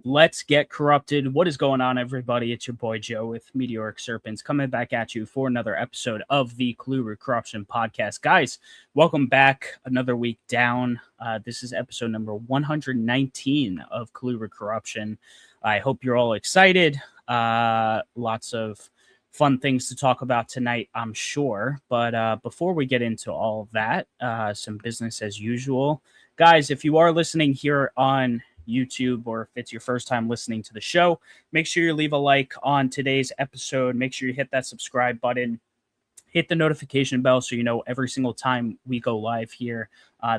Let's get corrupted. What is going on, everybody? It's your boy Joe with Meteoric Serpents coming back at you for another episode of the Colubrid Corruption podcast. Guys, welcome back. Another week down. This is episode number 119 of Colubrid Corruption. I hope you're all excited. Lots of fun things to talk about tonight, I'm sure. But before we get into all of that, some business as usual. Guys, if you are listening here on YouTube, or if it's your first time listening to the show, make sure you leave a like on today's episode. Make sure you hit that subscribe button, hit the notification bell so you know every single time we go live here.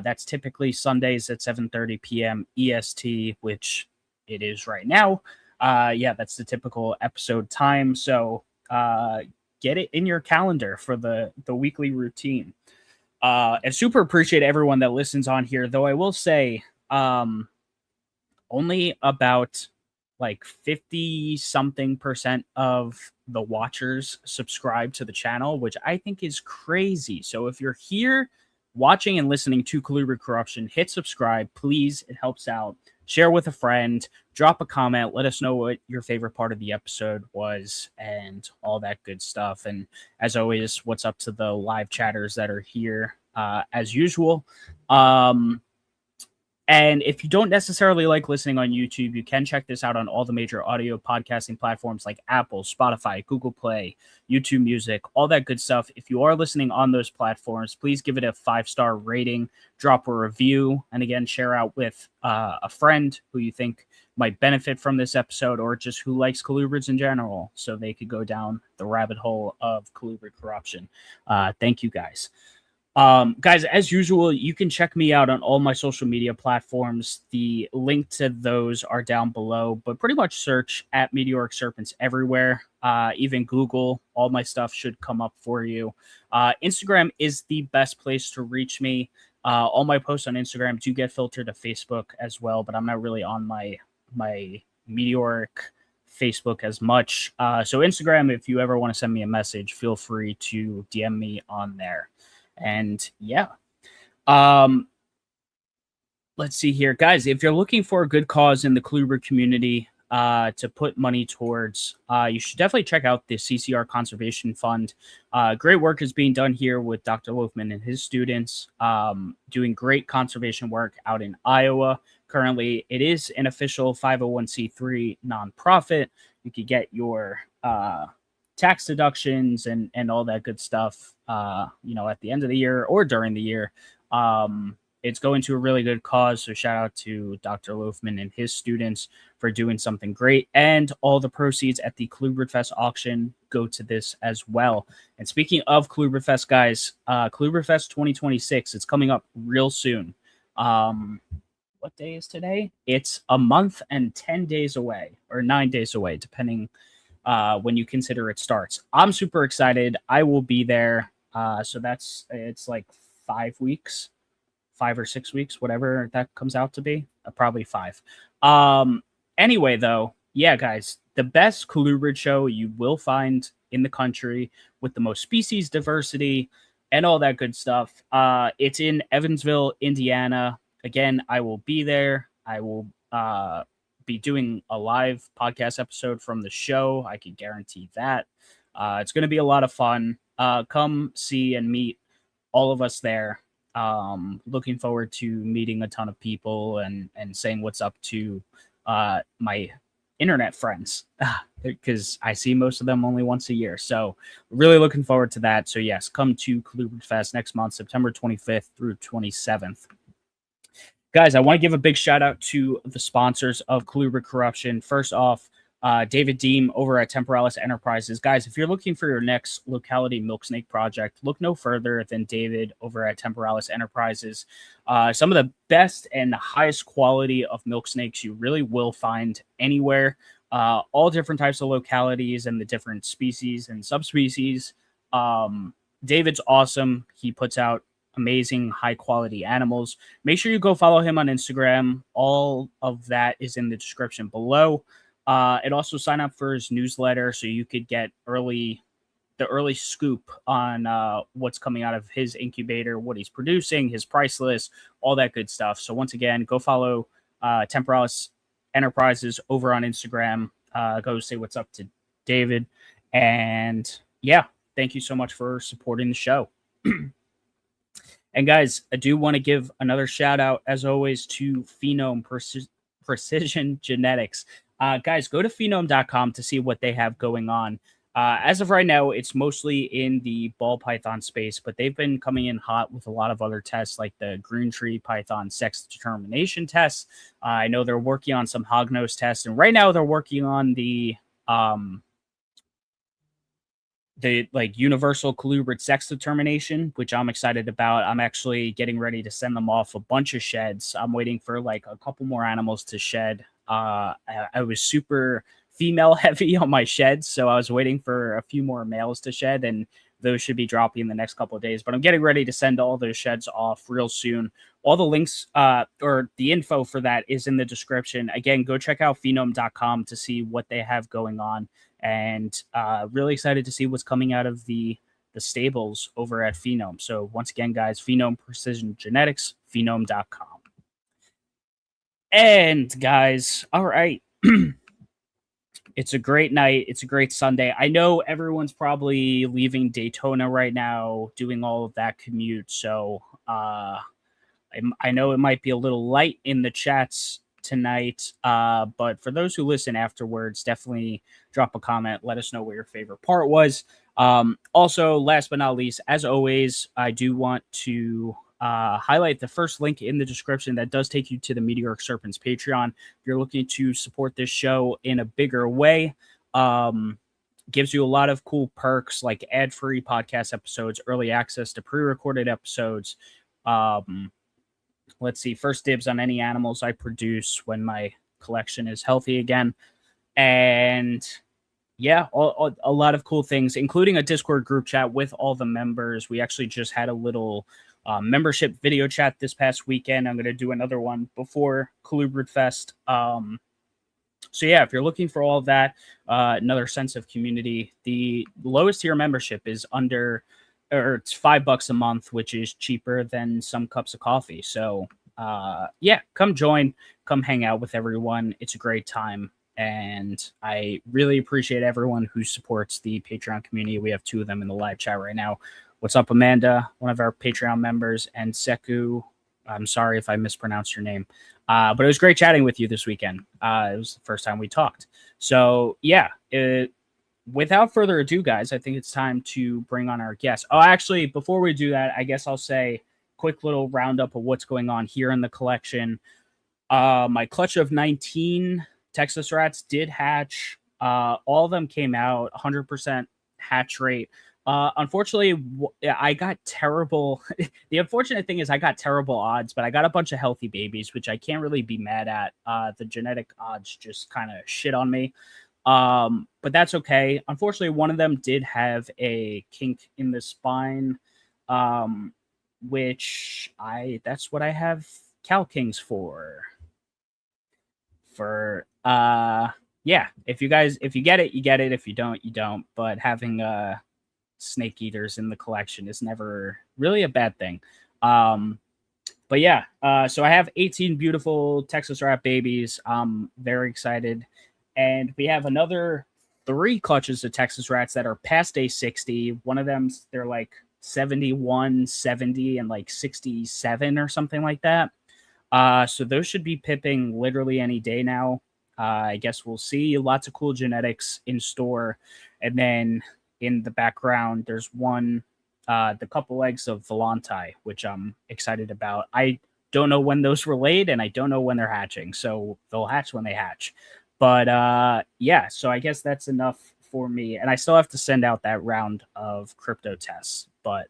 That's typically Sundays at 7:30 p.m. EST, which it is right now. That's the typical episode time. So get it in your calendar for the weekly routine. And super appreciate everyone that listens on here, though I will say only about like 50-something% of the watchers subscribe to the channel, which I think is crazy. So if you're here watching and listening to Colubrid Corruption, hit subscribe, please. It helps out. Share with a friend, drop a comment, let us know what your favorite part of the episode was and all that good stuff. And as always, what's up to the live chatters that are here as usual. And if you don't necessarily like listening on YouTube, you can check this out on all the major audio podcasting platforms like Apple, Spotify, Google Play, YouTube Music, all that good stuff. If you are listening on those platforms, please give it a 5-star rating, drop a review, and again, share out with a friend who you think might benefit from this episode, or just who likes colubrids in general, so they could go down the rabbit hole of Colubrid Corruption. Thank you, guys. Guys, as usual, you can check me out on all my social media platforms. The link to those are down below, but pretty much search at Meteoric Serpents everywhere. Even Google, all my stuff should come up for you. Instagram is the best place to reach me. All my posts on Instagram do get filtered to Facebook as well, but I'm not really on my Meteoric Facebook as much. So Instagram, if you ever want to send me a message, feel free to DM me on there. And yeah, let's see here, guys. If you're looking for a good cause in the Colubrid community to put money towards, you should definitely check out the CCR Conservation Fund. Great work is being done here with Dr. Loafman and his students, doing great conservation work out in Iowa. Currently, it is an official 501c3 nonprofit. You could get your tax deductions and all that good stuff, at the end of the year or during the year. It's going to a really good cause. So shout out to Dr. Loafman and his students for doing something great. And all the proceeds at the Colubrid Fest auction go to this as well. And speaking of Colubrid Fest, guys, Colubrid Fest 2026, it's coming up real soon. What day is today? It's a month and 10 days away, or 9 days away, depending when you consider it starts. I'm super excited. I will be there. So it's like 5 weeks, 5 or 6 weeks, whatever that comes out to be. Probably 5. Anyway, though, yeah, guys, the best colubrid show you will find in the country with the most species diversity and all that good stuff. It's in Evansville, Indiana. Again, I will be there. I will be doing a live podcast episode from the show. I can guarantee that. It's going to be a lot of fun. Come see and meet all of us there. Looking forward to meeting a ton of people and saying what's up to my internet friends, because I see most of them only once a year. So really looking forward to that. So yes, come to Colubrid Fest next month, September 25th through 27th. Guys, I want to give a big shout out to the sponsors of Colubrid Corruption. First off, David Deem over at Temporalis Enterprises. Guys, if you're looking for your next locality milk snake project, look no further than David over at Temporalis Enterprises. Some of the best and highest quality of milk snakes you really will find anywhere. All different types of localities and the different species and subspecies. David's awesome. He puts out amazing high quality animals. Make sure you go follow him on Instagram. All of that is in the description below. And also sign up for his newsletter so you could get the early scoop on what's coming out of his incubator, what he's producing, his price list, all that good stuff. So once again, go follow Temporalis Enterprises over on Instagram. Go say what's up to David. And yeah, thank you so much for supporting the show. And guys, I do want to give another shout out, as always, to Phenome Precision Genetics. Guys, go to phenome.com to see what they have going on. As of right now, it's mostly in the ball python space, but they've been coming in hot with a lot of other tests like the green tree python sex determination tests. I know they're working on some hognose tests, and right now they're working on the like universal colubrid sex determination, which I'm excited about. I'm actually getting ready to send them off a bunch of sheds. I'm waiting for like a couple more animals to shed. I was super female heavy on my sheds, so I was waiting for a few more males to shed, and those should be dropping in the next couple of days. But I'm getting ready to send all those sheds off real soon. All the links or the info for that is in the description. Again, go check out phenome.com to see what they have going on. And really excited to see what's coming out of the stables over at Phenome. So once again, guys, Phenome Precision Genetics, phenome.com. And guys, all right. It's a great night. It's a great Sunday. I know everyone's probably leaving Daytona right now, doing all of that commute. So I know it might be a little light in the chats tonight, but for those who listen afterwards, definitely drop a comment. Let us know what your favorite part was. Also, last but not least, as always, I do want to highlight the first link in the description that does take you to the Meteoric Serpents Patreon. If you're looking to support this show in a bigger way, gives you a lot of cool perks like ad-free podcast episodes, early access to pre-recorded episodes. Let's see, first dibs on any animals I produce when my collection is healthy again. And yeah, a lot of cool things, including a Discord group chat with all the members. We actually just had a little membership video chat this past weekend. I'm going to do another one before Colubrid Fest. So yeah, if you're looking for all of that, another sense of community, the lowest tier membership is it's $5 a month, which is cheaper than some cups of coffee. So yeah, come join, come hang out with everyone. It's a great time. And I really appreciate everyone who supports the Patreon community. We have two of them in the live chat right now. What's up, Amanda, one of our Patreon members, and Seku. I'm sorry if I mispronounced your name. But it was great chatting with you this weekend. It was the first time we talked. So yeah, without further ado, guys, I think it's time to bring on our guest. Oh, actually, before we do that, I guess I'll say quick little roundup of what's going on here in the collection. My clutch of 19 Texas rats did hatch. All of them came out 100% hatch rate. Unfortunately, I got terrible. The unfortunate thing is I got terrible odds, but I got a bunch of healthy babies, which I can't really be mad at. The genetic odds just kind of shit on me. But that's okay. Unfortunately, one of them did have a kink in the spine, which that's what I have Cal Kings for. Yeah, if you get it, you get it. If you don't, you don't. But having snake eaters in the collection is never really a bad thing. But yeah, so I have 18 beautiful Texas rat babies. I'm very excited. And we have another 3 clutches of Texas rats that are past day 60. One of them, they're like 71, 70, and like 67 or something like that. So those should be pipping literally any day now. I guess we'll see. Lots of cool genetics in store. And then in the background, there's the couple eggs of Volanti, which I'm excited about. I don't know when those were laid, and I don't know when they're hatching. So they'll hatch when they hatch. But yeah, so I guess that's enough for me. And I still have to send out that round of crypto tests. But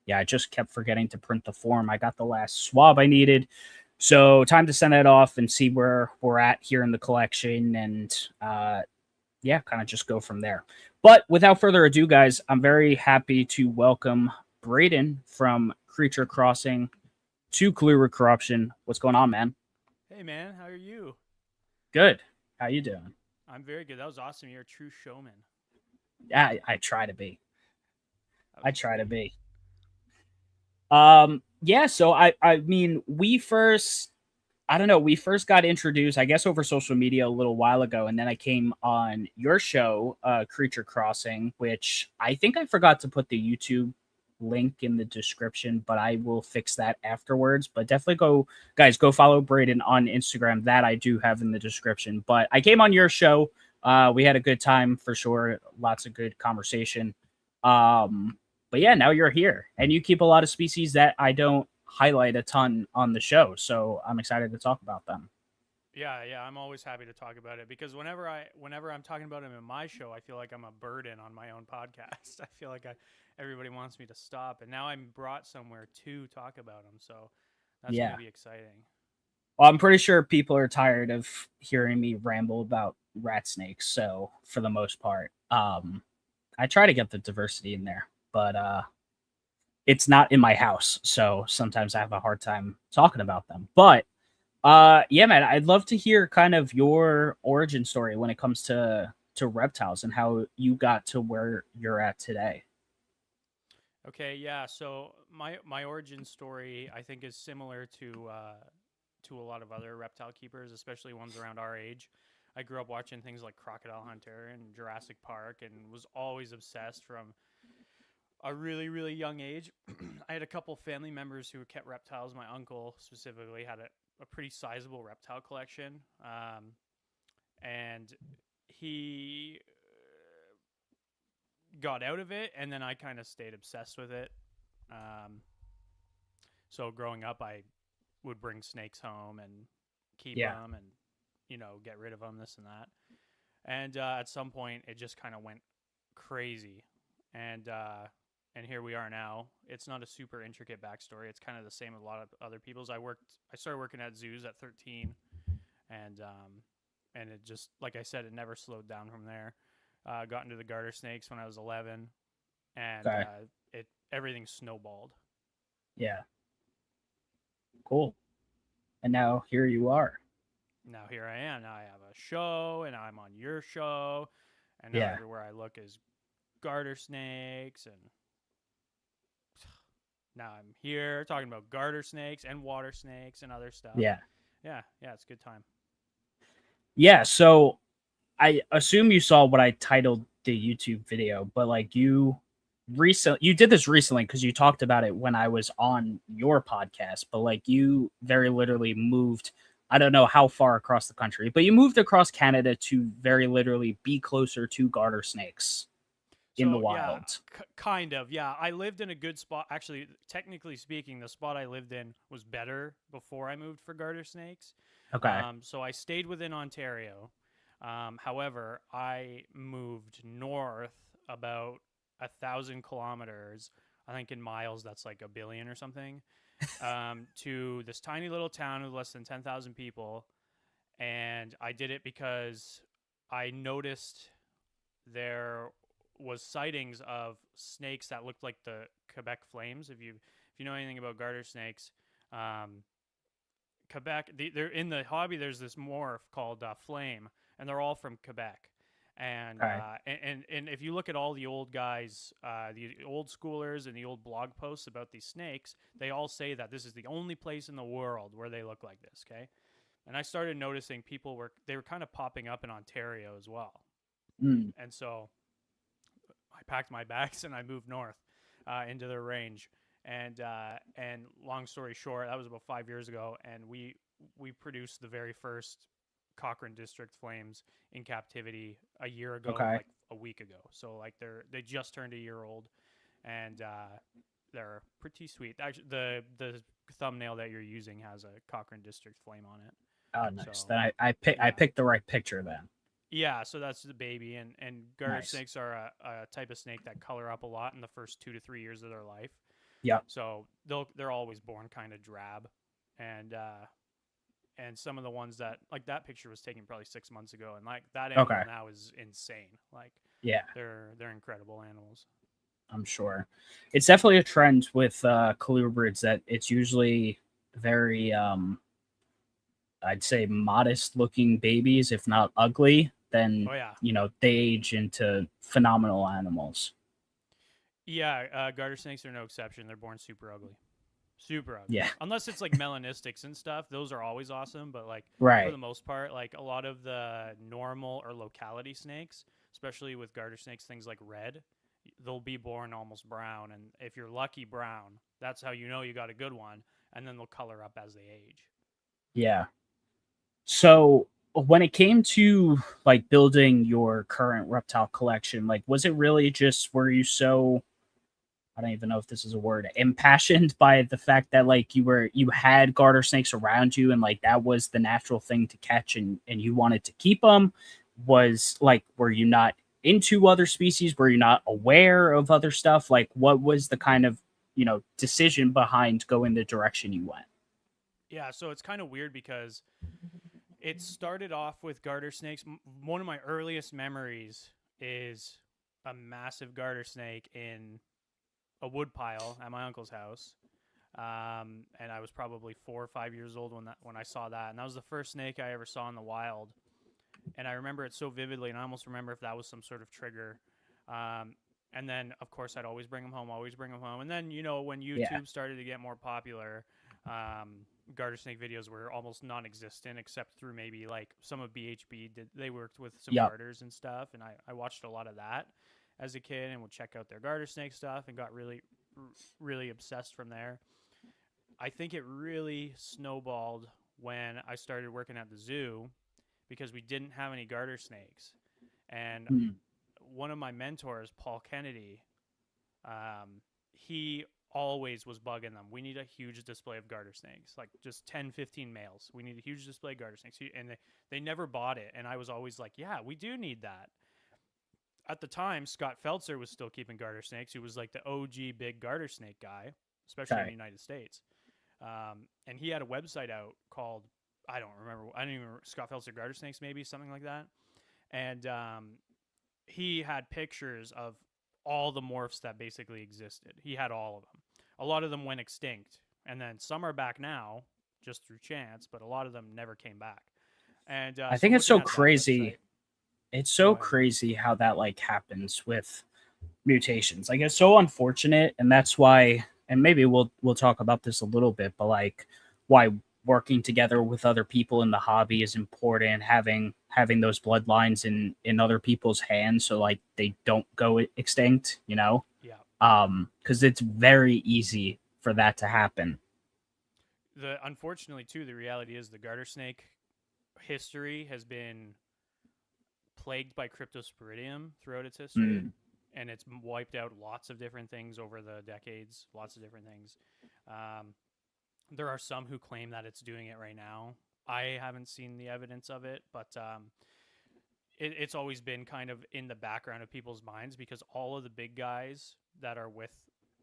yeah, I just kept forgetting to print the form. I got the last swab I needed. So time to send that off and see where we're at here in the collection. And yeah, kind of just go from there. But without further ado, guys, I'm very happy to welcome Brayden from Creature Crossing to Colubrid Corruption. What's going on, man? Hey, man. How are you? Good. How you doing? I'm very good. That was awesome. You're a true showman. Yeah, I try to be. I try to be. Yeah, so I mean, I don't know. We first got introduced, I guess, over social media a little while ago, and then I came on your show, Creature Crossing, which I think I forgot to put the YouTube link in the description, but I will fix that afterwards. But definitely go, guys, go follow Brayden on Instagram. That I do have in the description. But I came on your show. We had a good time for sure. Lots of good conversation. But yeah, now you're here, and you keep a lot of species that I don't highlight a ton on the show, so I'm excited to talk about them. Yeah, I'm always happy to talk about it because whenever I'm talking about them in my show, I feel like I'm a burden on my own podcast. I feel like everybody wants me to stop, and now I'm brought somewhere to talk about them. So that's going Yeah. to be exciting. Well, I'm pretty sure people are tired of hearing me ramble about rat snakes, so for the most part, I try to get the diversity in there, but it's not in my house, so sometimes I have a hard time talking about them. But yeah, man, I'd love to hear kind of your origin story when it comes to reptiles and how you got to where you're at today. Okay, yeah. So my origin story, I think, is similar to a lot of other reptile keepers, especially ones around our age. I grew up watching things like Crocodile Hunter and Jurassic Park, and was always obsessed from a really young age. I had a couple family members who kept reptiles. My uncle specifically had a pretty sizable reptile collection, and he got out of it, and then I kind of stayed obsessed with it. Um, so growing up, I would bring snakes home and keep Yeah. them, and get rid of them, this and that. And at some point, it just kind of went crazy, and and here we are now. It's not a super intricate backstory. It's kind of the same with a lot of other people's. I started working at zoos at 13, and it just, like I said, it never slowed down from there. Got into the garter snakes when I was 11, and Okay. it everything snowballed. Yeah. Cool. And now here you are. Now here I am. Now I have a show, and I'm on your show, and now Yeah. everywhere I look is garter snakes, and now I'm here talking about garter snakes and water snakes and other stuff. Yeah. Yeah, it's a good time. Yeah. So I assume you saw what I titled the YouTube video, but like you did this recently because you talked about it when I was on your podcast, but like you very literally moved, I don't know how far across the country, but you moved across Canada to very literally be closer to garter snakes in the So yeah, wild. kind of. Yeah, I lived in a good spot. Actually, technically speaking, the spot I lived in was better before I moved for garter snakes. Okay. So I stayed within Ontario. However, I moved north about 1,000 kilometers. I think in miles, that's like a billion or something. To this tiny little town with less than 10,000 people, and I did it because I noticed there was sightings of snakes that looked like the Quebec flames. If you know anything about garter snakes, um, they're in the hobby. There's this morph called flame, and they're all from Quebec. And, Okay. and if you look at all the old guys, the old schoolers, and the old blog posts about these snakes, they all say that this is the only place in the world where they look like this. Okay, and I started noticing they were kind of popping up in Ontario as well. Mm, And so I packed my bags and I moved north into their range. And long story short, that was about 5 years ago, and we produced the very first Cochrane District flames in captivity a year ago, okay. like a week ago. So like they just turned a year old, and they're pretty sweet. Actually, the thumbnail that you're using has a Cochrane District flame on it. Oh, nice. So Then I yeah, picked the right picture then. yeah, so that's the baby, and garter Nice. snakes are a type of snake that color up a lot in the first 2 to 3 years of their life. Yep. So they're always born kind of drab, and some of the ones that, like, that picture was taken probably 6 months ago, and like that animal Okay. now is insane. Like Yeah, they're incredible animals. I'm sure. It's definitely a trend with colubrids that it's usually very I'd say modest looking babies, if not ugly, then Oh yeah, they age into phenomenal animals. yeah. Garter snakes are no exception. They're born super ugly, Super ugly. Yeah. Unless it's like melanistics and stuff, those are always awesome. But like for Right. the most part, like a lot of the normal or locality snakes, especially with garter snakes, things like red, they'll be born almost brown, and if you're lucky, brown. That's how you know you got a good one, and then they'll color up as they age. Yeah. So when it came to like building your current reptile collection, like was it really just were you so I don't even know if this is a word, impassioned by the fact that like you had garter snakes around you and like that was the natural thing to catch and you wanted to keep them? Was like were you not into other species? Were you not aware of other stuff? Like what was the kind of, decision behind going the direction you went? Yeah, so it's kind of weird because it started off with garter snakes. One of my earliest memories is a massive garter snake in a wood pile at my uncle's house. And I was probably 4 or 5 years old when I saw that, and that was the first snake I ever saw in the wild. And I remember it so vividly, and I almost remember if that was some sort of trigger. Um, and then, of course, I'd always bring them home, always bring them home. And then, when Yeah. YouTube started to get more popular, garter snake videos were almost non-existent, except through maybe like some of BHB. They worked with some Yep. garters and stuff, and I watched a lot of that as a kid and would check out their garter snake stuff and got really, really obsessed from there. I think it really snowballed when I started working at the zoo because we didn't have any garter snakes. And Mm. one of my mentors, Paul Kennedy, he always was bugging them. We need a huge display of garter snakes, like just 10, 15 males. We need a huge display of garter snakes. And they never bought it. And I was always like, yeah, we do need that. At the time, Scott Feltzer was still keeping garter snakes. He was like the OG big garter snake guy, especially in the Okay. United States. And he had a website out called, I don't remember, I don't even remember, Scott Feltzer Garter Snakes, maybe, something like that. And he had pictures of all the morphs that basically existed. He had all of them. A lot of them went extinct, and then some are back now just through chance, but a lot of them never came back. And I so think it's looking so at that crazy. website, It's go so ahead. crazy how that like happens with mutations. Like it's so unfortunate, and that's why. And maybe we'll talk about this a little bit, but like why working together with other people in the hobby is important. Having those bloodlines in other people's hands, so like they don't go extinct. Yeah. Because it's very easy for that to happen. Unfortunately, too, the reality is the garter snake history has been plagued by cryptosporidium throughout its history, Mm, and it's wiped out lots of different things over the decades. Lots of different things. Um, there are some who claim that it's doing it right now. I haven't seen the evidence of it, but it's always been kind of in the background of people's minds because all of the big guys that are with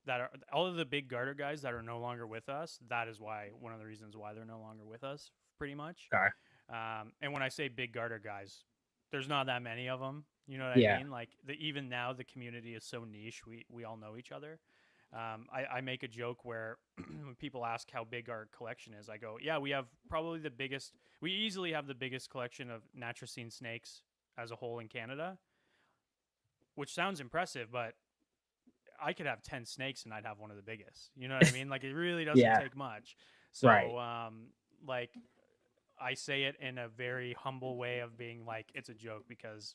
that are all of the big garter guys that are no longer with us. That is why one of the reasons why they're no longer with us, pretty much. okay. And when I say big garter guys, there's not that many of them. You know what I Yeah. mean? Like even now, the community is so niche. We all know each other. I make a joke where when people ask how big our collection is, I go, yeah, we have probably the biggest. We easily have the biggest collection of Natricine snakes as a whole in Canada, which sounds impressive, but I could have 10 snakes and I'd have one of the biggest. You know what I mean? Like it really doesn't Yeah. take much. Right. So, like I say it in a very humble way of being like it's a joke because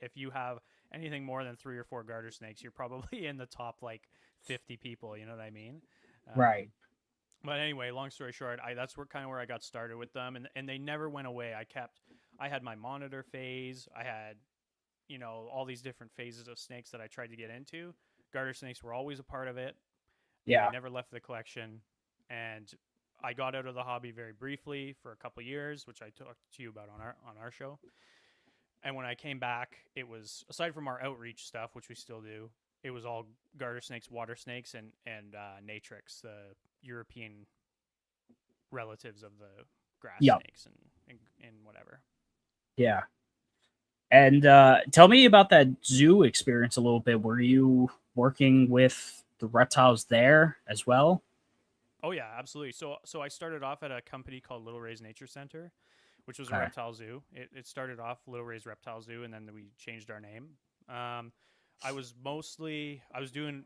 if you have anything more than 3 or 4 garter snakes, you're probably in the top like 50 people. You know what I mean? Right. But anyway, long story short, that's where I got started with them, and they never went away. I had my monitor phase. I had all these different phases of snakes that I tried to get into. Garter snakes were always a part of it. They Yeah. never left the collection, and I got out of the hobby very briefly for a couple of years, which I talked to you about on our show. And when I came back, it was aside from our outreach stuff, which we still do. It was all garter snakes, water snakes, and natrix, the European relatives of the grass Yep. snakes and whatever. Yeah. And tell me about that zoo experience a little bit. Were you working with the reptiles there as well? Oh yeah, absolutely. So I started off at a company called Little Ray's Nature Center, which was a Okay. reptile zoo. It started off Little Ray's Reptile Zoo, and then we changed our name. I was doing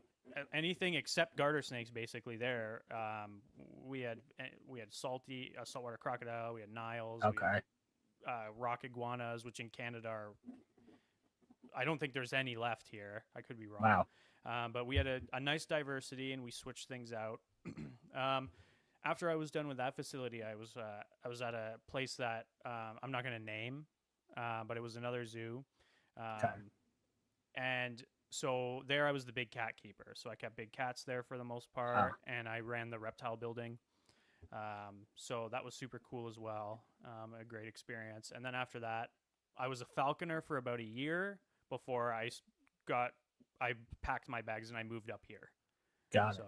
anything except garter snakes basically there. We had saltwater crocodile, we had Niles, we Okay. had rock iguanas, which in Canada are, I don't think there's any left here. I could be wrong. Wow. But we had a nice diversity, and we switched things out. um, After I was done with that facility, I was at a place that I'm not going to name, but it was another zoo, Okay. and so there I was the big cat keeper. So I kept big cats there for the most Wow. part, and I ran the reptile building. So that was super cool as well. A great experience. And then after that, I was a falconer for about a year before got I packed my bags and I moved up here. Got So it.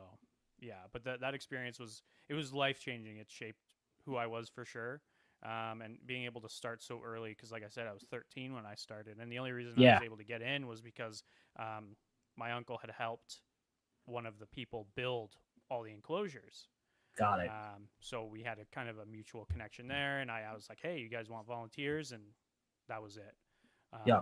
yeah, but that experience was, it was life changing. It shaped who I was for sure. And being able to start so early, because like I said, I was 13 when I started, and the only reason I was Yeah. able to get in was because my uncle had helped one of the people build all the enclosures. Got it. So we had a kind of a mutual connection there, and I was like, "Hey, you guys want volunteers?" And that was it. Yeah.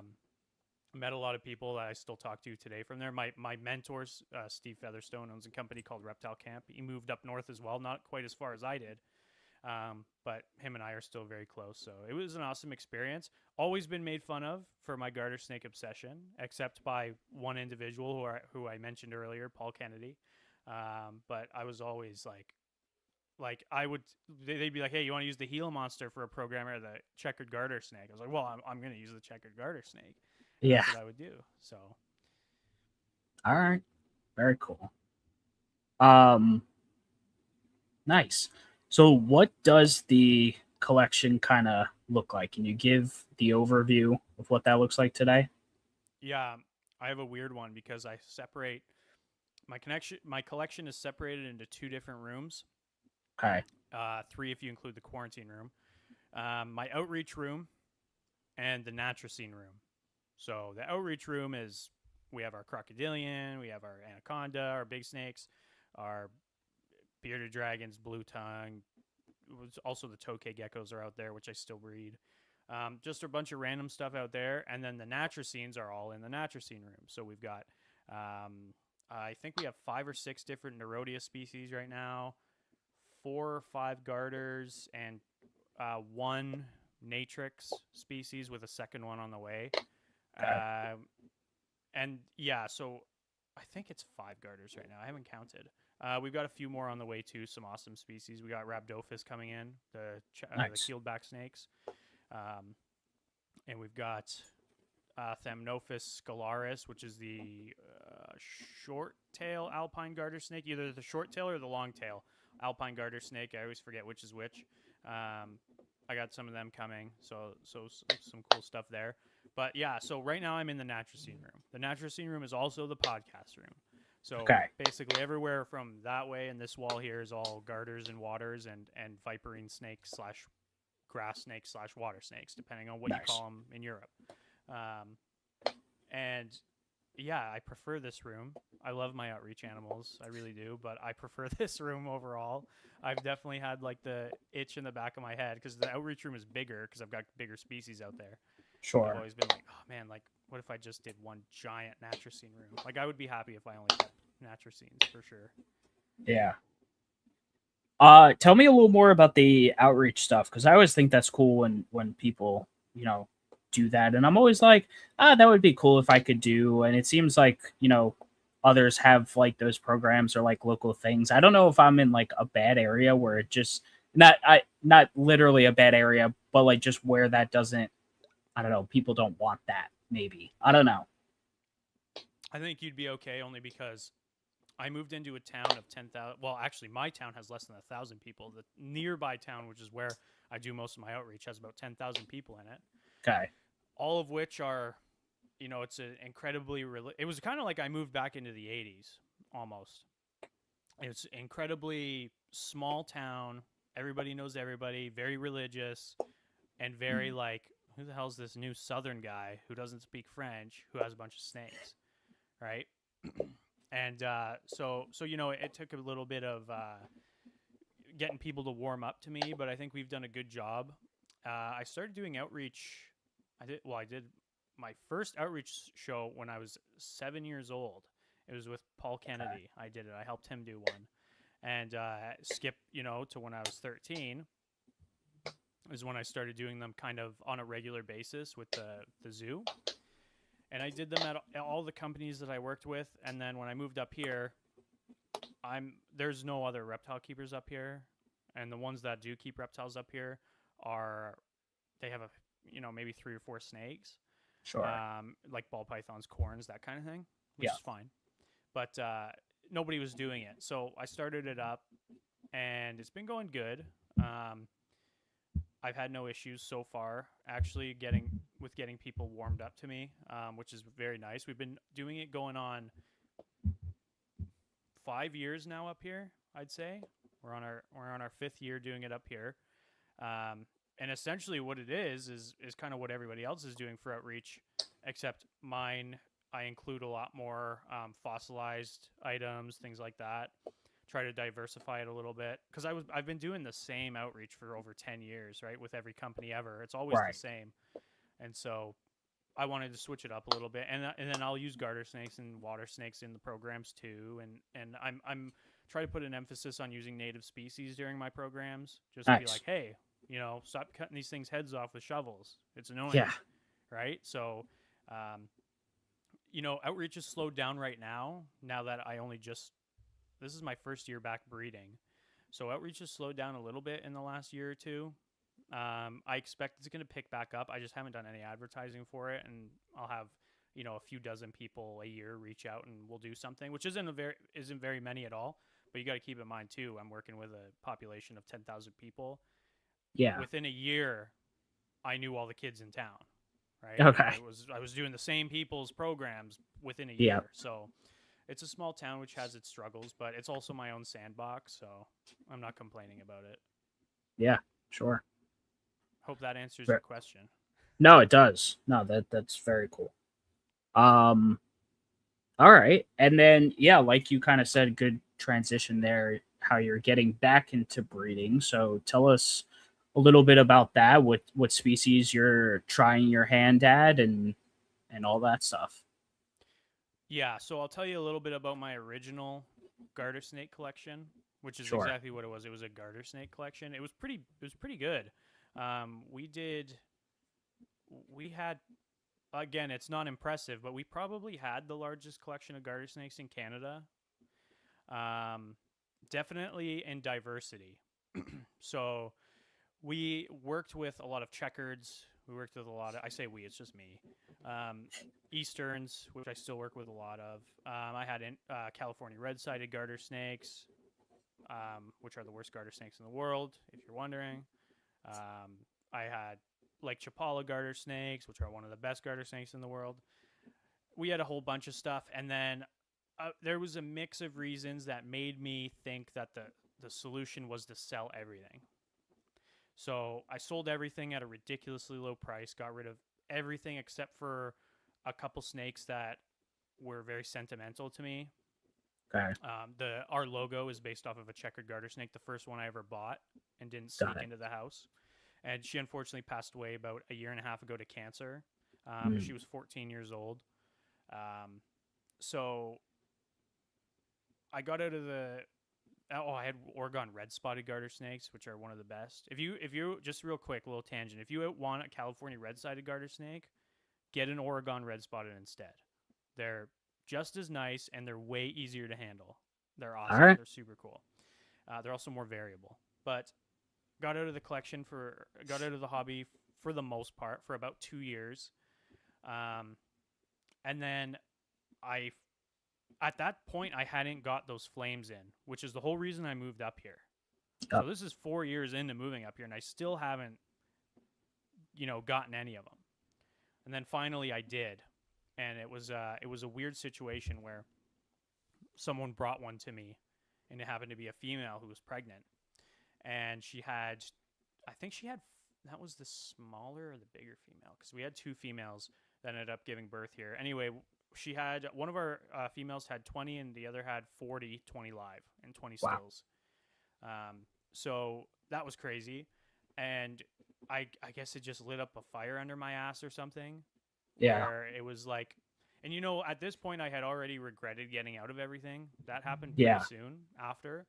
Met a lot of people that I still talk to today from there. My mentors, Steve Featherstone, owns a company called Reptile Camp. He moved up north as well, not quite as far as I did, but him and I are still very close. So it was an awesome experience. Always been made fun of for my garter snake obsession, except by one individual who I mentioned earlier, Paul Kennedy. But I was always like I would, they'd be like, "Hey, you want to use the Gila monster for a program or the checkered garter snake?" I was like, "Well, I'm going to use the checkered garter snake." And Yeah. that's what I would do. So All right. Very cool. Um, nice. So what does the collection kind of look like? Can you give the overview of what that looks like today? yeah, I have a weird one because I separate my collection is separated into two different rooms. Okay. Three if you include the quarantine room. My outreach room and the Natricine room. So the outreach room is, we have our crocodilian, we have our anaconda, our big snakes, our bearded dragons, blue tongue. Also, the tokay geckos are out there, which I still breed. Just a bunch of random stuff out there, and then the Natricines are all in the Natricine room. So we've got, I think we have 5 or 6 different Nerodia species right now, 4 or 5 garters, and one Natrix species with a second one on the way. Okay. And yeah, so I think it's 5 garters right now. I haven't counted. We've got a few more on the way too. Some awesome species. We got Rhabdophis coming in, the Nice. keeled back snakes, and we've got Thamnophis scalaris, which is the short tail alpine garter snake, either the short tail or the long tail alpine garter snake. I always forget which is which. I got some of them coming, so some cool stuff there. But yeah, so right now I'm in the Natricine room. The Natricine room is also the podcast room. So Okay. basically everywhere from that way and this wall here is all garters and waters and viperine snakes slash grass snakes slash water snakes, depending on what you Nice. call them in Europe. Um, and yeah, I prefer this room. I love my outreach animals, I really do, but I prefer this room overall. I've definitely had like the itch in the back of my head because the outreach room is bigger because I've got bigger species out there. And I've Sure. always been like, oh man, like what if I just did one giant Natricine room? Like I would be happy if I only kept Natricines for sure. Yeah. Tell me a little more about the outreach stuff because I always think that's cool when people do that, and I'm always like, that would be cool if I could do. And it seems like others have like those programs or like local things. I don't know if I'm in like a bad area where it just not literally a bad area, but like just where that doesn't. I don't know. People don't want that. Maybe I don't know. I think you'd be okay only because I moved into a town of 10,000. Well, actually, my town has less than 1,000 people. The nearby town, which is where I do most of my outreach, has about 10,000 people in it. Okay. All of which are, it's an incredibly. It was kind of like I moved back into the 80s almost. It's incredibly small town. Everybody knows everybody. Very religious and very like, who the hell's this new Southern guy who doesn't speak French who has a bunch of snakes, right? And so it took a little bit of getting people to warm up to me, but I think we've done a good job. I started doing outreach. I did my first outreach show when I was 7 years old, It was with Paul Kennedy. I did it. I helped him do one. And skip, to when I was 13 is when I started doing them kind of on a regular basis with the zoo. And I did them at all the companies that I worked with. And then when I moved up here, there's no other reptile keepers up here. And the ones that do keep reptiles up here they have maybe 3 or 4 snakes. Sure. Like ball pythons, corns, that kind of thing, which is fine. But nobody was doing it. So I started it up, and it's been going good. I've had no issues so far, actually, getting people warmed up to me, which is very nice. We've been doing it going on 5 years now up here, I'd say. We're on our 5th year doing it up here. And essentially what it is kind of what everybody else is doing for outreach, except mine, I include a lot more fossilized items, things like that. Try to diversify it a little bit, because I've been doing the same outreach for over 10 years, right? With every company ever. It's always the same. And so I wanted to switch it up a little bit, and then I'll use garter snakes and water snakes in the programs too. And I'm trying to put an emphasis on using native species during my programs, just to be like, hey, stop cutting these things' heads off with shovels. It's annoying. Yeah. Right. So, outreach is slowed down right now. Now that this is my first year back breeding, so outreach has slowed down a little bit in the last year or two. I expect it's going to pick back up. I just haven't done any advertising for it, and I'll have a few dozen people a year reach out, and we'll do something, which isn't very many at all. But you got to keep in mind too, I'm working with a population of 10,000 people. Yeah. Within a year, I knew all the kids in town, right? Okay. I was doing the same people's programs within a year. So it's a small town which has its struggles, but it's also my own sandbox, so I'm not complaining about it. Yeah, sure. Hope that answers your question. No, it does. No, that's very cool. All right. And then like you kind of said, good transition there, how you're getting back into breeding. So tell us a little bit about that, what species you're trying your hand at and all that stuff. Yeah, so I'll tell you a little bit about my original garter snake collection, which is exactly what it was. It was a garter snake collection. It was pretty good. We had, again, it's not impressive, but we probably had the largest collection of garter snakes in Canada. Definitely in diversity. So we worked with a lot of checkereds. We worked with a lot of, I say we, it's just me. Easterns, which I still work with a lot of. I had California red-sided garter snakes, which are the worst garter snakes in the world, if you're wondering. I had Lake Chapala garter snakes, which are one of the best garter snakes in the world. We had a whole bunch of stuff, and then there was a mix of reasons that made me think that the solution was to sell everything. So I sold everything at a ridiculously low price, got rid of everything except for a couple snakes that were very sentimental to me. Okay. Our logo is based off of a checkered garter snake, the first one I ever bought and didn't sneak into the house. And she unfortunately passed away about a year and a half ago to cancer. She was 14 years old. So I got out of I had Oregon red-spotted garter snakes, which are one of the best. If you just real quick, a little tangent. If you want a California red-sided garter snake, get an Oregon red-spotted instead. They're just as nice, and they're way easier to handle. They're awesome. All right. They're super cool. They're also more variable. But got out of the hobby for the most part for about 2 years. And then at that point, I hadn't got those flames in, which is the whole reason I moved up here. So this is 4 years into moving up here, and I still haven't, gotten any of them. And then finally I did. And it was a weird situation where someone brought one to me, and it happened to be a female who was pregnant. And that was the smaller or the bigger female, because we had 2 females that ended up giving birth here. Anyway, one of our females had 20 and the other had 20 live and 20 stills. So that was crazy. And I guess it just lit up a fire under my ass or something. Yeah. Where it was like, And at this point, I had already regretted getting out of everything. That happened pretty Yeah. soon after.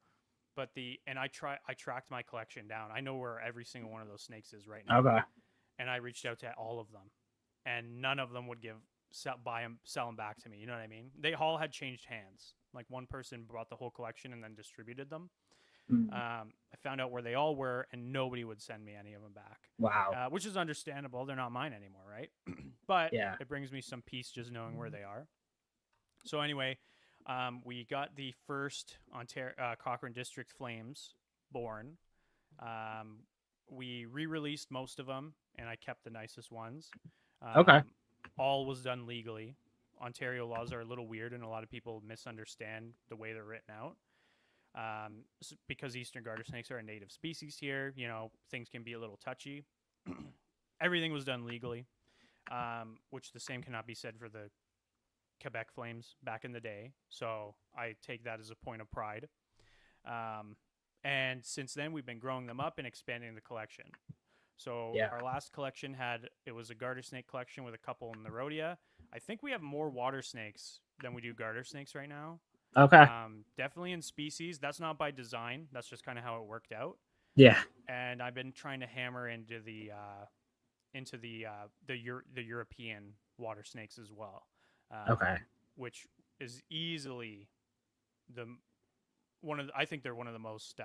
But I tracked my collection down. I know where every single one of those snakes is right now, Okay. and I reached out to all of them, and none of them would sell them back to me. You know what I mean? They all had changed hands. Like one person brought the whole collection and then distributed them. Mm. I found out where they all were, and nobody would send me any of them back, Wow. which is understandable. They're not mine anymore, right? But Yeah. it brings me some peace just knowing where they are. So anyway, we got the first Cochrane District Flames born. We re-released most of them, and I kept the nicest ones. Okay. All was done legally. Ontario laws are a little weird, and a lot of people misunderstand the way they're written out. Because Eastern garter snakes are a native species here, things can be a little touchy. Everything was done legally, which the same cannot be said for the Quebec Flames back in the day. So I take that as a point of pride. And since then, we've been growing them up and expanding the collection. So Yeah. our last collection it was a garter snake collection with a couple in the Rhodia. I think we have more water snakes than we do garter snakes right now. Okay. Definitely in species. That's not by design. That's just kind of how it worked out. Yeah. And I've been trying to hammer into the European water snakes as well. Okay. Which is easily I think they're one of the most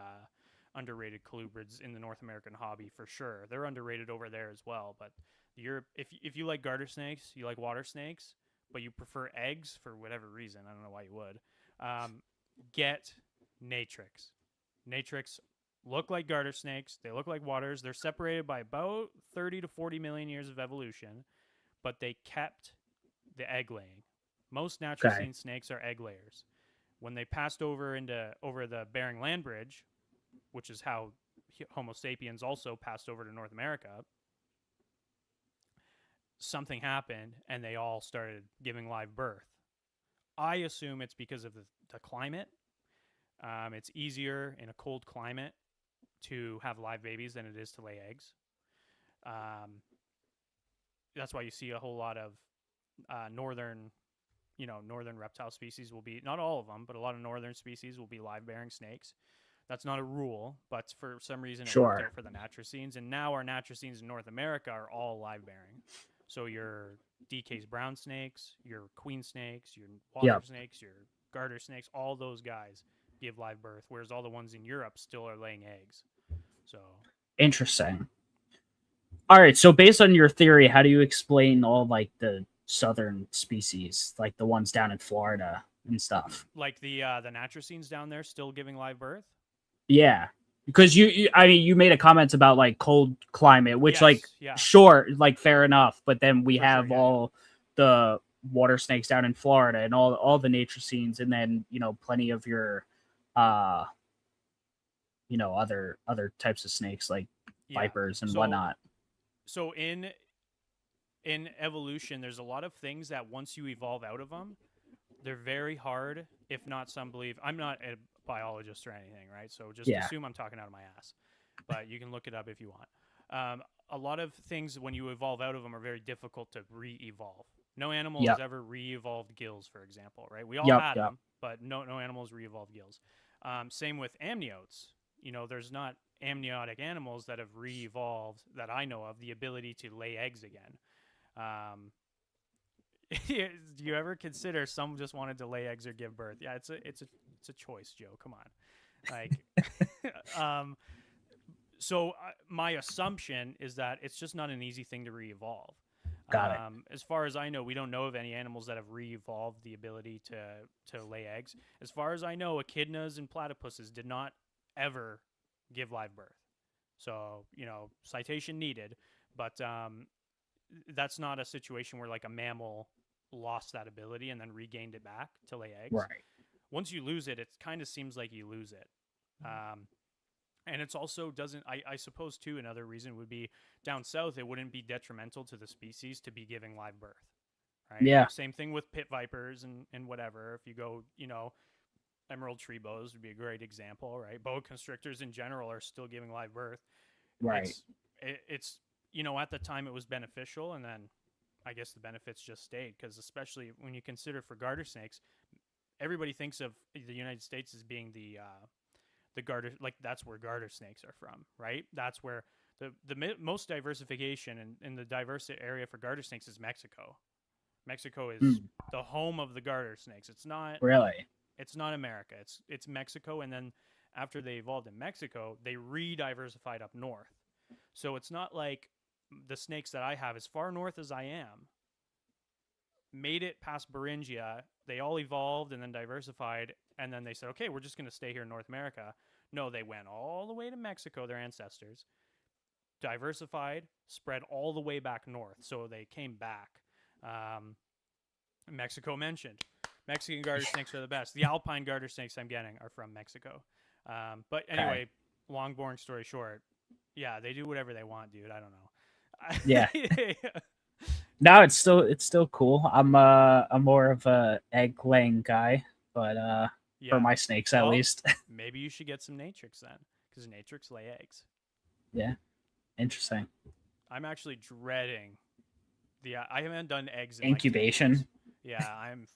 underrated colubrids in the North American hobby for sure. They're underrated over there as well. But if you like garter snakes, you like water snakes, but you prefer eggs for whatever reason, I don't know why you would. Get Natrix. Natrix look like garter snakes. They look like waters. They're separated by about 30 to 40 million years of evolution, but they kept the egg laying. Most Natricine snakes are egg layers. When they passed over the Bering Land Bridge, which is how Homo sapiens also passed over to North America, something happened and they all started giving live birth. I assume it's because of the climate. It's easier in a cold climate to have live babies than it is to lay eggs. That's why you see a whole lot of northern reptile species will be, not all of them, but a lot of northern species will be live bearing snakes. That's not a rule, but for some reason it worked out for the Natricines. And now our Natricines in North America are all live bearing. So your DK's brown snakes, your queen snakes, your water snakes, your garter snakes, all those guys give live birth, whereas all the ones in Europe still are laying eggs. So interesting. All right, so based on your theory, how do you explain all like the southern species, like the ones down in Florida and stuff? Like the Natricines down there still giving live birth? Yeah, because you made a comment about like cold climate, which sure, like fair enough, but then we have all the water snakes down in Florida and all the Natricines, and then plenty of your other types of snakes like vipers and whatnot. So in evolution, there's a lot of things that once you evolve out of them, they're very hard, if not some believe. I'm not a biologist or anything, right? So just assume I'm talking out of my ass. But you can look it up if you want. A lot of things, when you evolve out of them, are very difficult to re-evolve. No animal has ever re-evolved gills, for example, right? We all had them, but no animals re-evolved gills. Same with amniotes. There's not amniotic animals that have re-evolved that I know of the ability to lay eggs again. Do you ever consider some just wanted to lay eggs or give birth? Yeah, it's a choice, Joe. Come on, like, so my assumption is that it's just not an easy thing to re-evolve. Got it. As far as I know, we don't know of any animals that have re-evolved the ability to lay eggs. As far as I know, echidnas and platypuses did not ever give live birth. So citation needed, but that's not a situation where like a mammal lost that ability and then regained it back to lay eggs. Right. Once you lose it, it kind of seems like you lose it. And it's also doesn't, I suppose too, another reason would be down south, it wouldn't be detrimental to the species to be giving live birth. Right. Yeah. Same thing with pit vipers and whatever. If you go, emerald tree boas would be a great example, right? Boa constrictors in general are still giving live birth. Right. It's at the time it was beneficial, and then I guess the benefits just stayed, because especially when you consider for garter snakes, everybody thinks of the United States as being the garter, like that's where garter snakes are from, right? That's where the most diversification in the diverse area for garter snakes is Mexico. Mexico is Hmm, the home of the garter snakes. really? It's not America. It's Mexico, and then after they evolved in Mexico, they re-diversified up north. So it's not like the snakes that I have, as far north as I am, made it past Beringia. They all evolved and then diversified, and then they said, okay, we're just going to stay here in North America. No, they went all the way to Mexico, their ancestors, diversified, spread all the way back north. So they came back. Um, Mexico mentioned. Mexican garter snakes are the best. The alpine garter snakes I'm getting are from Mexico. But Okay. anyway, long boring story short, yeah, they do whatever they want, dude. I don't Yeah. know. No, it's still cool. I'm more of a egg laying guy, but for Yeah. my snakes at Well, least. maybe you should get some Natrix then, because Natrix lay eggs. Yeah, interesting. I'm actually dreading the. I haven't done eggs in like 10 years. Incubation. Yeah, I'm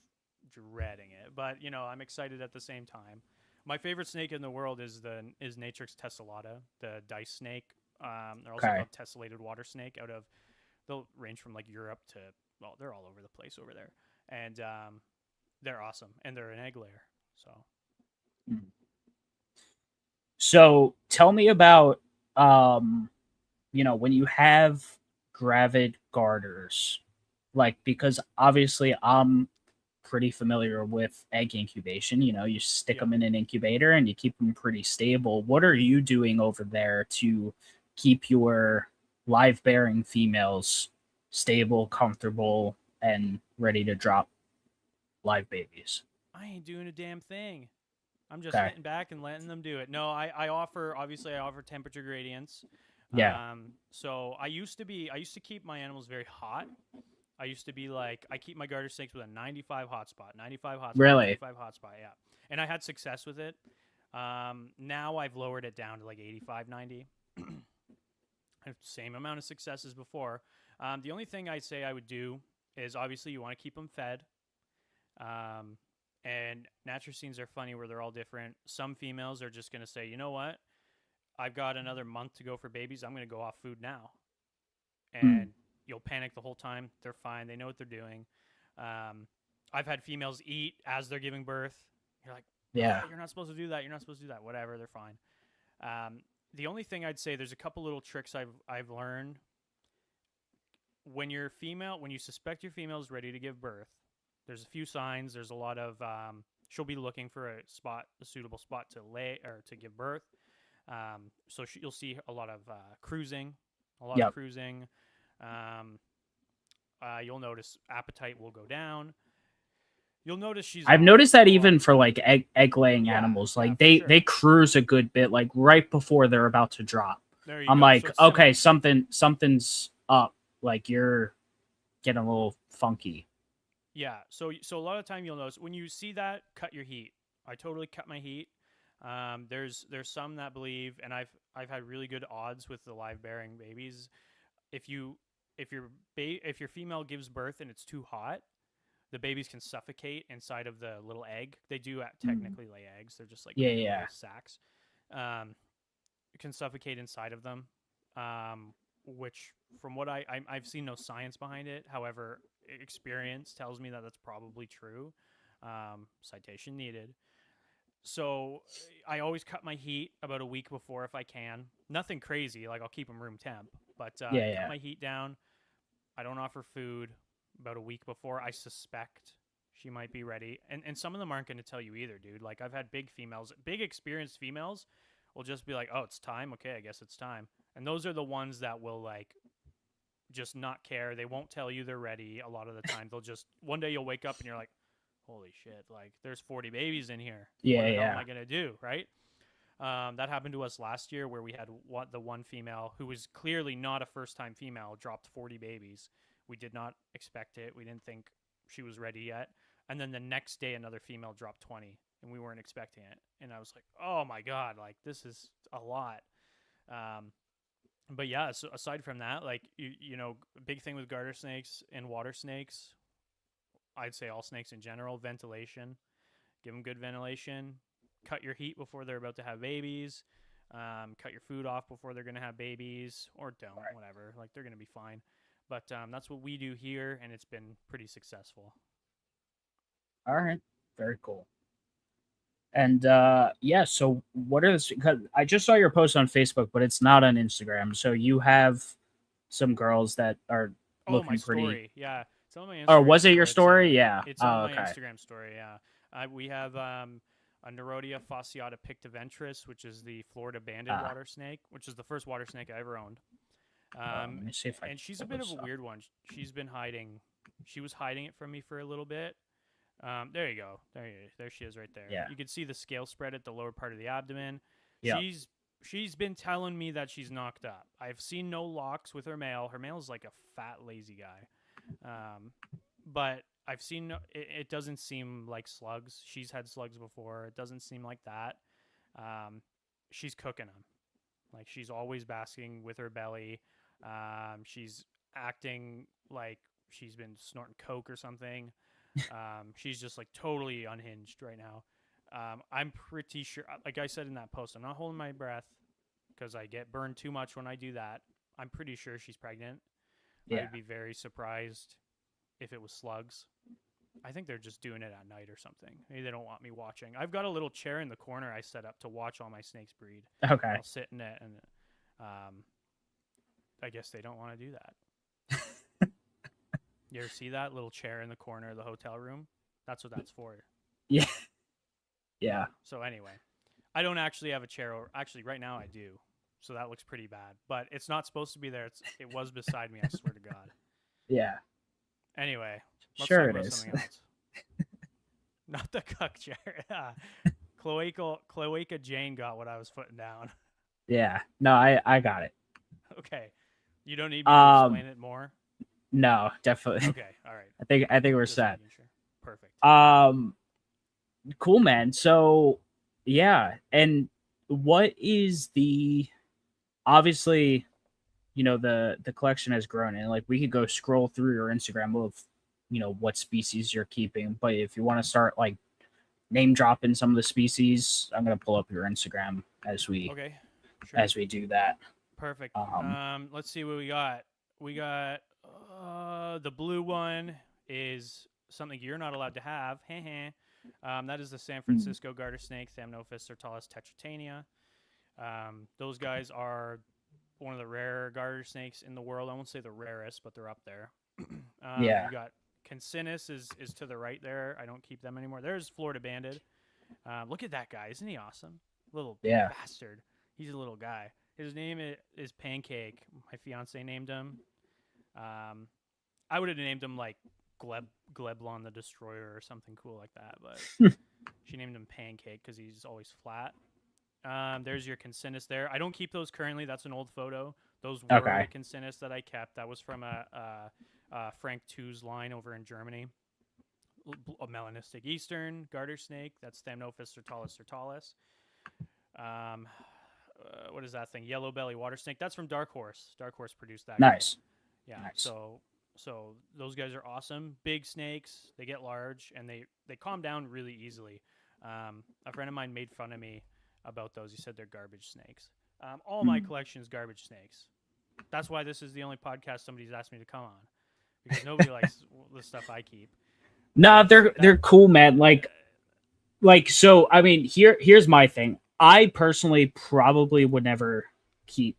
dreading it, but I'm excited at the same time. My favorite snake in the world is Natrix tessellata, the dice snake. They're also Okay. called tessellated water snake. They'll range from like Europe to, well, they're all over the place over there, and they're awesome, and they're an egg layer. So Mm. So tell me about um when you have gravid garters, like because obviously I'm pretty familiar with egg incubation. You stick yeah, them in an incubator and you keep them pretty stable. What are you doing over there to keep your live bearing females stable, comfortable, and ready to drop live babies? I ain't doing a damn thing. I'm just Okay. sitting back and letting them do it. No, I offer, obviously I offer temperature gradients. Yeah. So I used to keep my animals very hot. I used to be like, I keep my garter snakes with a 95 hotspot, 95 hotspot, Really? 95 hotspot. Yeah. And I had success with it. Now I've lowered it down to like 85, 90. Same amount of success as before. The only thing I'd say I would do is obviously you want to keep them fed. Um, and Natricines are funny where they're all different. Some females are just going to say, you know what? I've got another month to go for babies. I'm going to go off food now. Hmm. And you'll panic the whole time. They're fine. They know what they're doing. Um, I've had females eat as they're giving birth. You're like, Yeah. you're not supposed to do that. You're not supposed to do that. Whatever. They're fine. The only thing I'd say, there's a couple little tricks I've learned. When you suspect your female is ready to give birth, there's a few signs. There's a lot of she'll be looking for a suitable spot to lay or to give birth. So you'll see a lot of cruising, a lot of Yep. cruising. Um, you'll notice appetite will go down. You'll notice she's I've on noticed that a lot. even for like egg laying Yeah, animals, yeah, like for they sure. cruise a good bit, like right before they're about to drop. There you I'm go. So like, it's okay, similar. something's up. Like you're getting a little funky. Yeah. So a lot of time you'll notice when you see that, cut your heat. I totally cut my heat. There's some that believe, and I've had really good odds with the live bearing babies. If you if your female gives birth and it's too hot, the babies can suffocate inside of the little egg. They do Mm. technically lay eggs. They're just like Yeah, the yeah. little sacs. Um, it can suffocate inside of them, which from what I've seen no science behind it. However, experience tells me that that's probably true. Citation needed. So I always cut my heat about a week before if I can. Nothing crazy, like I'll keep them room temp, but Yeah, cut yeah. my heat down. I don't offer food about a week before. I suspect she might be ready. And some of them aren't going to tell you either, dude. Like I've had big experienced females will just be like, "Oh, it's time. Okay, I guess it's time." And those are the ones that will like just not care. They won't tell you they're ready a lot of the time. They'll just one day you'll wake up and you're like, "Holy shit, like there's 40 babies in here. What Yeah, the hell am yeah. I going to do?" Right? That happened to us last year where we had the one female who was clearly not a first time female dropped 40 babies. We did not expect it. We didn't think she was ready yet. And then the next day, another female dropped 20, and we weren't expecting it. And I was like, oh my God, like this is a lot. Um, But yeah, so aside from that, like big thing with garter snakes and water snakes, I'd say all snakes in general, ventilation. Give them good ventilation. Cut your heat before they're about to have babies. Cut your food off before they're going to have babies, or don't, Right. whatever. Like they're going to be fine. But that's what we do here, and it's been pretty successful. All right. Very cool. And yeah, so what are the? Cause I just saw your post on Facebook, but it's not on Instagram. So you have some girls that are Oh, my looking pretty. story. Yeah, it's on my Or Instagram was it your story. story? Yeah. It's on Oh, my okay. Instagram story. Yeah, we have a Nerodia fasciata pictiventris, which is the Florida banded Ah, water snake, which is the first water snake I ever owned. let me see if I can And she's a pull bit of this a up. weird one. She's been hiding. She was hiding it from me for a little bit. There you go. There she is, right there. Yeah. You can see the scale spread at the lower part of the abdomen. Yeah. She's been telling me that she's knocked up. I've seen no locks with her male. Her male is like a fat, lazy guy. But I've seen it doesn't seem like slugs. She's had slugs before. It doesn't seem like that. She's cooking them. Like she's always basking with her belly. She's acting like she's been snorting coke or something. She's just like totally unhinged right now. I'm pretty sure, like I said in that post, I'm not holding my breath because I get burned too much when I do that. I'm pretty sure she's pregnant. I Yeah. would be very surprised if it was slugs. I think they're just doing it at night or something. Maybe they don't want me watching. I've got a little chair in the corner I set up to watch all my snakes breed. Okay. I'll sit in it, and I guess they don't want to do that. You ever see that little chair in the corner of the hotel room? That's what that's for. Yeah. Yeah. So anyway, I don't actually have a chair. Actually, right now I do. So that looks pretty bad. But it's not supposed to be there. It was beside me. I swear to God. Yeah. Anyway, let's Sure talk it about is. something else. Not the cuck chair. Cloaca Jane got what I was putting down. Yeah. No, I got it. Okay. You don't need me to explain it more? No, definitely. Okay. All right. I think we're Just set. making sure. Perfect. Cool, man. So yeah, and what is the obviously, the collection has grown, and like we could go scroll through your Instagram of what species you're keeping, but if you want to start like name dropping some of the species, I'm gonna pull up your Instagram Okay. Sure. as we do that. Perfect. Um, Let's see what we got. We got the blue one is something you're not allowed to have. That is the San Francisco garter snake, Thamnophis sortalis tetratania. Those guys are one of the rare garter snakes in the world. I won't say the rarest, but they're up there. yeah, You got Cancinus is to the right there. I don't keep them anymore. There's Florida banded. Look at that guy. Isn't he awesome? Little yeah, bastard. He's a little guy. His name is Pancake. My fiance named him. I would have named him like Gleblon the Destroyer or something cool like that, but she named him Pancake because he's always flat. There's your Cancinus there. I don't keep those currently. That's an old photo. Those were okay, the Cancinus that I kept. That was from a Frank Two's line over in Germany. A melanistic eastern garter snake. That's Thamnophis sortalis sortalis. What is that thing? Yellow belly water snake. That's from Dark Horse. Dark Horse produced that. nice, Guy. Yeah. nice. So those guys are awesome. Big snakes. They get large and they calm down really easily. A friend of mine made fun of me about those. He said they're garbage snakes. All my collection is garbage snakes. That's why this is the only podcast somebody's asked me to come on, because nobody likes the stuff I keep. No, they're cool, man. So I mean, here's my thing. I personally probably would never keep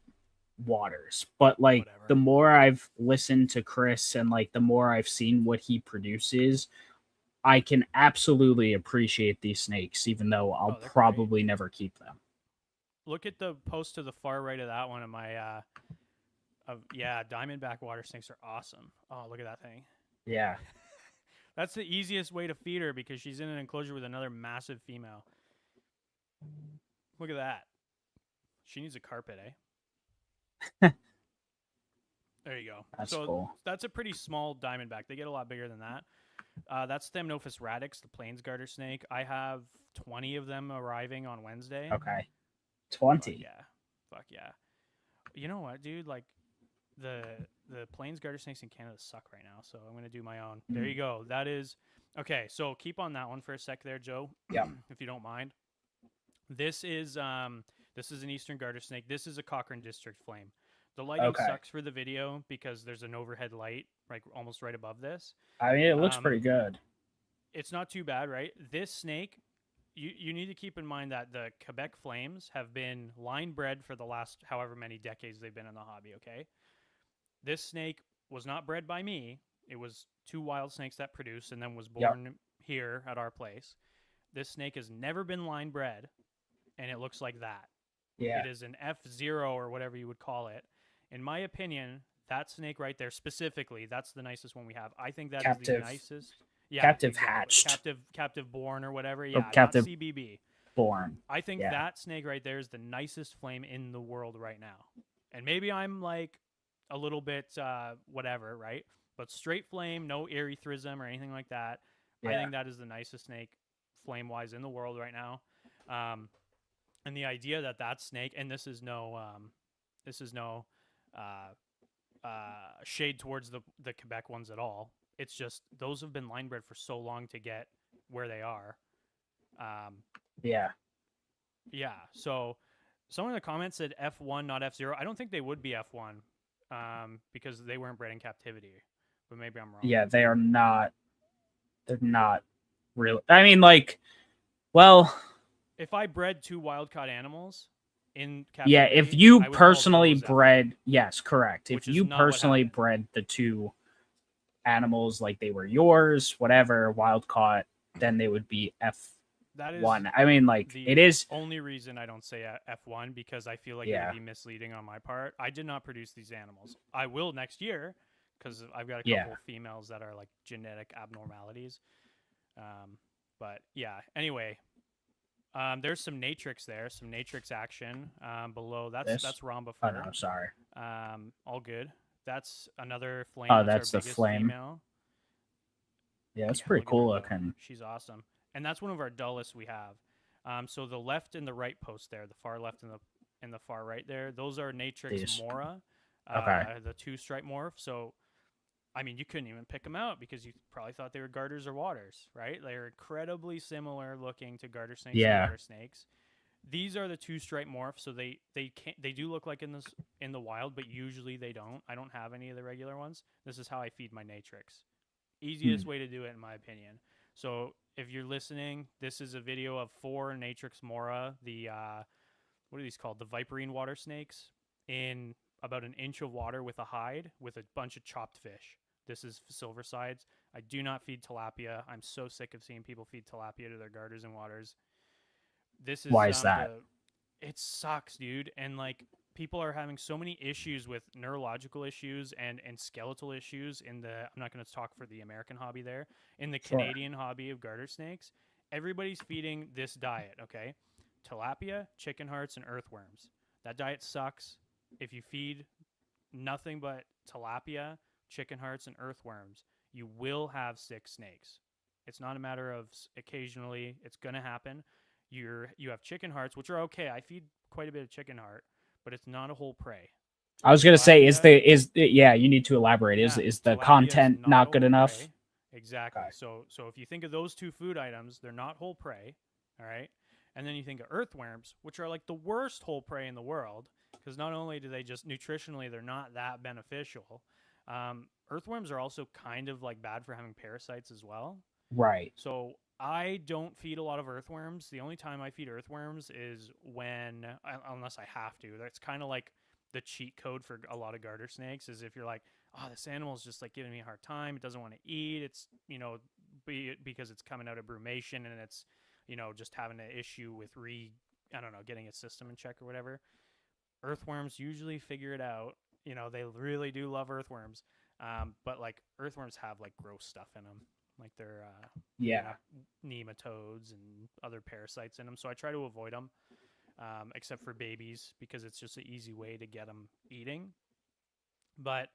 waters, but like Whatever. the more I've listened to Chris and like the more I've seen what he produces, I can absolutely appreciate these snakes, even though I'll probably never keep them. Look at the post to the far right of that one of my diamondback water snakes are awesome. Oh, look at that thing. Yeah. That's the easiest way to feed her because she's in an enclosure with another massive female. Look at that. She needs a carpet, eh? There you go. That's cool. That's a pretty small diamondback. They get a lot bigger than that. That's Thamnophis radix, the plains garter snake. I have 20 of them arriving on Wednesday. Okay. 20. Fuck yeah. You know what, dude? Like the plains garter snakes in Canada suck right now, so I'm gonna do my own. There you go. That is okay. So keep on that one for a sec there, Joe, Yeah. if you don't mind. This is an eastern garter snake. This is a Cochrane District flame. The lighting Okay. sucks for the video because there's an overhead light like almost right above this. I mean, it looks pretty good. It's not too bad, right? This snake, you need to keep in mind that the Quebec flames have been line bred for the last however many decades they've been in the hobby, okay? This snake was not bred by me. It was two wild snakes that produced and then was born here at our place. This snake has never been line bred, and it looks like that. Yeah. It is an F0 or whatever you would call it. In my opinion, that snake right there specifically, that's the nicest one we have. I think that is the nicest. Yeah, captive exactly. hatched. Captive born or whatever. Yeah, captive not CBB. Born. I think that snake right there is the nicest flame in the world right now. And maybe I'm like a little bit whatever, right? But straight flame, no erythrism or anything like that. Yeah. I think that is the nicest snake flame-wise in the world right now. And the idea that snake, and this is no shade towards the Quebec ones at all. It's just those have been line bred for so long to get where they are. Yeah. So someone in the comments said F1, not F0. I don't think they would be F1 because they weren't bred in captivity. But maybe I'm wrong. Yeah, they are not. They're not really. I mean, like, well, if I bred two wild-caught animals in captivity, yeah, if you personally bred, yes, correct. If you personally bred the two animals like they were yours, whatever, wild-caught, then they would be F1. I mean, like, it is only reason I don't say F1 because I feel like it would be misleading on my part. I did not produce these animals. I will next year because I've got a couple females that are like genetic abnormalities. But yeah, anyway, there's some Natrix there, some Natrix action below. That's Rhomba fur. Oh no, sorry. All good. That's another flame. Oh, that's the flame. Female. Yeah, that's pretty cool looking. She's awesome, and that's one of our dullest we have. So the left and the right post there, the far left and the far right there, those are Natrix Mora. The two stripe morph. So, I mean, you couldn't even pick them out because you probably thought they were Garters or Waters, right? They're incredibly similar looking to garter snakes and water snakes. These are the two stripe morphs, so they do look like in the wild, but usually they don't. I don't have any of the regular ones. This is how I feed my Natrix. Easiest way to do it, in my opinion. So if you're listening, this is a video of 4 Natrix Mora, the what are these called? The viperine water snakes in about an inch of water with a hide with a bunch of chopped fish. This is silver sides. I do not feed tilapia. I'm so sick of seeing people feed tilapia to their garters and waters. This is why is that? It sucks, dude. And like people are having so many issues with neurological issues and skeletal issues in the. I'm not going to talk for the American hobby there. In the Canadian hobby of garter snakes, everybody's feeding this diet. Okay, tilapia, chicken hearts, and earthworms. That diet sucks. If you feed nothing but tilapia, chicken hearts, and earthworms, you will have sick snakes. It's not a matter of occasionally. It's going to happen. You have chicken hearts, which are okay. I feed quite a bit of chicken heart, but it's not a whole prey. I was going to say, you need to elaborate. Is the content not good enough? Prey. Exactly. Okay. So if you think of those two food items, they're not whole prey. All right. And then you think of earthworms, which are like the worst whole prey in the world. Because not only do they just nutritionally, they're not that beneficial. Earthworms are also kind of like bad for having parasites as well. Right. So I don't feed a lot of earthworms. The only time I feed earthworms is when, unless I have to. That's kind of like the cheat code for a lot of garter snakes is if you're like, oh, this animal is just like giving me a hard time. It doesn't want to eat. It's, because it's coming out of brumation and it's, just having an issue with getting its system in check or whatever. Earthworms usually figure it out. They really do love earthworms. But like earthworms have like gross stuff in them. Like they're nematodes and other parasites in them. So I try to avoid them, except for babies because it's just an easy way to get them eating. But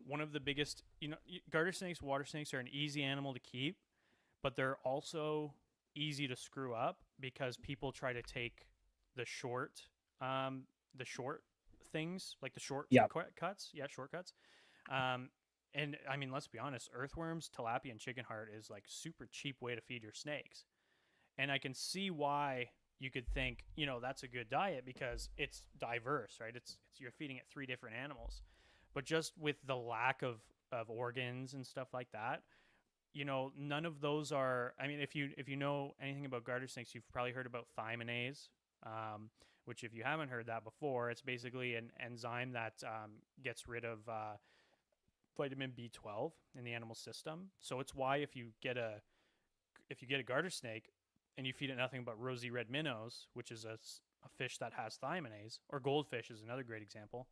one of the biggest, garter snakes, water snakes are an easy animal to keep, but they're also easy to screw up because people try to take the short things, like the Yep. cuts. Yeah, shortcuts. And I mean, let's be honest, earthworms, tilapia, and chicken heart is like super cheap way to feed your snakes. And I can see why you could think, that's a good diet because it's diverse, right? It's you're feeding it three different animals. But just with the lack of organs and stuff like that, none of those are. I mean, if you know anything about garter snakes, you've probably heard about thymidase, which if you haven't heard that before, it's basically an enzyme that gets rid of vitamin B12 in the animal system. So it's why if you get a garter snake and you feed it nothing but rosy red minnows, which is a fish that has thymidase, or goldfish is another great example,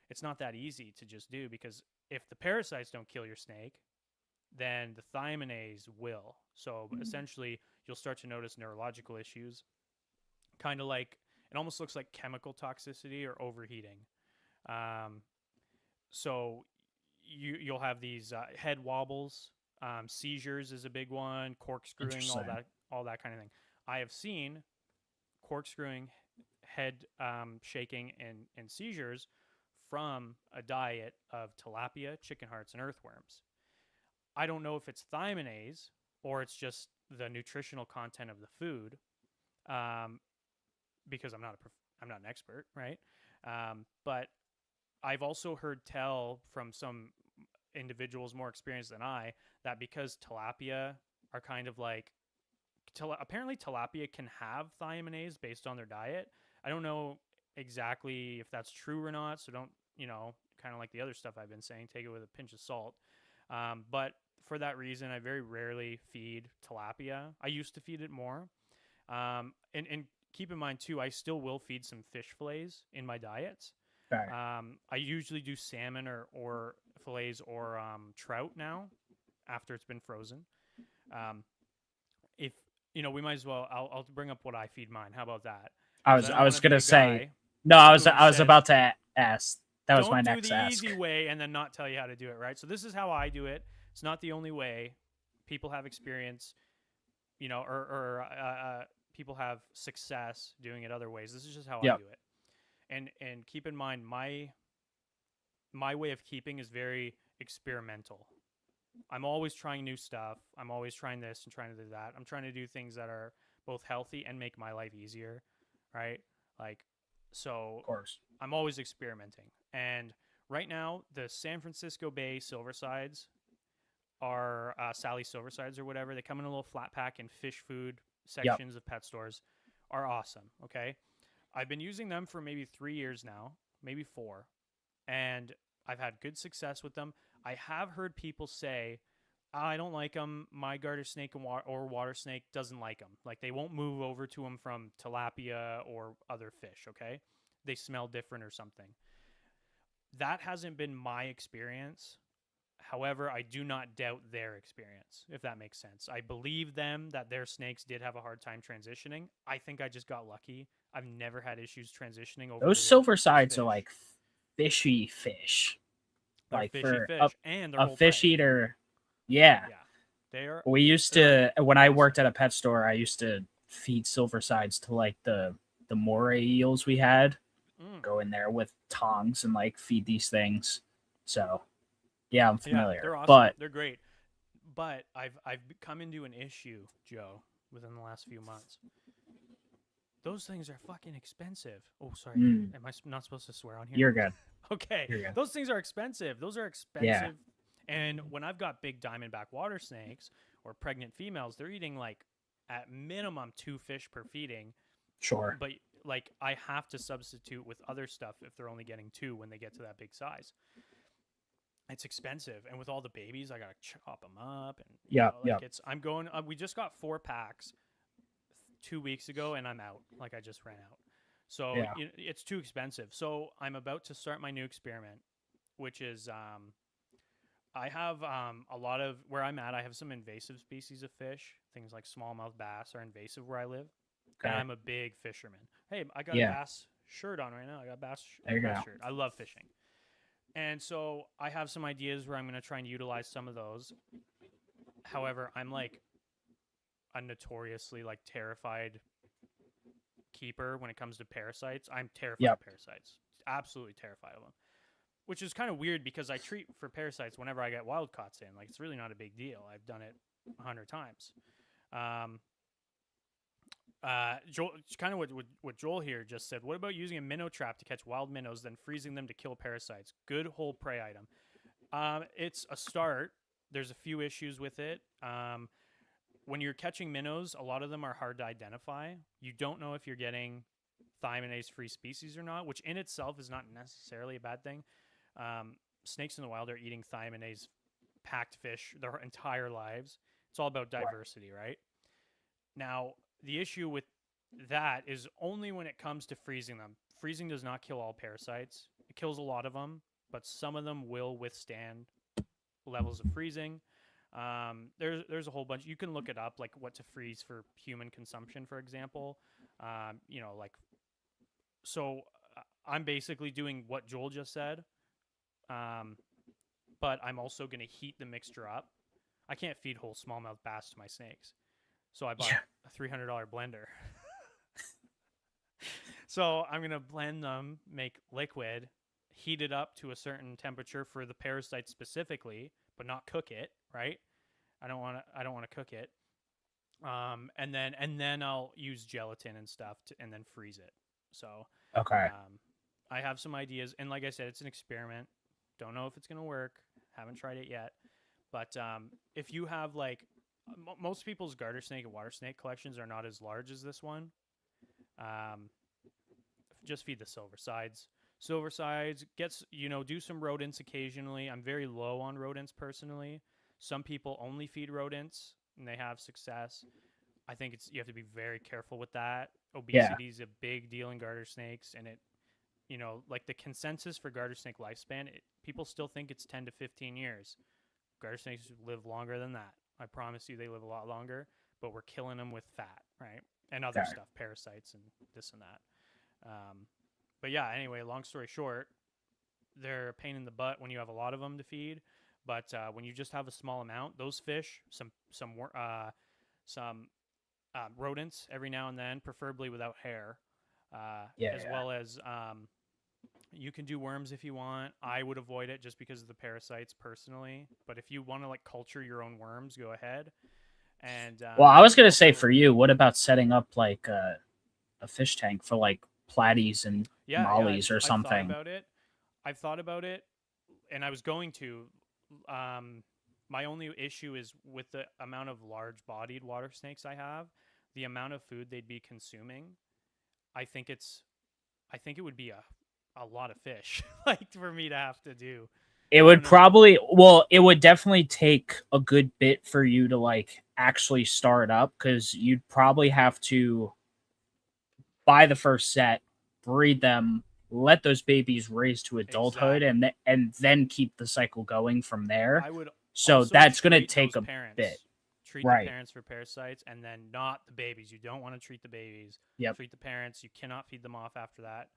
it's not that easy to just do because if the parasites don't kill your snake, then the thymidase will. So essentially, you'll start to notice neurological issues, kind of like it almost looks like chemical toxicity or overheating. Um, so you'll have these head wobbles, seizures is a big one, corkscrewing, Interesting. all that kind of thing. I have seen corkscrewing, head shaking, and seizures from a diet of tilapia, chicken hearts, and earthworms. I don't know if it's thymidase or it's just the nutritional content of the food, um, because I'm not an expert, right? But I've also heard tell from some individuals more experienced than I that because tilapia are kind of like apparently tilapia can have thymidase based on their diet. I don't know exactly if that's true or not, so don't, kind of like the other stuff I've been saying, take it with a pinch of salt. But for that reason, I very rarely feed tilapia. I used to feed it more. And keep in mind, too, I still will feed some fish fillets in my diets. Okay. I usually do salmon or fillets or trout now after it's been frozen. If we might as well. I'll bring up what I feed mine. How about that? I 'Cause was don't I was wanna be gonna a say guy no. I who was says, about to ask. That was my don't do next the ask. easy way and then not tell you how to do it, right? So this is how I do it. It's not the only way. People have experience, or people have success doing it other ways. This is just how I Yep. do it. And keep in mind, my way of keeping is very experimental. I'm always trying new stuff. I'm always trying this and trying to do that. I'm trying to do things that are both healthy and make my life easier, right? Like, so Of course. I'm always experimenting. And right now, the San Francisco Bay Silversides are Sally Silversides or whatever. They come in a little flat pack and fish food Yep. sections of pet stores are awesome. Okay. I've been using them for maybe 3 years now, maybe 4, and I've had good success with them. I have heard people say, I don't like them. My garter snake or water snake doesn't like them. Like they won't move over to them from tilapia or other fish, okay? They smell different or something. That hasn't been my experience. However, I do not doubt their experience, if that makes sense. I believe them that their snakes did have a hard time transitioning. I think I just got lucky. I've never had issues transitioning over Those to silver this sides are fish. like fishy fish. They're Like fishy for fish, and they're a whole fish prey. eater. Yeah. Yeah, they are. We used They're to when I worked awesome. at a pet store, I used to feed silver sides to like the moray eels we had. Mm. Go in there with tongs and like feed these things. So yeah, I'm Yeah, familiar. they're awesome. But They're great. But I've come into an issue, Joe, within the last few months. Those things are fucking expensive. Oh, sorry. mm, Am I not supposed to swear on here? you're good. Okay. You're good. Those things are expensive. Those are Yeah. expensive. And when I've got big diamondback water snakes or pregnant females, they're eating like at minimum 2 fish per feeding. Sure. But like I have to substitute with other stuff if they're only getting 2 when they get to that big size. It's expensive, and with all the babies, I gotta chop them up, and Yep. like Yep. it's. I'm going. We just got 4 packs 2 weeks ago, and I'm out. Like I just ran out, so Yeah. it's too expensive. So I'm about to start my new experiment, which is I have a lot of where I'm at. I have some invasive species of fish. Things like smallmouth bass are invasive where I live, and Okay. I'm a big fisherman. Hey, I got a Yeah. bass shirt on right now. I got There you bass go. shirt. I love fishing. And so I have some ideas where I'm going to try and utilize some of those. However, I'm like a notoriously like terrified keeper when it comes to parasites. I'm terrified Yep. of parasites. absolutely terrified of them. Which is kind of weird because I treat for parasites whenever I get wild caughts in. Like, it's really not a big deal. I've done it 100 times. Joel, it's kind of what Joel here just said. What about using a minnow trap to catch wild minnows, then freezing them to kill parasites? Good whole prey item. It's a start. There's a few issues with it. When you're catching minnows, a lot of them are hard to identify. You don't know if you're getting thymidase-free species or not, which in itself is not necessarily a bad thing. Snakes in the wild are eating thymidase-packed fish their entire lives. It's all about diversity, right? Now, the issue with that is only when it comes to freezing them. Freezing does not kill all parasites. It kills a lot of them, but some of them will withstand levels of freezing. There's a whole bunch. You can look it up, like what to freeze for human consumption, for example. So I'm basically doing what Joel just said, but I'm also going to heat the mixture up. I can't feed whole smallmouth bass to my snakes, so I bought a $300 blender. So I'm going to blend them, make liquid, heat it up to a certain temperature for the parasite specifically, but not cook it, right? I don't want to cook it. And then I'll use gelatin and stuff and then freeze it. So I have some ideas, and like I said, it's an experiment. Don't know if it's gonna work. Haven't tried it yet. But if you have like most people's garter snake and water snake collections are not as large as this one. Just feed the silver sides. Silver sides gets, do some rodents occasionally. I'm very low on rodents personally. Some people only feed rodents and they have success. I think you have to be very careful with that. Obesity is a big deal in garter snakes, and it, like the consensus for garter snake lifespan, people still think it's 10 to 15 years. Garter snakes live longer than that. I promise you they live a lot longer, but we're killing them with fat, right? And other stuff, parasites and this and that. But yeah, anyway, long story short, they're a pain in the butt when you have a lot of them to feed. But when you just have a small amount, those fish, some rodents every now and then, preferably without hair, well as you can do worms if you want. I would avoid it just because of the parasites personally. But if you want to like culture your own worms, go ahead. And well, I was gonna say for you, what about setting up like a fish tank for like platies and mollies or something? I've thought about it, and I was going to. My only issue is with the amount of large-bodied water snakes I have, the amount of food they'd be consuming. I think it would be a lot of fish, like for me to have to do. It would probably, it would definitely take a good bit for you to like actually start up, because you'd probably have to buy the first set, breed them, let those babies raise to adulthood, and then keep the cycle going from there. So that's going to take a bit. Treat the parents for parasites, and then not the babies. You don't want to treat the babies. Treat the parents. You cannot feed them off after that.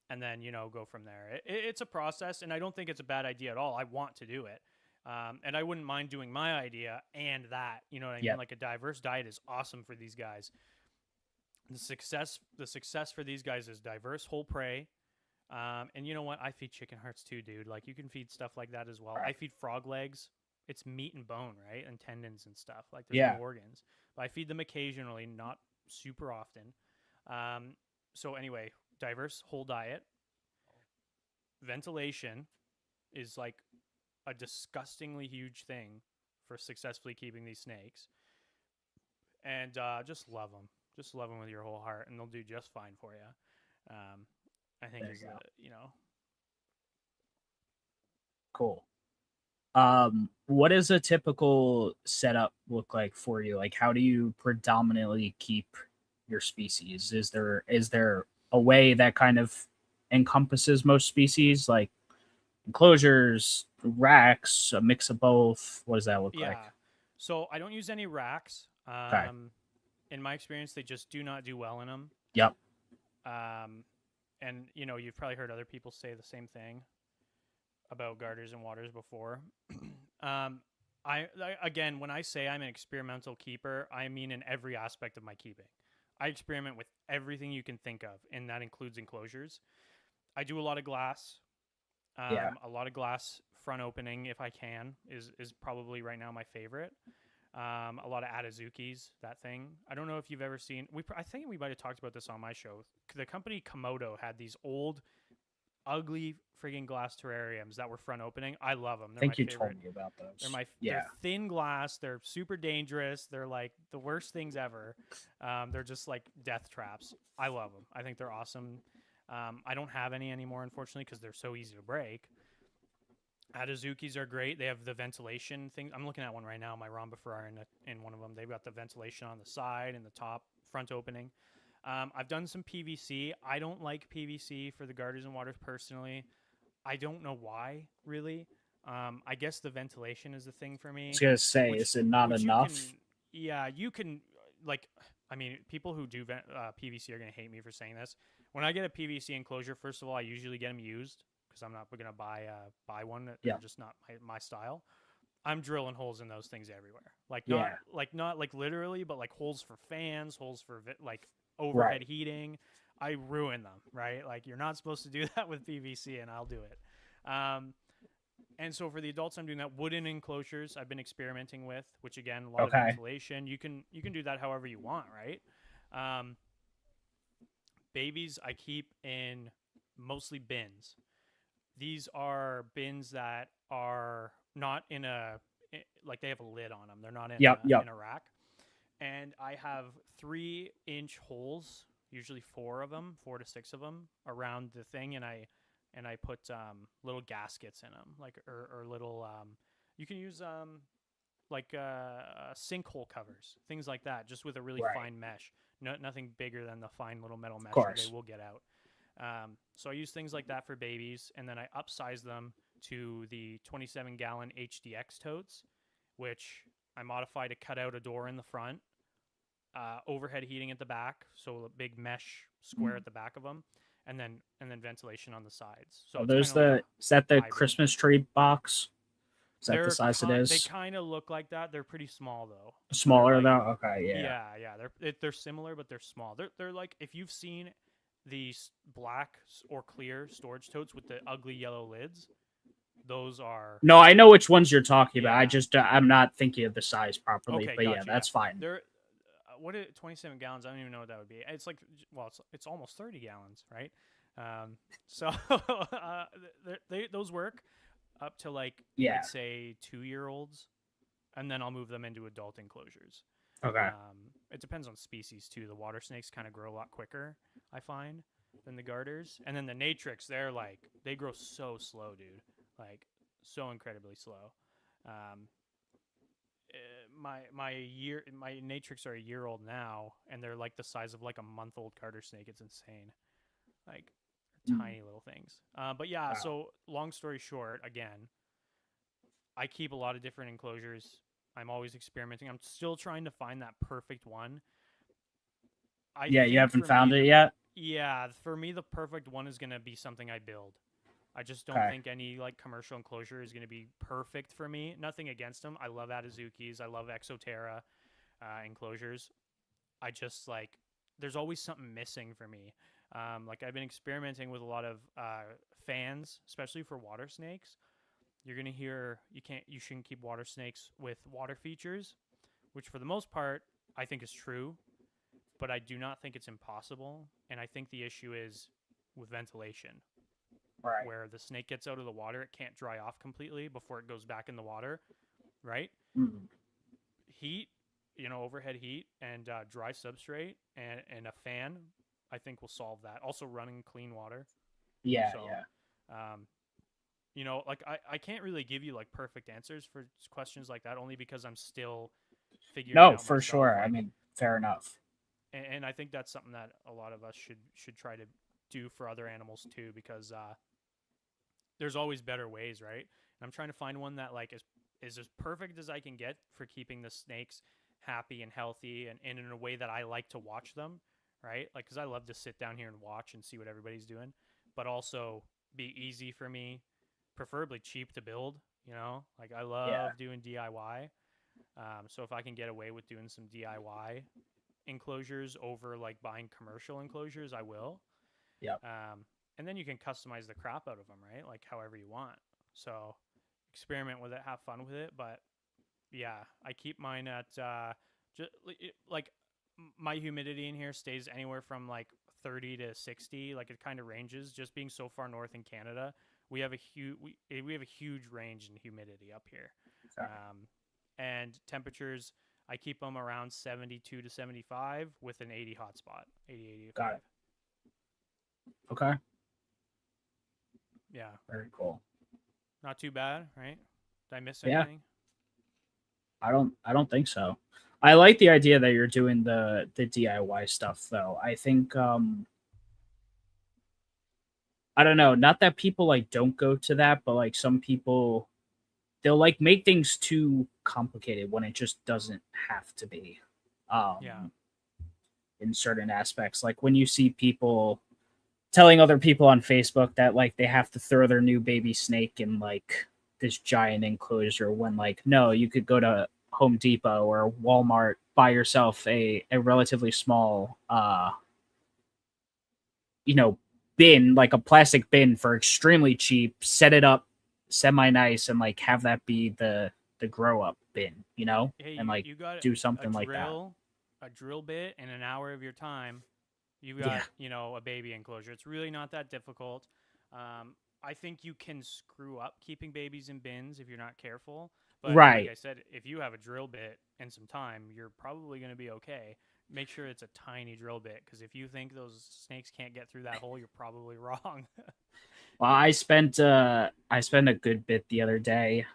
And then, go from there. It's a process, and I don't think it's a bad idea at all. I want to do it. And I wouldn't mind doing my idea and that. You know what I mean? Like a diverse diet is awesome for these guys. The success for these guys is diverse whole prey. And you know what? I feed chicken hearts too, dude. Like, you can feed stuff like that as well. I feed frog legs. It's meat and bone, right? And tendons and stuff. Like, there's no organs. But I feed them occasionally, not super often. So anyway, diverse whole diet. Ventilation is like a disgustingly huge thing for successfully keeping these snakes. And just love them. Just love them with your whole heart, and they'll do just fine for you. I think Cool. What does a typical setup look like for you? Like, how do you predominantly keep your species? Is there a way that kind of encompasses most species, like enclosures, racks, a mix of both? What does that look like? So I don't use any racks. In my experience, they just do not do well in them. Yep. And you've probably heard other people say the same thing about garters and waters before. Again, when I say I'm an experimental keeper, I mean in every aspect of my keeping. I experiment with everything you can think of, and that includes enclosures. I do a lot of glass. Yeah. A lot of glass front opening if I can is probably right now my favorite. A lot of Adazukis, that thing. I don't know if you've ever seen. I think we might have talked about this on my show. The company Komodo had these old, ugly friggin' glass terrariums that were front opening. I love them. I They're my think you told favorite. me about those. They're Yeah. thin glass. They're super dangerous. They're like the worst things ever. They're just like death traps. I love them. I think they're awesome. I don't have any anymore, unfortunately, because they're so easy to break. Adazukis are great. They have the ventilation thing. I'm looking at one right now. My Rhombifera are in one of them. They've got the ventilation on the side and the top front opening. I've done some PVC. I don't like PVC for the Garters and Waters personally. I don't know why, really. I guess the ventilation is the thing for I was me. gonna say, Which, is it not which you enough? can, yeah, you can like. I mean, people who do PVC are gonna hate me for saying this. When I get a PVC enclosure, first of all, I usually get them used because I'm not gonna buy one. They're Yeah. just not my style. I'm drilling holes in those things everywhere. Yeah. Not like literally, but like holes for fans, holes for like Right. overhead heating. I ruin them, right? Like you're not supposed to do that with PVC, and I'll do it. And so for the adults, I'm doing that. Wooden enclosures I've been experimenting with, which again, a lot of Okay. ventilation. You can do that however you want, right? Um, Babies I keep in mostly bins. These are bins that are not in a like they have a lid on them. They're not in Yep. Yep. a rack. And I have 3-inch holes, usually 4 to 6 of them, around the thing, and I put little gaskets in them, like or little. You can use like sinkhole covers, things like that, just with a really Right. fine mesh. No, nothing bigger than the fine little metal Of mesh, or they course. will get out. So I use things like that for babies, and then I upsize them to the 27-gallon HDX totes, which I modify to cut out a door in the front, overhead heating at the back, so a big mesh square at the back of them, and then ventilation on the sides. So Are it's kind those of like a is that the hybrid. Christmas tree box? Is that the size it They is? kind of look like that. They're pretty small though. They're Smaller like though? Okay, yeah. yeah. They're similar, but they're small. They're like if you've seen these black or clear storage totes with the ugly yellow lids, those are No, I know which ones you're talking about. I yeah. just I'm not thinking of the size properly. Okay, But yeah, gotcha. Yeah, that's fine. they're what is 27 gallons? I don't even know what that would be. It's like well, it's almost 30 gallons, right? So those work up to like Yeah. I'd say 2-year olds, and then I'll move them into adult enclosures. Okay. It depends on species too. The water snakes kind of grow a lot quicker, I find, than the garters. And then the natrix, they grow so slow, dude. Like so incredibly slow. Um, my natrix are a year old now, and they're like the size of like a month old garter snake. It's insane. Like tiny little things. But yeah. Wow. So long story short, again, I keep a lot of different enclosures. I'm always experimenting. I'm still trying to find that perfect one. I Yeah, you think haven't for me found it yet? for me the perfect one is going to be something I build. I just don't Okay. think any like commercial enclosure is going to be perfect for me. Nothing against them. I love Adazukis. I love Exoterra enclosures. I just like there's always something missing for me. Like I've been experimenting with a lot of fans, especially for water snakes. You're gonna hear you shouldn't keep water snakes with water features, which for the most part I think is true, but I do not think it's impossible. And I think the issue is with ventilation, Right. where the snake gets out of the water, it can't dry off completely before it goes back in the water, right? Mm. Heat, overhead heat and dry substrate and a fan, I think will solve that. Also, running clean water. Yeah, So, yeah. um, like I can't really give you like perfect answers for questions like that, only because I'm still figuring it No, out for myself. sure. I Like, mean, fair enough. and I think that's something that a lot of us should try to do for other animals too, because there's always better ways, right? And I'm trying to find one that like is as perfect as I can get for keeping the snakes happy and healthy and in a way that I like to watch them, right? Like, because I love to sit down here and watch and see what everybody's doing, but also be easy for me, preferably cheap to build. Like I Yeah. love doing DIY. So if I can get away with doing some DIY enclosures over like buying commercial enclosures, I will. Yep. Um, and then you can customize the crap out of them, right? Like however you want. So experiment with it, have fun with it. But yeah, I keep mine at just like my humidity in here stays anywhere from like 30 to 60. Like it kind of ranges. Just being so far north in Canada, we have a huge we have a huge range in humidity up here, Okay. and temperatures. I keep them around 72 to 75 with an 80 hotspot, 80 Got 85. it. Okay. Yeah, Very cool. not too bad, right? Did I miss Yeah. anything? I don't think so. I like the idea that you're doing the DIY stuff though. I think I don't know, not that people like don't go to that, but like some people they'll like make things too complicated when it just doesn't have to be. Yeah, Um in certain aspects. Like when you see people telling other people on Facebook that like they have to throw their new baby snake in like this giant enclosure when like no, you could go to Home Depot or Walmart, buy yourself a relatively small you know bin, like a plastic bin for extremely cheap, set it up semi nice and like have that be the grow up bin, hey, and like you got do a something like that. drill bit, and an hour of your time. You've Yeah. got a baby enclosure. It's really not that difficult. I think you can screw up keeping babies in bins if you're not careful. But like Right. I said, if you have a drill bit and some time, you're probably going to be okay. Make sure it's a tiny drill bit, because if you think those snakes can't get through that hole, you're probably wrong. Well, I spent a good bit the other day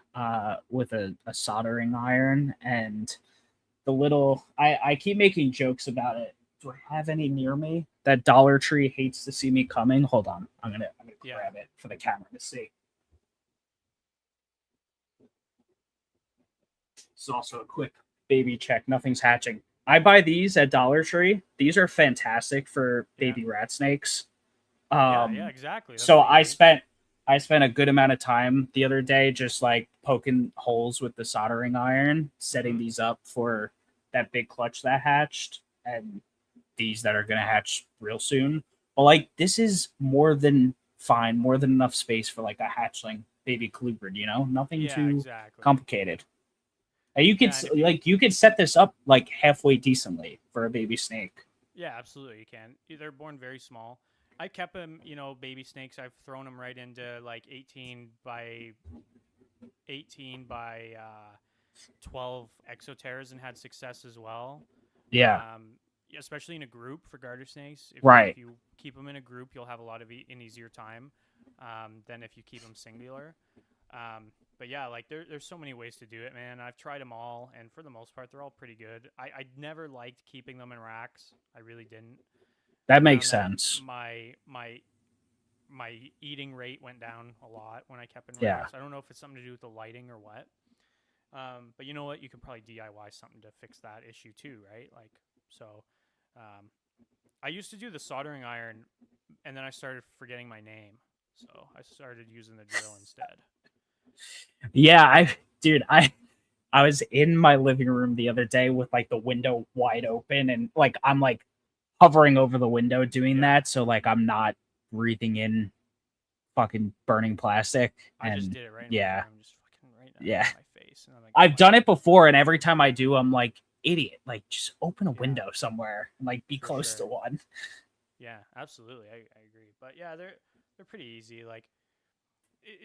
with a soldering iron and the little I keep making jokes about it. Do I have any near me? That Dollar Tree hates to see me coming. Hold on. I'm gonna Yeah, grab it for the camera to see. It's also a quick baby check. Nothing's hatching. I buy these at Dollar Tree. These are fantastic for yeah, baby rat snakes. yeah. Exactly. That's So what you need. I spent a good amount of time the other day just like poking holes with the soldering iron, setting Mm-hmm. these up for that big clutch that hatched and these that are gonna hatch real soon. But like this is more than fine, more than enough space for like a hatchling baby colubrid, Nothing Yeah, too exactly. complicated. And Yeah, and if you you could set this up like halfway decently for a baby snake. Yeah, absolutely, you can. They're born very small. I kept them, baby snakes. I've thrown them right into like 18 by 12 exoteras and had success as well. Yeah, Especially in a group for garter snakes. If right. you keep them in a group, you'll have a lot of an easier time than if you keep them singular. But yeah, like there's so many ways to do it, man. I've tried them all, and for the most part, they're all pretty good. I never liked keeping them in racks. I really didn't. I That makes found that sense. my eating rate went down a lot when I kept in Yeah. racks. I don't know if it's something to do with the lighting or what. But you know what? You can probably DIY something to fix that issue too, right? Like so. Um, I used to do the soldering iron, and then I started forgetting my name, so I started using the drill instead. Yeah, dude, I was in my living room the other day with like the window wide open and like I'm like hovering over the window doing Yeah, that so like I'm not breathing in fucking burning plastic I just and did it right in my yeah. room, just fucking right Yeah. in my face, and I'm like, oh I've my done god, it before and every time I do I'm like idiot, like just open a yeah, window somewhere and like be for close to sure, one. yeah, absolutely, I agree, but yeah, they're pretty easy. Like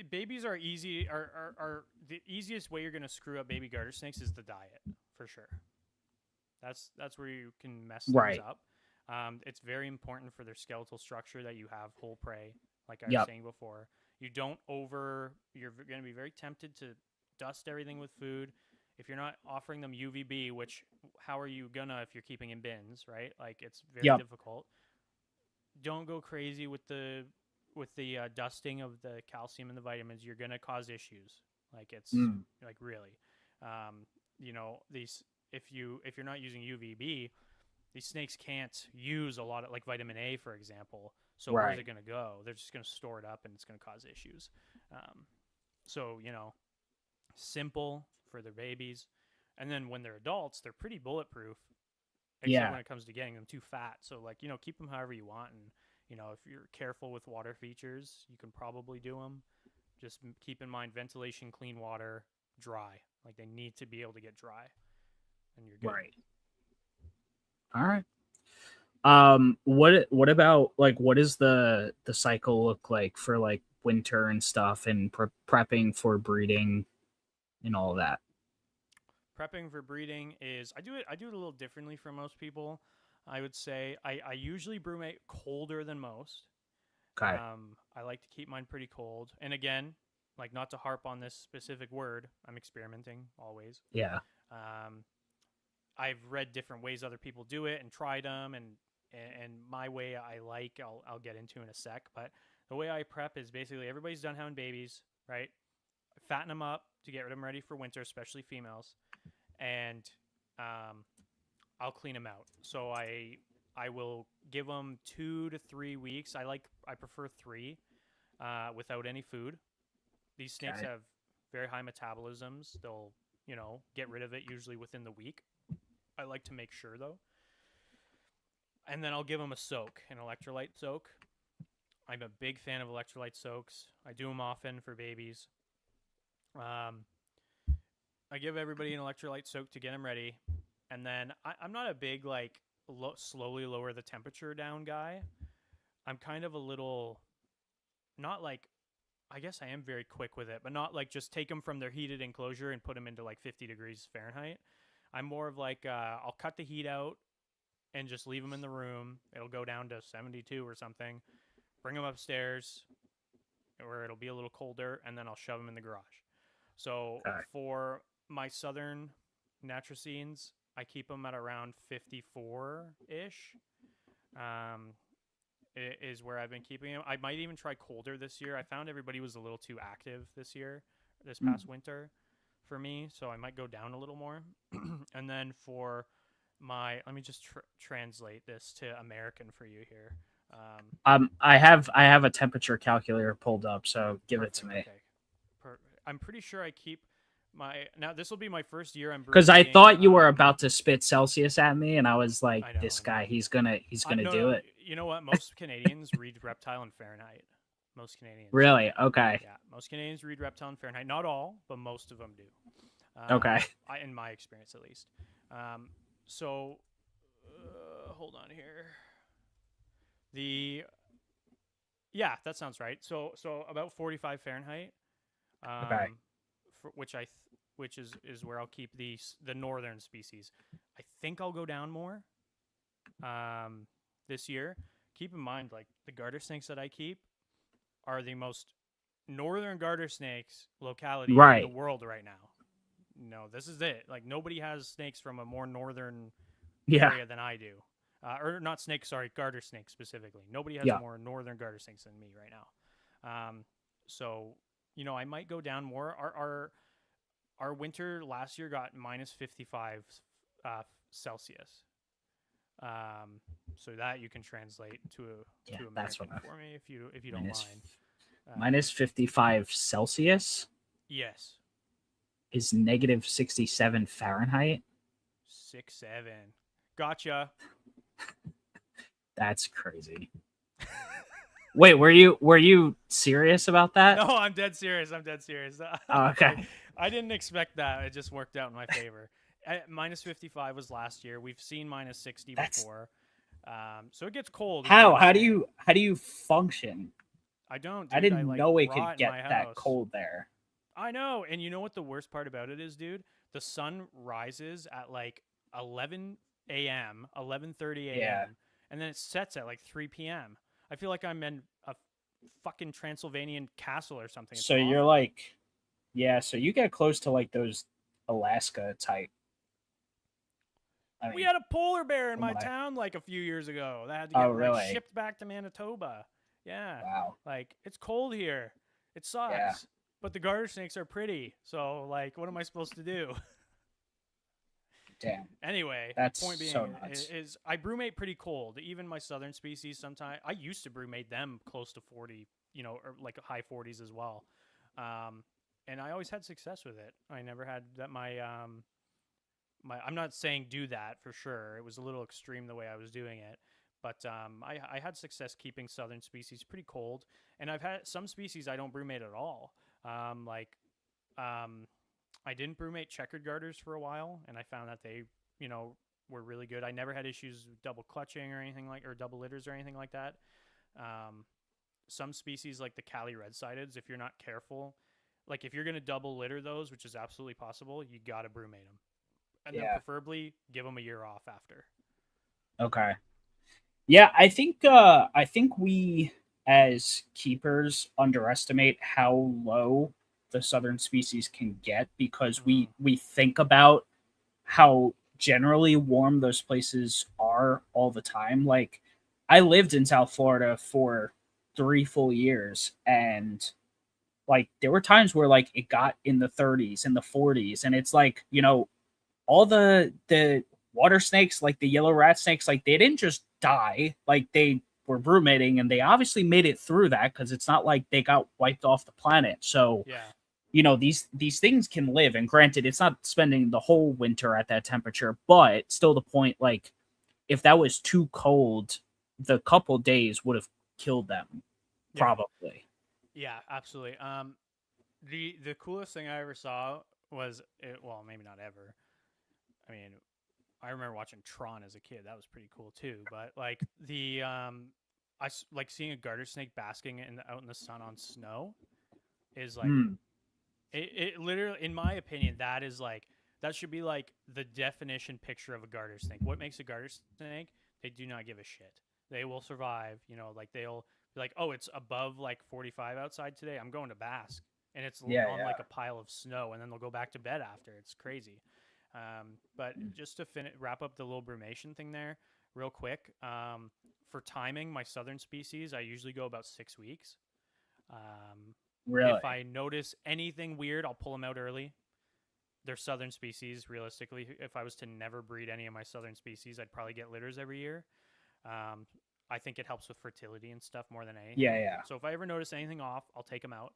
babies are easy, are the easiest way you're gonna screw up baby garter snakes is the diet, for sure. That's where you can mess things Right. up. It's very important for their skeletal structure that you have whole prey, like I was Yep. saying before. You don't over. You're going to be very tempted to dust everything with food. If you're not offering them UVB, which how are you gonna if you're keeping in bins, right? Like it's very Yep. difficult. Don't go crazy with the dusting of the calcium and the vitamins. You're gonna cause issues. Like it's Mm, like really, these if you're not using UVB, these snakes can't use a lot of like vitamin A, for example. So where's right. it gonna go? They're just gonna store it up, and it's gonna cause issues. Um, so simple for their babies, and then when they're adults, they're pretty bulletproof, except Yeah. when it comes to getting them too fat. So like keep them however you want, and If you're careful with water features, you can probably do them. Just keep in mind ventilation, clean water, dry. Like they need to be able to get dry, and you're good. Right. All right. What about like what is the cycle look like for like winter and stuff and prepping for breeding and all of that? Prepping for breeding is I do it a little differently from most people. I would say I usually brewmate colder than most. Okay. I like to keep mine pretty cold. And again, like not to harp on this specific word, I'm experimenting always. Yeah. Um, I've read different ways other people do it and tried them, and my way I like I'll get into in a sec. But the way I prep is basically everybody's done having babies, right? Fatten them up to get them ready for winter, especially females, and um, I'll clean them out. So I will give them 2 to 3 weeks. I prefer 3 without any food. These snakes Okay. have very high metabolisms. They'll get rid of it usually within the week. I like to make sure though, and then I'll give them a soak, an electrolyte soak. I'm a big fan of electrolyte soaks. I do them often for babies. Um, I give everybody an electrolyte soak to get them ready, and then I'm not a big like slowly lower the temperature down guy. I'm kind of a little not like I guess I am very quick with it, but not like just take them from their heated enclosure and put them into like 50 degrees Fahrenheit. I'm more of like I'll cut the heat out and just leave them in the room. It'll go down to 72 or something. Bring them upstairs where it'll be a little colder, and then I'll shove them in the garage. So Okay. for my southern Natricines, I keep them at around 54 ish. Um, is where I've been keeping them. I might even try colder this year. I found everybody was a little too active this Mm. past winter for me, so I might go down a little more. And then for let me just translate this to American for you here. I have a temperature calculator pulled up, so give it to Perfect. me. Okay. I'm pretty sure I keep now. This will be my first year I'm Because I brewmaking. thought you were about to spit Celsius at me, and I was like, I know, this I know. guy, he's gonna No, do no. it. You know what? Most Canadians read reptile and Fahrenheit. Most Canadians. Really? Okay. Yeah, most Canadians read reptile and Fahrenheit. Not all, but most of them do. Okay. In my experience, at least. So, hold on here. The Yeah, that sounds right. So about 45 Fahrenheit. Okay. Which which is where I'll keep the northern species. I think I'll go down more this year. Keep in mind, like the garter snakes that I keep are the most northern garter snakes locality in the Right. world right now. No, this is it. Like nobody has snakes from a more northern Yeah. area than I do. Or not snakes, sorry, garter snakes specifically. Nobody has Yeah. more northern garter snakes than me right now. So I might go down more. Our winter last year got minus 55 Celsius. So that you can translate Yeah. to That's what American for me if you don't minus mind. minus 55 Celsius Yes, is negative 67 Fahrenheit. 6-7. Gotcha. That's crazy. Wait, were you serious about that? No, I'm dead serious. I'm dead serious. Oh, okay. I didn't expect that. It just worked out in my favor. Minus 55 was last year. We've seen minus 60 before. So it gets cold. We How do understand. you function? I don't, I dude. I didn't like know it could rot in get my that house. cold there. I know. And you know what the worst part about it is, dude? The sun rises at like 11 a.m., 11:30 Yeah. a.m., and then it sets at like 3 p.m. I feel like I'm in a fucking Transylvanian castle or something. It's So you're awful. like, yeah, so you get close to like those Alaska type. I We mean, had a polar bear in from my what I town like a few years ago that had to Oh, get like really? shipped back to Manitoba. Yeah. Wow. Like it's cold here. It Yeah. sucks. But the garter snakes are pretty. So like what am I supposed to do? Damn. Anyway, That's point so being nuts. is I brewmate pretty cold. Even my southern species sometimes I used to brewmate them close to 40, or like high 40s as well. And I always had success with it. I never had that I'm not saying do that for sure. It was a little extreme the way I was doing it, But I had success keeping southern species pretty cold, and I've had some species I don't brumate at all. Like I didn't brumate checkered garters for a while, and I found that they, were really good. I never had issues with double clutching or anything or double litters or anything like that. Um, some species like the Cali red sideds, if you're not careful, like if you're going to double litter those, which is absolutely possible, you got to brumate them, and then Yeah. preferably give them a year off after. Okay. Yeah, I think we as keepers underestimate how low the southern species can get because we Mm-hmm. we think about how generally warm those places are all the time. Like I lived in South Florida for 3 full years and like there were times where like it got in the 30s and the 40s and it's like, all the water snakes, like the yellow rat snakes, like they didn't just die. Like they were brumating, and they obviously made it through that because it's not like they got wiped off the planet. So Yeah. these things can live. And granted, it's not spending the whole winter at that temperature, but still the point. Like if that was too cold, the couple days would have killed them Yeah. probably. Yeah, absolutely. The coolest thing I ever saw was it, well, maybe not ever. I mean, I remember watching Tron as a kid. That was pretty cool too. But like like seeing a garter snake basking out in the sun on snow is like Hmm. it literally, in my opinion, that is like that should be like the definition picture of a garter snake. What makes a garter snake? They do not give a shit. They will survive. Like they'll be like, oh, it's above like 45 outside today. I'm going to bask, and it's Yeah, on yeah. like a pile of snow, and then they'll go back to bed after. It's crazy. But just to wrap up the little brumation thing there, real quick. For timing, my southern species, I usually go about 6 weeks. Um, if Really. I notice anything weird, I'll pull them out early. They're southern species. Realistically, if I was to never breed any of my southern species, I'd probably get litters every year. Um, I think it helps with fertility and stuff more than Yeah, anything. yeah. So if I ever notice anything off, I'll take them out.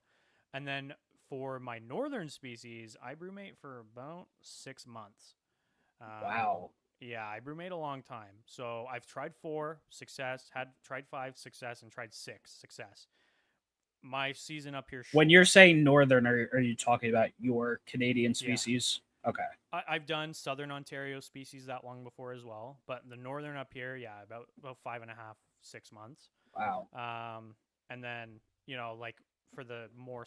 And then for my northern species, I brumate for about 6 months. Um, Wow. yeah, I brumate a long time. So I've tried 4, success, had tried 5, success, and tried 6, success. My season up here When short. you're saying northern, are you talking about your Canadian Yeah. species? Okay. I've done southern Ontario species that long before as well, but the northern up here, yeah, about 5.5, 6 months. Wow. And then like for the more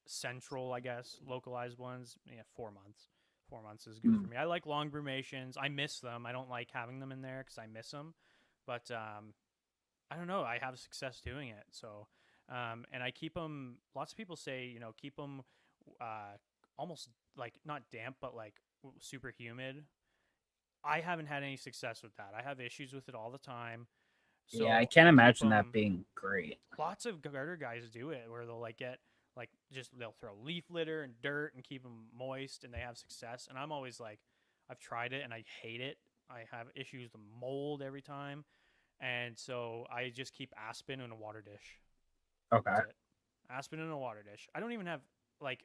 central, I guess, localized ones, yeah, 4 months. 4 months is good for Mm. me. I like long brumations. I miss them. I don't like having them in there because I miss them, but I don't know. I have success doing it. So, and I keep them. Lots of people say, keep them uh, almost like not damp, but like super humid. I haven't had any success with that. I have issues with it all the time. Yeah, I So can't I keep imagine that them. being great. Lots of garter guys do it where they'll like get like just they'll throw leaf litter and dirt and keep them moist and they have success. And I'm always like, I've tried it and I hate it. I have issues with mold every time. And so I just keep aspen in a water dish. Okay. That's it. Aspen in a water dish. Like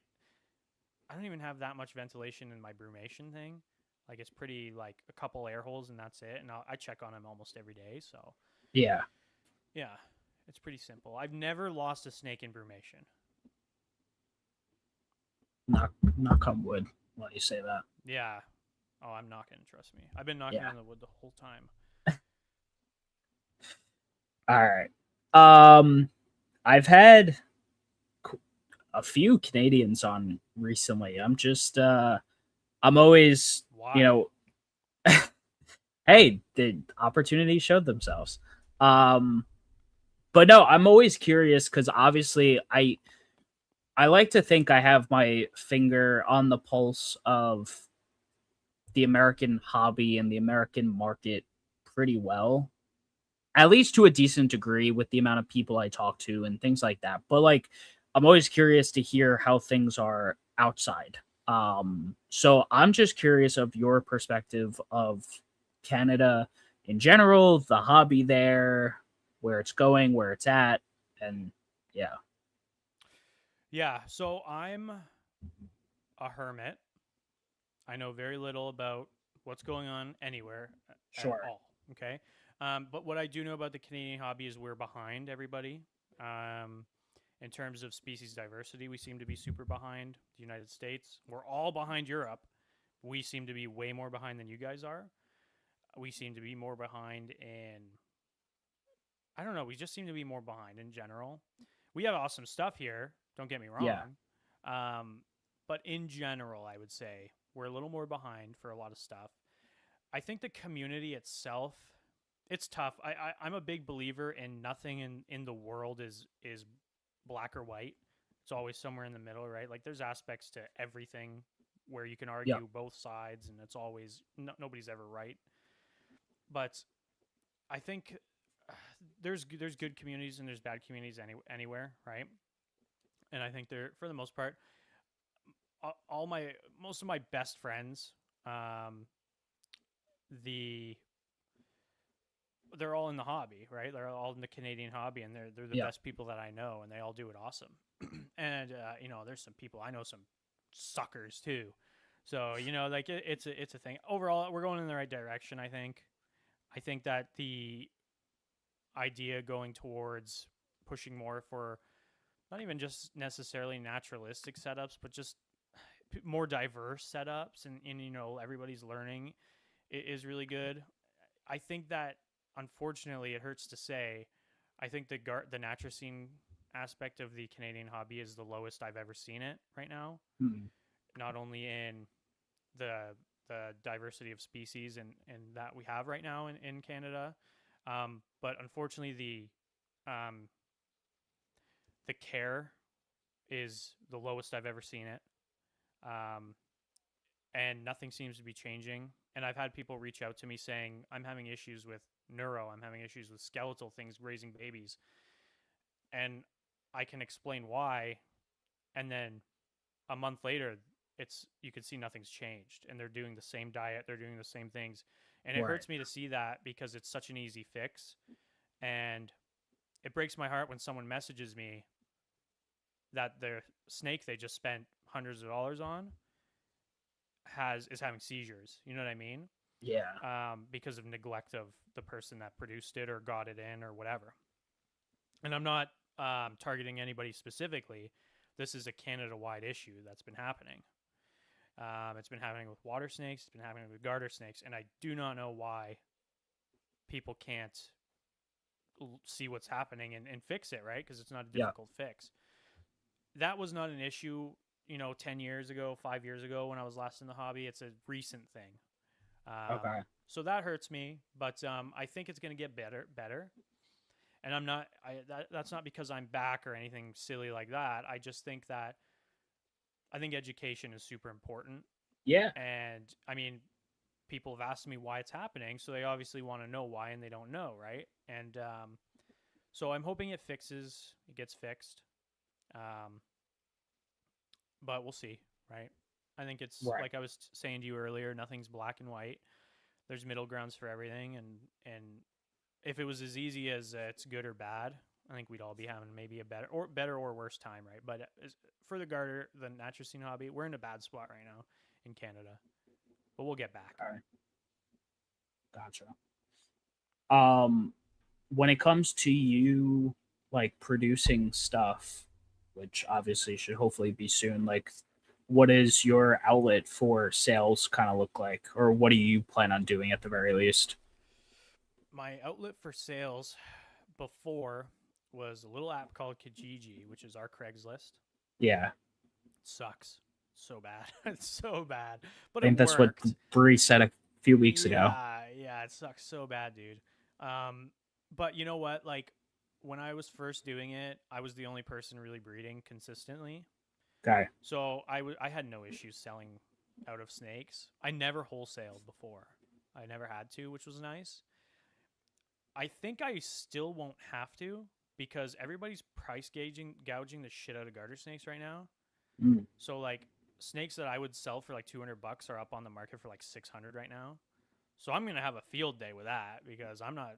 I don't even have that much ventilation in my brumation thing. Like it's pretty like a couple air holes and that's it. And I check on them almost every day. So Yeah. yeah, it's pretty simple. I've never lost a snake in brumation. Knock on wood while you say that. Yeah. Oh, I'm knocking. Trust me. I've been knocking Yeah. on the wood the whole time. All right. I've had a few Canadians on recently. I'm always, you Why? know, hey, the opportunity showed themselves. Um, but no, I'm always curious because obviously I like to think I have my finger on the pulse of the American hobby and the American market pretty well, at least to a decent degree with the amount of people I talk to and things like that. But like, I'm always curious to hear how things are outside. So I'm just curious of your perspective of Canada in general, the hobby there, where it's going, where it's at, and yeah, Yeah. So I'm a hermit. I know very little about what's going on anywhere at sure. all. Okay. But what I do know about the Canadian hobby is we're behind everybody. In terms of species diversity, we seem to be super behind the United States. We're all behind Europe. We seem to be way more behind than you guys are. We seem to be more behind in, I don't know, we just seem to be more behind in general. We have awesome stuff here, don't get me Yeah. wrong. Um, but in general, I would say we're a little more behind for a lot of stuff. I think the community itself, it's tough. I'm a big believer in nothing in the world is black or white. It's always somewhere in the middle, right? Like there's aspects to everything where you can Yeah. argue both sides, and it's always nobody's ever right. But I think there's good communities and there's bad communities anywhere, right? And I think they're, for the most part, all my most of my best friends, um, the they're all in the hobby, right? They're all in the Canadian hobby, and they're the Yeah. best people that I know, and they all do it awesome. And you know, there's some people I know, some suckers too. So you know, like it's a thing. Overall, we're going in the right direction. I think. I think that the idea going towards pushing more for not even just necessarily naturalistic setups, but just more diverse setups, and you know, everybody's learning is really good. I think that unfortunately, it hurts to say, I think the Natricine aspect of the Canadian hobby is the lowest I've ever seen it right now. Mm. Not only in the diversity of species and that we have right now in Canada, but unfortunately um, the care is the lowest I've ever seen it. Um, and nothing seems to be changing. And I've had people reach out to me saying, I'm having issues with neuro, I'm having issues with skeletal things raising babies. And I can explain why. And then a month later, it's you can see nothing's changed, and they're doing the same diet, they're doing the same things. And it Right. hurts me to see that because it's such an easy fix. And it breaks my heart when someone messages me that their snake they just spent hundreds of dollars on has is having seizures. You know what I mean? Yeah. Because of neglect of the person that produced it or got it in or whatever. And I'm not targeting anybody specifically. This is a Canada-wide issue that's been happening. It's been happening with water snakes. It's been happening with garter snakes, and I do not know why people can't see what's happening and fix it, right? Because it's not a Yeah. difficult fix. That was not an issue, you know, 10 years ago, 5 years ago when I was last in the hobby. It's a recent thing. Okay. So that hurts me, but I think it's going to get better. And I'm not. That's not because I'm back or anything silly like that. I just think that I think education is super important. Yeah. And I mean, people have asked me why it's happening, so they obviously want to know why, and they don't know, right? And so I'm hoping it gets fixed. Um, but we'll see, right? I think it's Right. like I was saying to you earlier. Nothing's black and white. There's middle grounds for everything, and if it was as easy as it's good or bad, I think we'd all be having maybe a better or worse time, right? But for the garter, the Natricine hobby, we're in a bad spot right now in Canada, but we'll get back. Okay. Gotcha. Um, when it comes to you like producing stuff, which obviously should hopefully be soon, like what is your outlet for sales kind of look like, or what do you plan on doing at the very least? My outlet for sales before was a little app called Kijiji, which is our Craigslist. Yeah, It sucks so bad. It's so bad, but I it think that's what worked. Bree said a few weeks ago. Yeah, it sucks so bad, dude. Um, but you know what? Like when I was first doing it, I was the only person really breeding consistently. Okay. So I had no issues selling out of snakes. I never wholesaled before. I never had to, which was nice. I think I still won't have to because everybody's price gouging the shit out of garter snakes right now. Mm. So like snakes that I would sell for like $200 are up on the market for like 600 right now. So I'm gonna have a field day with that because I'm not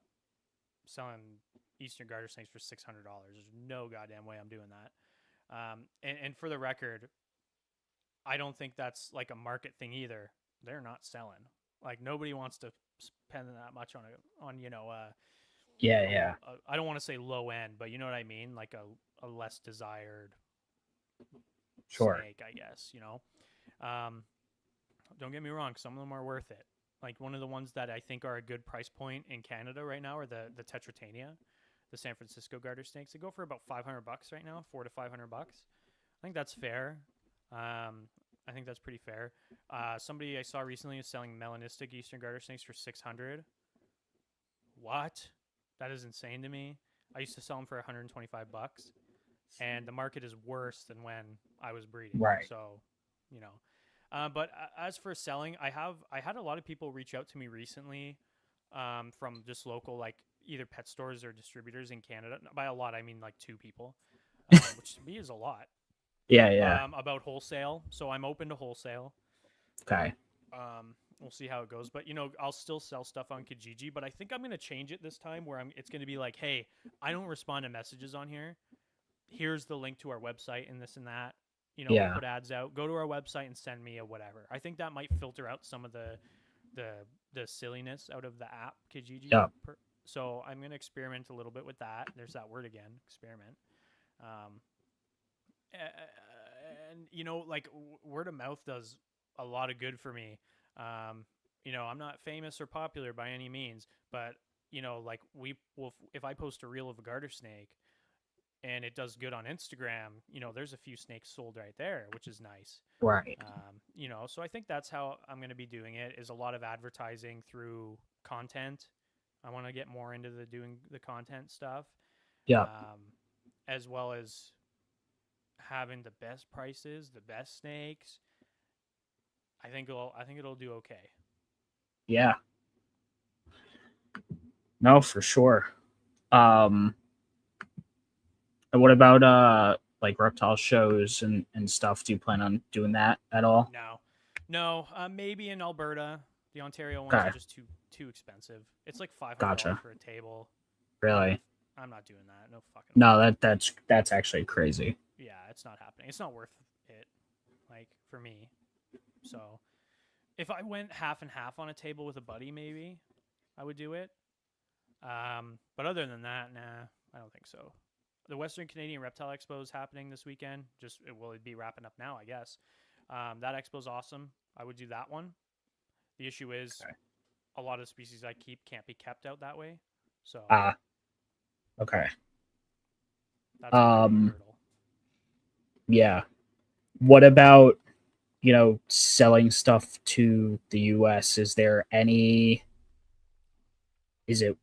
selling Eastern garter snakes for $600. There's no goddamn way I'm doing that. And for the record, I don't think that's like a market thing either. They're not selling. Like nobody wants to spend that much on Yeah. I don't want to say low end, but you know what I mean, like a less desired Sure. snake, I guess. Um, don't get me wrong, some of them are worth it. Like one of the ones that I think are a good price point in Canada right now are the Tetratania, the San Francisco garter snakes. They go for about $500 right now, $400 to $500. I think that's fair. I think that's pretty fair. Somebody I saw recently is selling melanistic eastern garter snakes for 600. What? That is insane to me. I used to sell them for 125 bucks, and the market is worse than when I was breeding. Right. So, you know. But as for selling, I had a lot of people reach out to me recently, from just local, like either pet stores or distributors in Canada. By a lot, I mean like 2 people, which to me is a lot. Yeah. About wholesale. So I'm open to wholesale. Okay. We'll see how it goes, but I'll still sell stuff on Kijiji, but I think I'm going to change it this time where it's going to be like, hey, I don't respond to messages on here. Here's the link to our website and this and that. We Yeah. put ads out. Go to our website and send me a whatever. I think that might filter out some of the silliness out of the app Kijiji. Yep. So I'm going to experiment a little bit with that. There's that word again, experiment. And like word of mouth does a lot of good for me. I'm not famous or popular by any means, but like if I post a reel of a garter snake and it does good on Instagram, there's a few snakes sold right there, which is nice. Right. So I think that's how I'm going to be doing it, is a lot of advertising through content. I want to get more into doing the content stuff. Yeah. As well as having the best prices, the best snakes. I think it'll do okay. Yeah. No, for sure. And what about like reptile shows and stuff? Do you plan on doing that at all? No. Maybe in Alberta. The Ontario ones are Okay. just too expensive. It's like $500 Gotcha. for a table. Really? I'm not doing that. No fucking way. No, that's actually crazy. Yeah, it's not happening. It's not worth it, like, for me. So, if I went half and half on a table with a buddy, maybe I would do it. But other than that, nah, I don't think so. The Western Canadian Reptile Expo is happening this weekend. It'd be wrapping up now, I guess. That expo's awesome. I would do that one. The issue is Okay. a lot of the species I keep can't be kept out that way. So Okay. that's a hurdle. Yeah. What about, selling stuff to the US? Is it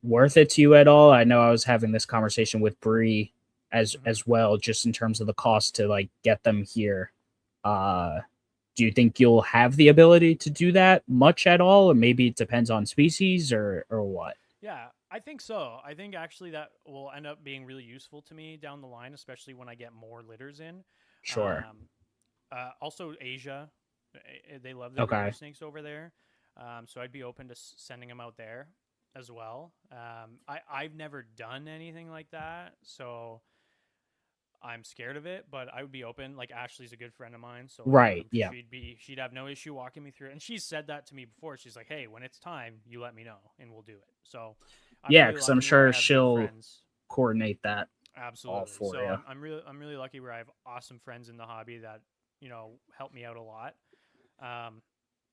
worth it to you at all? I know I was having this conversation with Bree as well, just in terms of the cost to like get them here. Do you think you'll have the ability to do that much at all, or maybe it depends on species or what? Yeah, I think so. I think actually that will end up being really useful to me down the line, especially when I get more litters in. Sure. Also, Asia, they love their Okay. garter snakes over there. So I'd be open to sending them out there as well. I've never done anything like that, so I'm scared of it, but I would be open. Like, Ashley's a good friend of mine, so Right. Yeah. she'd have no issue walking me through it. And she's said that to me before. She's like, "Hey, when it's time, you let me know, and we'll do it." So Yeah, really because I'm lucky where I sure have good she'll friends. coordinate that all Absolutely. for So you. I'm really lucky where I have awesome friends in the hobby that help me out a lot.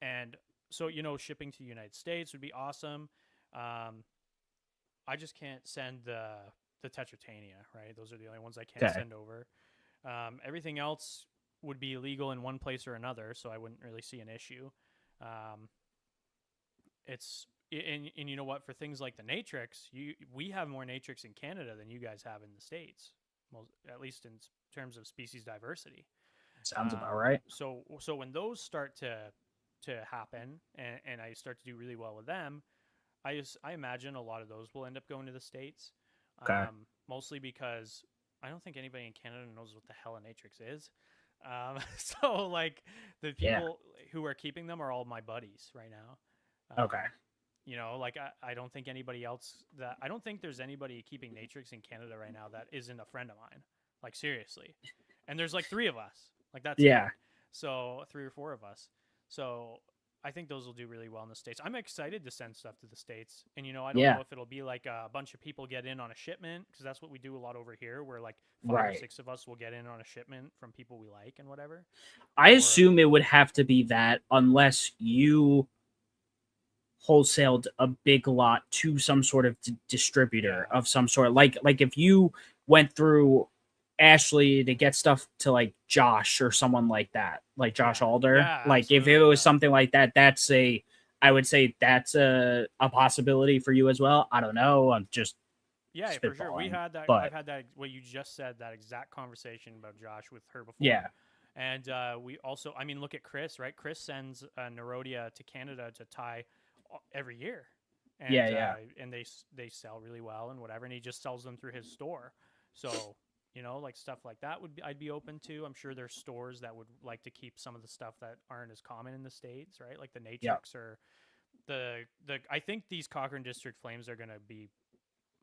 And so shipping to the United States would be awesome. I just can't send the Tetratania, right? Those are the only ones I can't Okay. send over. Everything else would be illegal in one place or another, so I wouldn't really see an issue. And you know what? For things like the Natrix, we have more Natrix in Canada than you guys have in the States, at least in terms of species diversity. Sounds about right. So when those start to happen, and I start to do really well with them, I imagine a lot of those will end up going to the States. Okay. Mostly because I don't think anybody in Canada knows what the hell a Natrix is. So like the people who are keeping them are all my buddies right now. Okay. Like I don't think anybody else I don't think there's anybody keeping Natrix in Canada right now that isn't a friend of mine. Like, seriously. And there's like 3 of us. Like, that's it. So 3 or 4 of us. So I think those will do really well in the States. I'm excited to send stuff to the States. And, I don't Yeah, know if it'll be like a bunch of people get in on a shipment, because that's what we do a lot over here, where like 5 or 6 right. of us will get in on a shipment from people we like and whatever. I Or, assume it would have to be that unless you wholesaled a big lot to some sort of distributor yeah, of some sort. Like if you went through Ashley to get stuff to like Josh or someone like that, like Josh yeah, Alder. yeah, Like if it absolutely, was yeah. something like that, I would say that's a possibility for you as well. I don't know. I'm just Yeah, for sure. We spitballing. had that. I've But had that. What you just said, that exact conversation about Josh with her before, yeah, and we also. I mean, look at Chris. Right, Chris sends Nerodia to Canada to tie every year, yeah, and yeah. they sell really well and whatever, and he just sells them through his store. So like stuff like that I'd be open to. I'm sure there's stores that would like to keep some of the stuff that aren't as common in the States, right? Like the Yeah. Natrix or the. I think these Cochrane District Flames are gonna be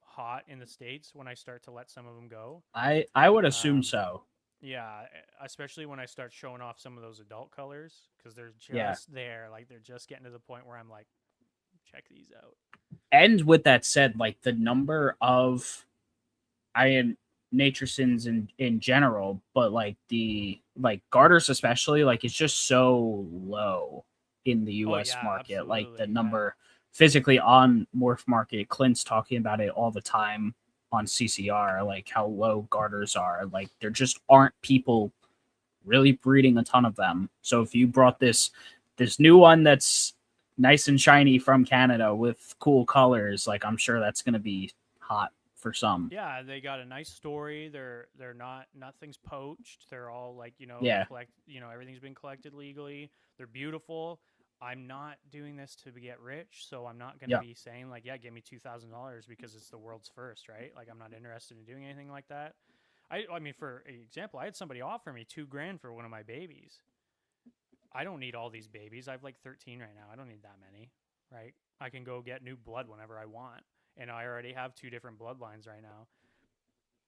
hot in the States when I start to let some of them go. I would assume Um, so. yeah, especially when I start showing off some of those adult colors, because they're Yeah. just there. Like they're just getting to the point where I'm like, check these out. And with that said, like the number of iron natricins in general, but like the like garters especially, like it's just so low in the Oh US yeah, market. Like the absolutely. Yeah. number physically on Morph Market, Clint's talking about it all the time on CCR, like how low garters are. Like there just aren't people really breeding a ton of them. So if you Yeah. brought this new one that's nice and shiny from Canada with cool colors, like I'm sure that's gonna be hot for some. Yeah, they got a nice story. They're not nothing's poached. They're all like Yeah. everything's been collected legally. They're beautiful. I'm not doing this to get rich, so I'm not going to Yeah. be saying like, yeah, give me $2,000 because it's the world's first, right? Like I'm not interested in doing anything like that. I mean, for example, I had somebody offer me $2,000 for one of my babies. I don't need all these babies. I have like 13 right now. I don't need that many, right? I can go get new blood whenever I want, and I already have 2 different bloodlines right now.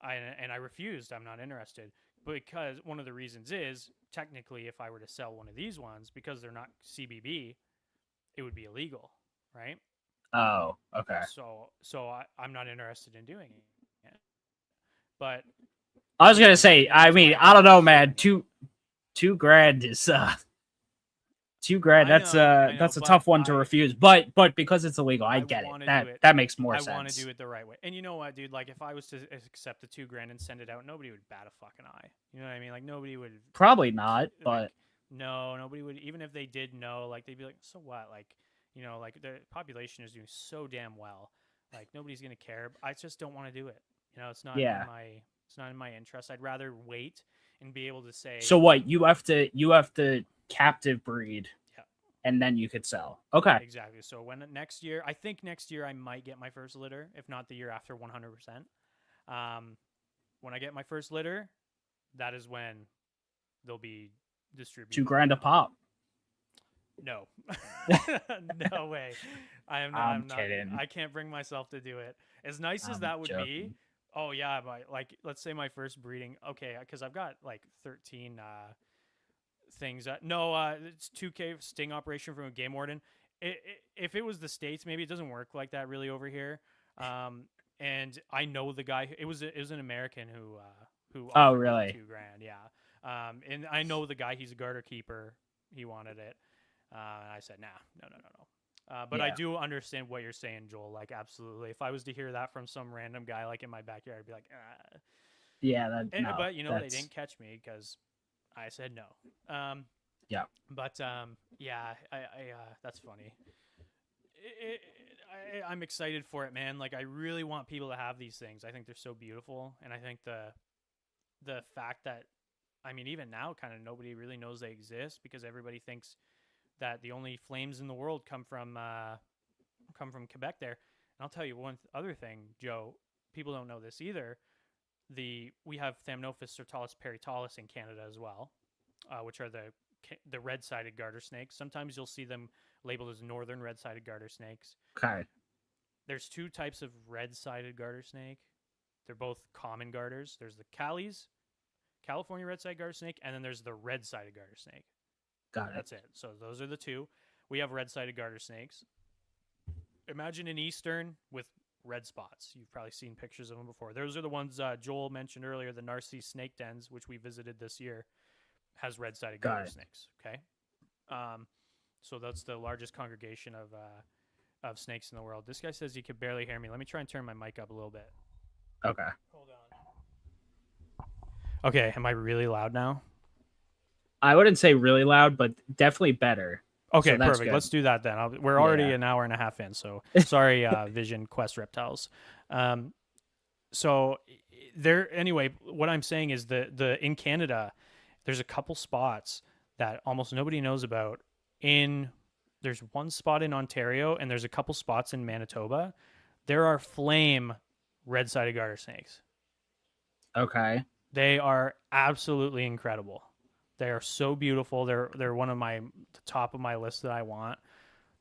And I refused. I'm not interested because one of the reasons is technically, if I were to sell one of these ones, because they're not CBB, it would be illegal, right? Oh, okay. I'm not interested in doing it. But I was gonna say, and I that's mean, why I'm I don't not know, man. sharing it. Two grand is $2,000. I know, That's a but tough one to refuse. But because it's illegal, I I get it. want to do That it. that makes more I want to sense. do it the right way. And you know what, dude? Like, if I was to accept the $2,000 and send it out, nobody would bat a fucking eye. You know what I mean? Like, nobody would. Probably not, Like, but no, nobody would. Even if they did know, like, they'd be like, so what? Like, like the population is doing so damn well. Like, nobody's gonna care. I just don't want to do it. It's not in yeah. my. It's not in my interest. I'd rather wait and be able to say, So what? You have to captive breed, yeah, and then you could sell. Okay. exactly. So when next year, I think next year I might get my first litter. If not the year after, 100%. Um, when I get my first litter, that is when they'll be Two distributed. grand a pop. No, no way. I am not. I'm I'm not. kidding. I can't bring myself to do it. As nice as I'm that would be. joking. Oh yeah, like let's say my first breeding. Okay, because I've got like 13 things. No, it's 2K sting operation from a game warden. If it was the States, maybe it doesn't work like that really over here. Um, and I know the guy. It was an American who Oh, offered me the really? $2,000. Yeah. And I know the guy. He's a garter keeper. He wanted it. And I said, nah, no. But I Yeah. do understand what you're saying, Joel. Like, absolutely. If I was to hear that from some random guy like in my backyard, I'd be like, ah. Yeah. That no. But they That's didn't catch me because I said no. yeah. But yeah, that's funny. I'm excited for it, man. Like, I really want people to have these things. I think they're so beautiful, and I think the fact that, I mean, even now, kind of nobody really knows they exist because everybody thinks that the only flames in the world come from Quebec there. And I'll tell you one other thing, Joe. People don't know this either. We have Thamnophis sertalis paritalis in Canada as well, which are the red-sided garter snakes. Sometimes you'll see them labeled as northern red-sided garter snakes. Okay. There's 2 types of red-sided garter snake. They're both common garters. There's the California red-sided garter snake, and then there's the red-sided garter snake. Got it. That's it. So those are the 2. we have red-sided garter snakes. Imagine an eastern with red spots. You've probably seen pictures of them before. Those are the ones Joel mentioned earlier, the Natricine snake dens, which we visited this year, has red-sided garter snakes. Okay. So that's the largest congregation of snakes in the world. This guy says he could barely hear me. Let me try and turn my mic up a little bit. Okay. Hold on. Okay, am I really loud now? I wouldn't say really loud, but definitely better. Okay, So that's perfect. good. Let's do that then. We're already an hour and a half in, so sorry, Vision Quest Reptiles. So there. Anyway, what I'm saying is the in Canada, there's a couple spots that almost nobody knows about. There's one spot in Ontario, and there's a couple spots in Manitoba. There are flame red-sided garter snakes. Okay. They are absolutely incredible. They are so beautiful. They're one of the top of my list that I want.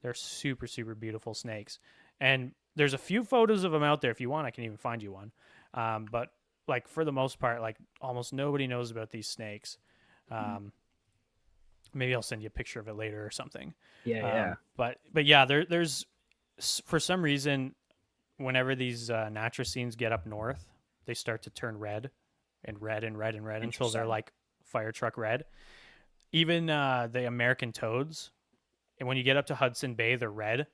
They're super, super beautiful snakes. And there's a few photos of them out there. If you want, I can even find you one. But like for the most part, like almost nobody knows about these snakes. Maybe I'll send you a picture of it later or something. Yeah. But yeah, there's for some reason, whenever these Natricines get up north, they start to turn red and red and red and red until they're like fire truck red. Even the American toads, and when you get up to Hudson Bay, they're red.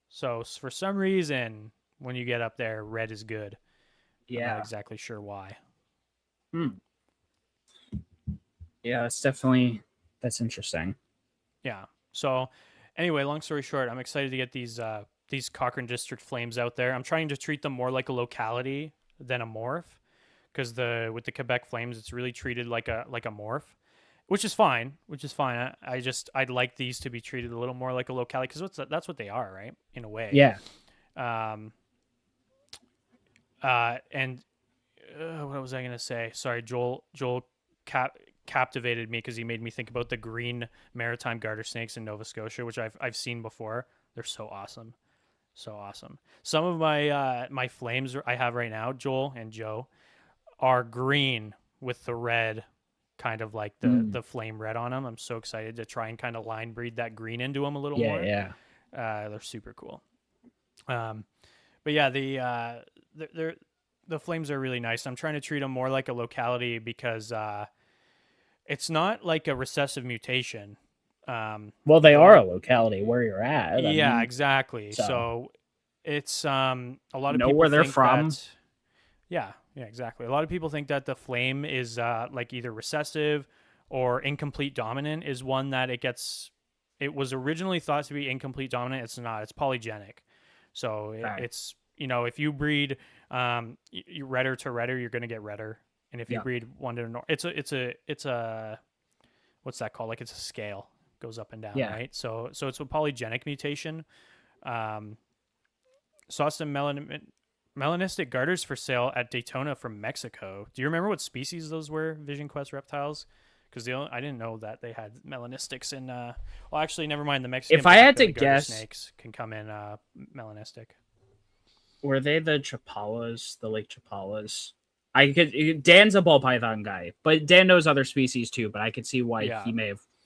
So for some reason, when you get up there, red is good. Yeah. I'm not exactly sure why. Yeah, that's interesting. Yeah. So anyway, long story short, I'm excited to get these Cochrane District flames out there. I'm trying to treat them more like a locality than a morph, because with the Quebec flames, it's really treated like a morph, which is fine. I'd like these to be treated a little more like a locality, because that's what they are, right? In a way. Yeah. And what was I gonna say? Sorry, Joel captivated me because he made me think about the green maritime garter snakes in Nova Scotia, which I've seen before. They're so awesome. So awesome. Some of my flames I have right now, Joel and Joe, are green with the red, kind of like the flame red on them. I'm so excited to try and kind of line breed that green into them a little more. Yeah. They're super cool. But yeah, the flames are really nice. I'm trying to treat them more like a locality because it's not like a recessive mutation. Well, they are a locality where you're at. I mean, exactly. So it's a lot of know people where they're think from. Yeah, exactly. A lot of people think that the flame is like either recessive or incomplete dominant is one that it was originally thought to be incomplete dominant. It's not. It's polygenic. So it's, if you breed redder to redder, you're going to get redder. And if you breed one to north, it's a what's that called? Like it's a scale, goes up and down, right? So it's a polygenic mutation. Saw some melanistic garters for sale at Daytona from Mexico. Do you remember what species those were, Vision Quest Reptiles? Because I didn't know that they had melanistics in. Well, actually, never mind. The Mexican. If I had to guess, snakes can come in melanistic. Were they the Chapalas, the Lake Chapalas? Dan's a ball python guy, but Dan knows other species too. But I could see why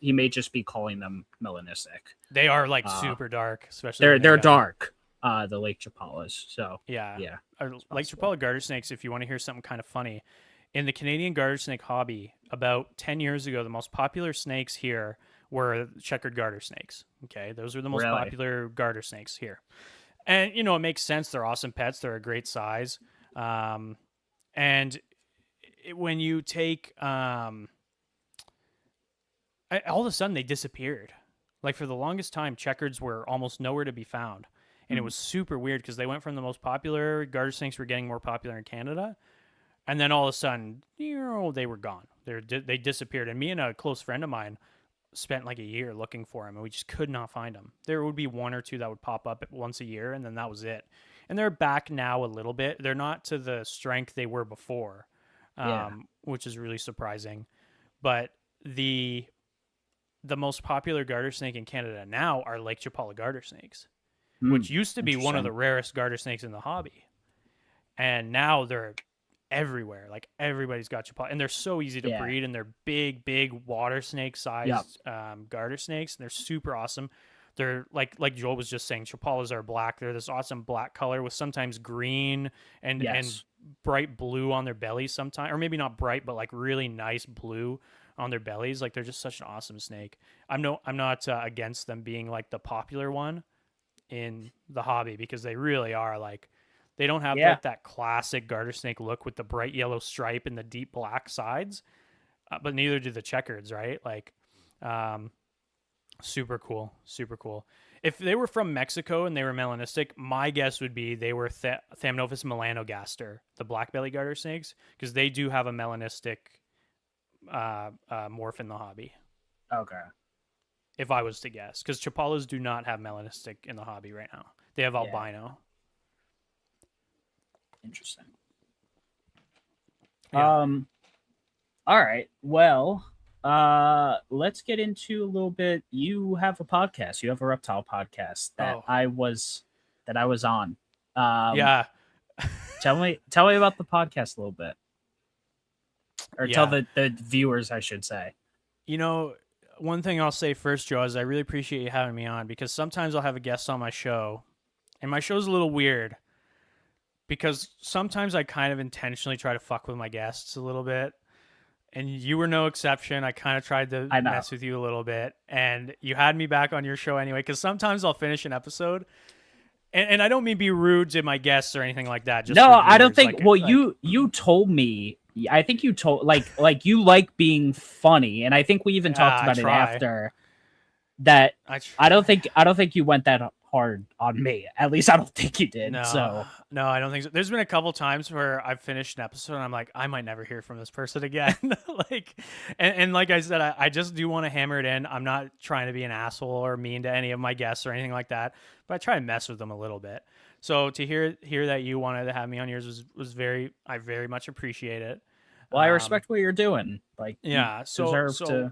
he may just be calling them melanistic. They are like super dark, especially they're dark. The Lake Chapalas. So yeah. Lake Chapala garter snakes. If you want to hear something kind of funny, in the Canadian garter snake hobby, about 10 years ago, the most popular snakes here were checkered garter snakes. Okay, those are the most popular garter snakes here, and it makes sense. They're awesome pets. They're a great size. And when you take, all of a sudden they disappeared. Like for the longest time, checkers were almost nowhere to be found. And it was super weird because they went from the most popular garter snakes were getting more popular in Canada. And then all of a sudden, they were gone. They disappeared. And me and a close friend of mine spent like a year looking for them, and we just could not find them. There would be one or two that would pop up once a year, and then that was it. And they're back now a little bit. They're not to the strength they were before, which is really surprising. But the most popular garter snake in Canada now are Lake Chapala garter snakes, which used to be one of the rarest garter snakes in the hobby. And now they're everywhere. Like everybody's got Chapala, and they're so easy to Yeah. breed, and they're big water snake Yep. sized garter snakes, and they're super awesome. They're like Joel was just saying, Chapalas are black. They're this awesome black color with sometimes green and Yes. bright blue on their bellies sometimes, or maybe not bright, but like really nice blue on their bellies. Like they're just such an awesome snake. I'm not against them being like the popular one in the hobby, because they really are. Like they don't have Yeah. like that classic garter snake look with the bright yellow stripe and the deep black sides, but neither do the checkers, right? Like super cool, super cool. If they were from Mexico and they were melanistic, my guess would be they were Thamnophis melanogaster, the black belly garter snakes, because they do have a melanistic morph in the hobby. Okay. If I was to guess, because Chapalas do not have melanistic in the hobby right now. They have albino. Interesting. Yeah. All right. Well, let's get into a little bit. You have a podcast. You have a reptile podcast that I was on. Yeah. Tell me about the podcast a little bit. Or tell the viewers, I should say. You know, one thing I'll say first, Joe, is I really appreciate you having me on, because sometimes I'll have a guest on my show, and my show's a little weird because sometimes I kind of intentionally try to fuck with my guests a little bit. And you were no exception. I kind of tried to mess with you a little bit, and you had me back on your show anyway, because sometimes I'll finish an episode, and I don't mean be rude to my guests or anything like that. Just no, viewers. I don't think. You told me. I think you told like you like being funny, and I think we even talked about it after that. I don't think you went that hard on me. At least I don't think you did. No, I don't think so. There's been a couple times where I've finished an episode and I'm like, I might never hear from this person again. Like, and like I said, I just do want to hammer it in. I'm not trying to be an asshole or mean to any of my guests or anything like that, but I try to mess with them a little bit. So to hear that you wanted to have me on yours was I very much appreciate it. Well, I respect what you're doing. Like, yeah, so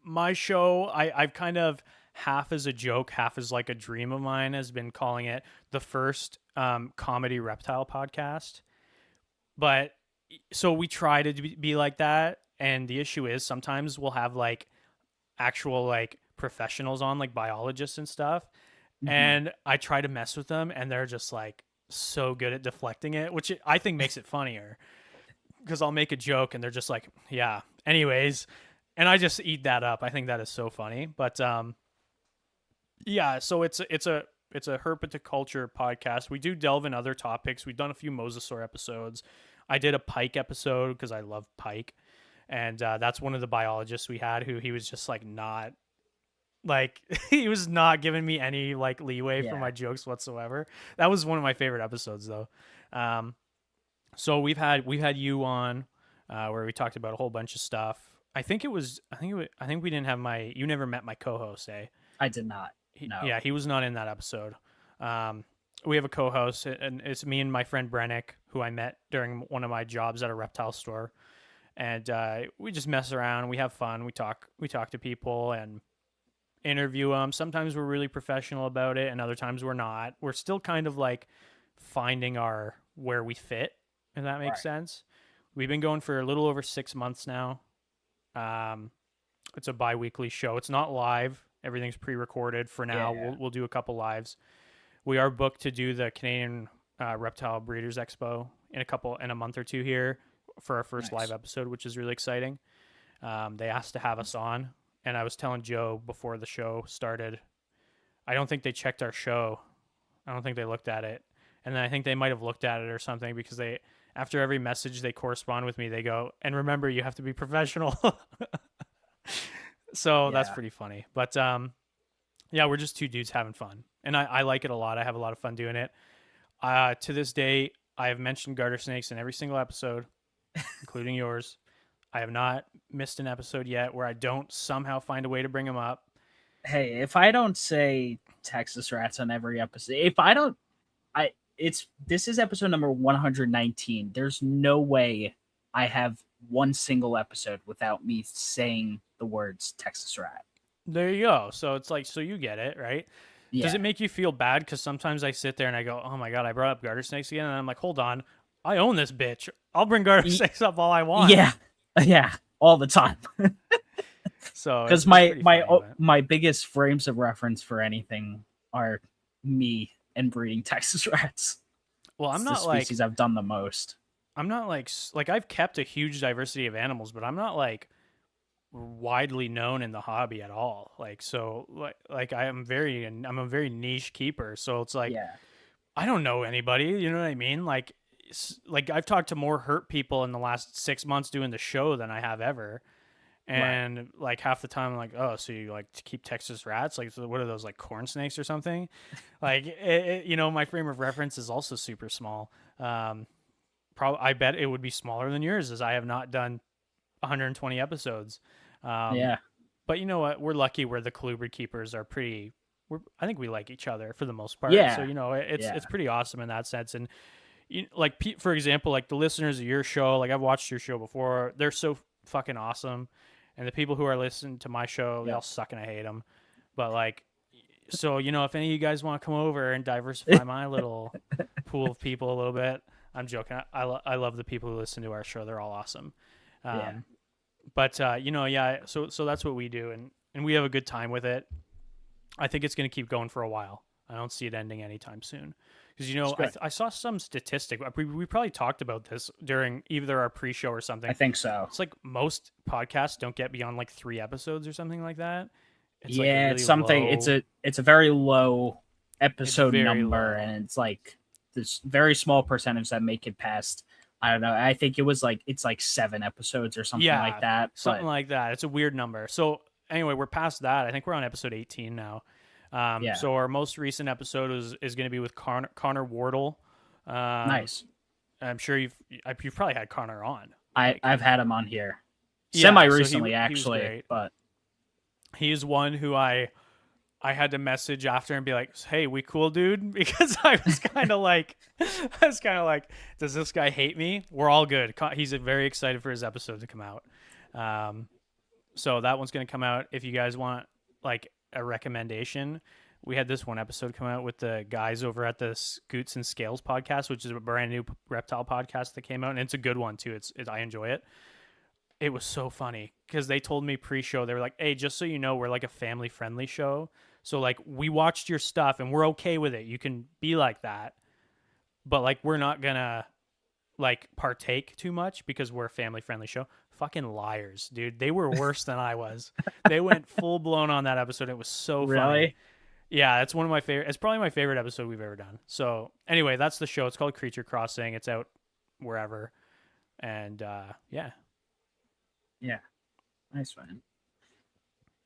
my show, I've kind of, half as a joke, half as like a dream of mine, has been calling it the first comedy reptile podcast. But so we try to be like that, and the issue is sometimes we'll have like actual like professionals on, like biologists and stuff, and I try to mess with them, and they're just like so good at deflecting it, which I think makes it funnier, because I'll make a joke and they're just like, yeah, anyways, and I just eat that up. I think that is so funny. But yeah, so it's a herpetoculture podcast. We do delve in other topics. We've done a few mosasaur episodes. I did a pike episode because I love pike, and that's one of the biologists we had who he was just like not like he was not giving me any like leeway for my jokes whatsoever. That was one of my favorite episodes though. So we've had you on where we talked about a whole bunch of stuff. I think we didn't have you never met my co-host, eh? I did not. No. Yeah, he was not in that episode. We have a co-host, and it's me and my friend Brennick, who I met during one of my jobs at a reptile store, and we just mess around. We have fun. We talk to people and interview them. Sometimes we're really professional about it, and other times we're not. We're still kind of like finding where we fit, if that makes sense. We've been going for a little over 6 months now. It's a bi-weekly show. It's not live. Everything's pre-recorded for now. Yeah. We'll do a couple lives. We are booked to do the Canadian Reptile Breeders Expo in a month or two here for our first live episode, which is really exciting. They asked to have us on, and I was telling Joe before the show started, I don't think they checked our show. I don't think they looked at it. And then I think they might have looked at it or something, because after every message they correspond with me, they go, and remember, you have to be professional. So that's pretty funny. But yeah, we're just two dudes having fun, and I like it a lot. I have a lot of fun doing it. To this day, I have mentioned garter snakes in every single episode, including yours. I have not missed an episode yet where I don't somehow find a way to bring them up. Hey, if I don't say Texas rats on every episode, this is episode number 119. There's no way I have one single episode without me saying the words Texas rat. There you go. So it's like, so you get it, right? Yeah. Does it make you feel bad? Because sometimes I sit there and I go, oh my God, I brought up garter snakes again. And I'm like, hold on. I own this bitch. I'll bring Garter 6 up all I want. Yeah, yeah, all the time. So Because it's pretty funny, but... my biggest frames of reference for anything are me and breeding Texas rats. Well, It's the species I've done the most. I'm not like I've kept a huge diversity of animals, but I'm not like widely known in the hobby at all. Like, so like I'm a very niche keeper. So it's like, Yeah, I don't know anybody, you know what I mean? Like, like I've talked to more hurt people in the last 6 months doing the show than I have ever. And right. like half the time I'm like, oh, so you like to keep Texas rats? Like, so what are those, like corn snakes or something? Like, you know, my frame of reference is also super small. Probably, I bet it would be smaller than yours, as I have not done 120 episodes. Yeah, But you know what? We're lucky where the Colubrid keepers are pretty. I think we like each other for the most part. So yeah, you know, yeah. it's pretty awesome in that sense. And like for example, like the listeners of your show, like I've watched your show before. They're so fucking awesome, and the people who are listening to my show, they all suck and I hate them. But like, so you know, if any of you guys want to come over and diversify my little pool of people a little bit, I'm joking. I love the people who listen to our show. They're all awesome. Yeah. But you know, yeah. So that's what we do, and we have a good time with it. I think it's going to keep going for a while. I don't see it ending anytime soon. Because, you know, I saw some statistic. We probably talked about this during either our pre-show or something. I think so. It's like most podcasts don't get beyond like 3 episodes or something like that. It's like really it's something. Low. It's a very low episode number, low. And it's like this very small percentage that make it past. I don't know. I think it's like 7 episodes or something like that. Something like that. It's a weird number. So anyway, we're past that. I think we're on episode 18 now. So our most recent episode is going to be with Connor Wardle. Nice. I'm sure you've probably had Connor on. I've had him on here semi recently, actually, but he's one who I had to message after and be like, "Hey, we cool, dude?" Because I was kind of like, does this guy hate me? We're all good. He's very excited for his episode to come out. So that one's going to come out. If you guys want like a recommendation, we had this one episode come out with the guys over at the Scoots and Scales podcast, which is a brand new reptile podcast that came out, and it's a good one too. I enjoy it. It was so funny because they told me pre-show, they were like, "Hey, just so you know, we're like a family-friendly show. So like we watched your stuff and we're okay with it. You can be like that, but like we're not gonna like partake too much because we're a family-friendly show." Fucking liars, dude. They were worse than I was. They went full blown on that episode. It was so funny. Really? Yeah, it's one of my favorite. It's probably my favorite episode we've ever done. So anyway, that's the show. It's called Creature Crossing. It's out wherever. And yeah. Nice, man.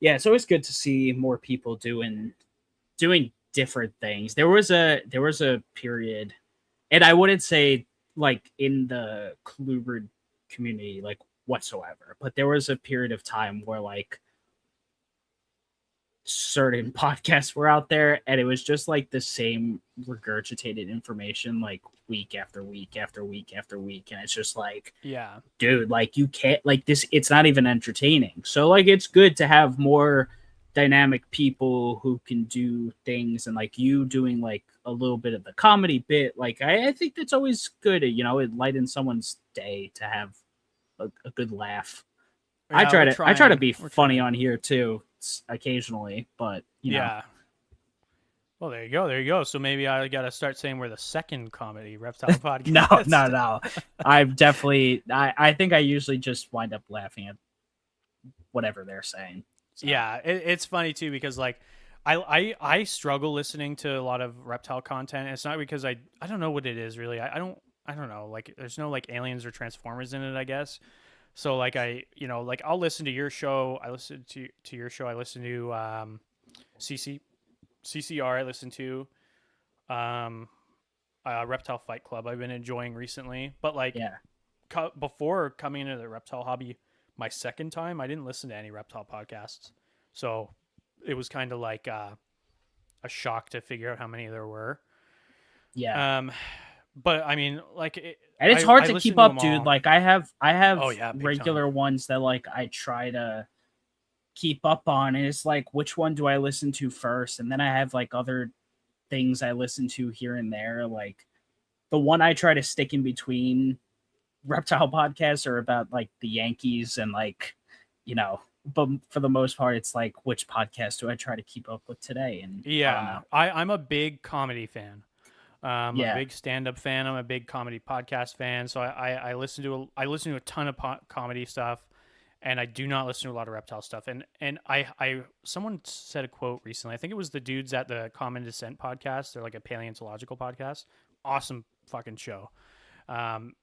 Yeah, it's always good to see more people doing different things. There was a period, and I wouldn't say like in the Colubrid community like whatsoever, but there was a period of time where like certain podcasts were out there and it was just like the same regurgitated information like week after week after week after week, and it's just like, yeah, dude, like you can't like this, it's not even entertaining. So like it's good to have more dynamic people who can do things, and like you doing like a little bit of the comedy bit, like I think that's always good. You know, it lightens someone's day to have a good laugh. Yeah, I try to be funny on here too occasionally, but you know. Yeah. Well, there you go. So maybe I got to start saying we're the second comedy reptile podcast. No. I'm definitely. I think I usually just wind up laughing at whatever they're saying. So. Yeah, it's funny too because like I struggle listening to a lot of reptile content. It's not because I don't know what it is really. I don't know. Like there's no like aliens or transformers in it, I guess. So like I'll listen to your show. I listen to your show. I listen to CCR. I listen to Reptile Fight Club. I've been enjoying recently, but like before coming into the reptile hobby, my second time, I didn't listen to any reptile podcasts. So it was kind of like a shock to figure out how many there were. Yeah. But I mean, like, and it's hard to keep up, dude. Like I have regular time. Ones that like I try to keep up on, and it's like, which one do I listen to first? And then I have like other things I listen to here and there. Like the one I try to stick in between reptile podcasts are about like the Yankees and like, but for the most part, it's like, which podcast do I try to keep up with today? And I don't Yeah, know. I'm a big comedy fan. I'm a Yeah. big stand-up fan. I'm a big comedy podcast fan. So I listen to a ton of comedy stuff, and I do not listen to a lot of reptile stuff. And I someone said a quote recently. I think it was the dudes at the Common Descent podcast. They're like a paleontological podcast. Awesome fucking show. Um,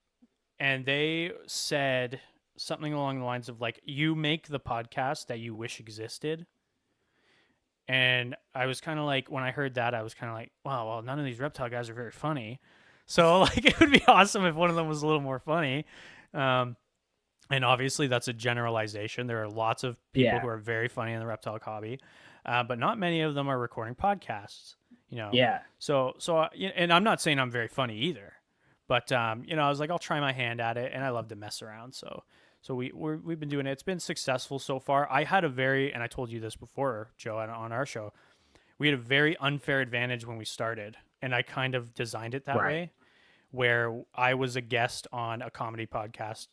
and they said something along the lines of like, "You make the podcast that you wish existed." And I was kind of like, when I heard that, I was kind of like, wow, well, none of these reptile guys are very funny. So, like, it would be awesome if one of them was a little more funny. Um, and obviously, that's a generalization. There are lots of people Yeah. who are very funny in the reptile hobby, but not many of them are recording podcasts, you know? Yeah. And I'm not saying I'm very funny either, but, I was like, I'll try my hand at it, and I love to mess around. So we've been doing it. It's been successful so far. I had and I told you this before, Joe, on our show. We had a very unfair advantage when we started, and I kind of designed it that Right. way, where I was a guest on a comedy podcast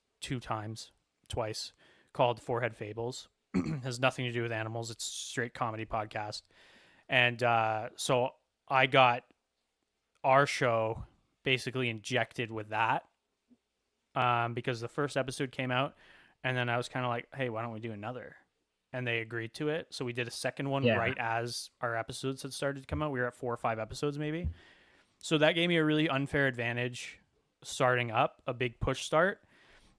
twice, called Forehead Fables. Has nothing to do with animals. It's straight comedy podcast, and so I got our show basically injected with that because the first episode came out, and then I was kind of like, hey, why don't we do another? And they agreed to it. So we did a second one Yeah. right as our episodes had started to come out. We were at 4 or 5 episodes maybe. So that gave me a really unfair advantage starting up, a big push start.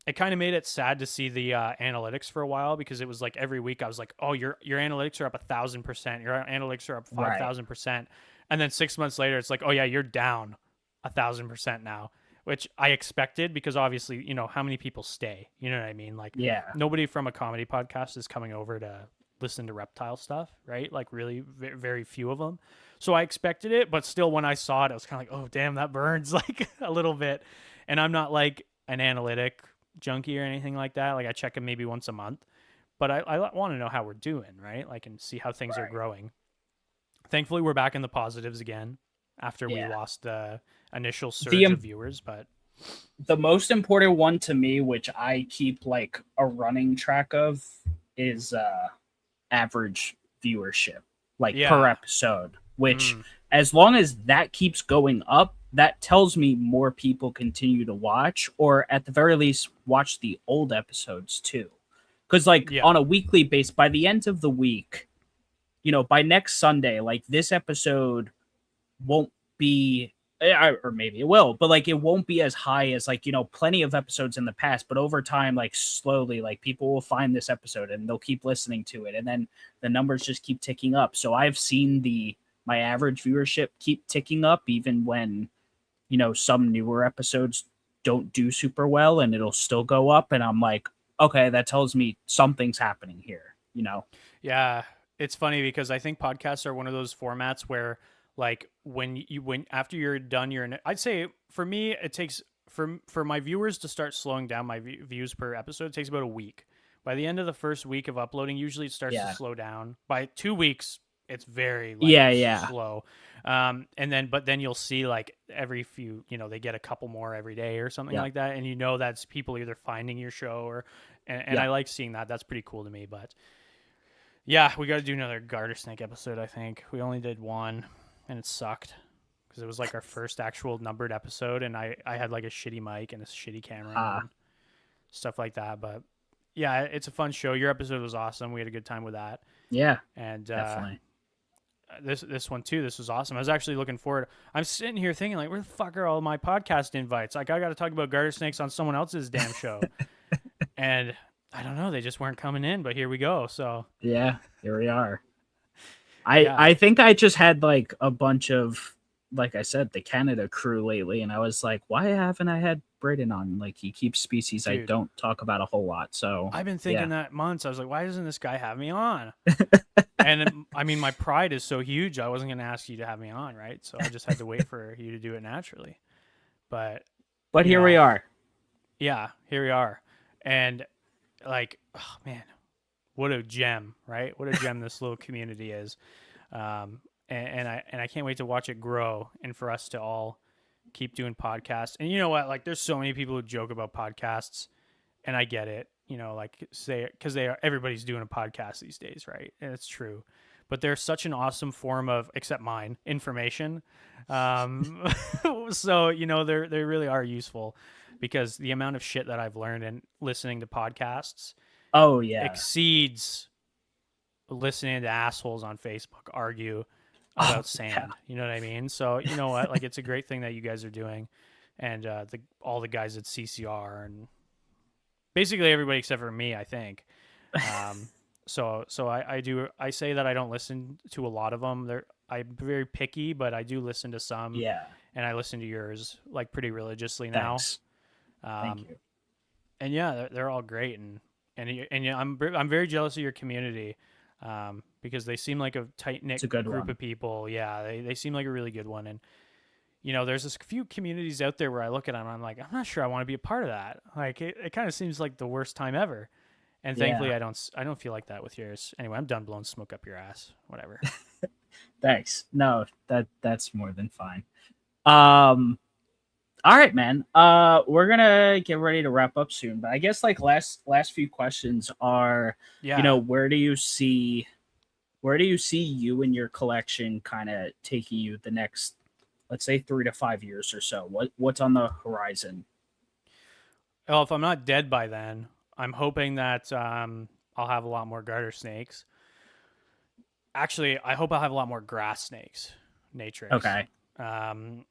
It kind of made it sad to see the analytics for a while, because it was like every week I was like, oh, your analytics are up 1,000%. Your analytics are up 5,000%. And then 6 months later, it's like, oh yeah, you're down 1,000% now, which I expected, because obviously, how many people stay? You know what I mean? Like, Yeah. nobody from a comedy podcast is coming over to listen to reptile stuff, right? Like, really, very few of them. So I expected it, but still, when I saw it, I was kind of like, oh, damn, that burns like a little bit. And I'm not like an analytic junkie or anything like that. Like, I check them maybe once a month, but I want to know how we're doing, right? Like, and see how things are growing. Thankfully, we're back in the positives again after we lost the initial surge of viewers. But the most important one to me, which I keep like a running track of, is average viewership, like per episode, which as long as that keeps going up, that tells me more people continue to watch, or at the very least watch the old episodes too. Because like on a weekly basis, by the end of the week, by next Sunday, like this episode won't be, or maybe it will, but like it won't be as high as like, plenty of episodes in the past. But over time, like slowly, like people will find this episode and they'll keep listening to it, and then the numbers just keep ticking up. So I've seen my average viewership keep ticking up, even when some newer episodes don't do super well, and it'll still go up. And I'm like, okay, that tells me something's happening here. Yeah, it's funny because I think podcasts are one of those formats where, like, when after you're done, I'd say for me, it takes for my viewers to start slowing down my views per episode. It takes about a week. By the end of the first week of uploading, usually it starts to slow down. By 2 weeks, it's very slow. But then you'll see like every few, they get a couple more every day or something like that, and that's people either finding your show or, and I like seeing that. That's pretty cool to me. But yeah, we got to do another garter snake episode. I think we only did one, and it sucked because it was like our first actual numbered episode, and I had like a shitty mic and a shitty camera and stuff like that. But yeah, it's a fun show. Your episode was awesome. We had a good time with that. Yeah, and definitely. This one too. This was awesome. I was actually looking forward. I'm sitting here thinking like, where the fuck are all my podcast invites? Like, I got to talk about garter snakes on someone else's damn show, and I don't know. They just weren't coming in. But here we go. So yeah, here we are. I think I just had like a bunch of, like I said, the Canada crew lately, and I was like, why haven't I had Brayden on? Like, he keeps species I don't talk about a whole lot. So I've been thinking that months. I was like, why doesn't this guy have me on? And I mean, my pride is so huge. I wasn't going to ask you to have me on, right? So I just had to wait for you to do it naturally. But here we are. Yeah, here we are. And like, oh man, what a gem, right? What a gem this little community is. And I can't wait to watch it grow, and for us to all keep doing podcasts. And you know what? Like, there's so many people who joke about podcasts, and I get it. You know, like say because everybody's doing a podcast these days, right? And it's true, but they're such an awesome form of, except mine, information. So you know, they really are useful because the amount of shit that I've learned in listening to podcasts Oh yeah. exceeds listening to assholes on Facebook argue about sand. You know what I mean? So you know what? Like, it's a great thing that you guys are doing, and all the guys at CCR and basically everybody except for me, I think. So I say that I don't listen to a lot of them. I'm very picky, but I do listen to some. Yeah. And I listen to yours like pretty religiously now. Thanks. Thank you. And yeah, they're all great, and yeah, I'm very jealous of your community, because they seem like a tight knit group of people. Yeah, they seem like a really good one, and you know, there's a few communities out there where I look at them and I'm like, I'm not sure I want to be a part of that. Like, it kind of seems like the worst time ever. And thankfully, I don't feel like that with yours. Anyway, I'm done blowing smoke up your ass. Whatever. Thanks. No, that's more than fine. All right, man. We're gonna get ready to wrap up soon, but I guess like last few questions are, you know, where do you see you and your collection kind of taking you the next, let's say, 3 to 5 years or so? What's on the horizon? Well, if I'm not dead by then, I'm hoping that I'll have a lot more garter snakes. Actually, I hope I'll have a lot more grass snakes, Natrix. Okay.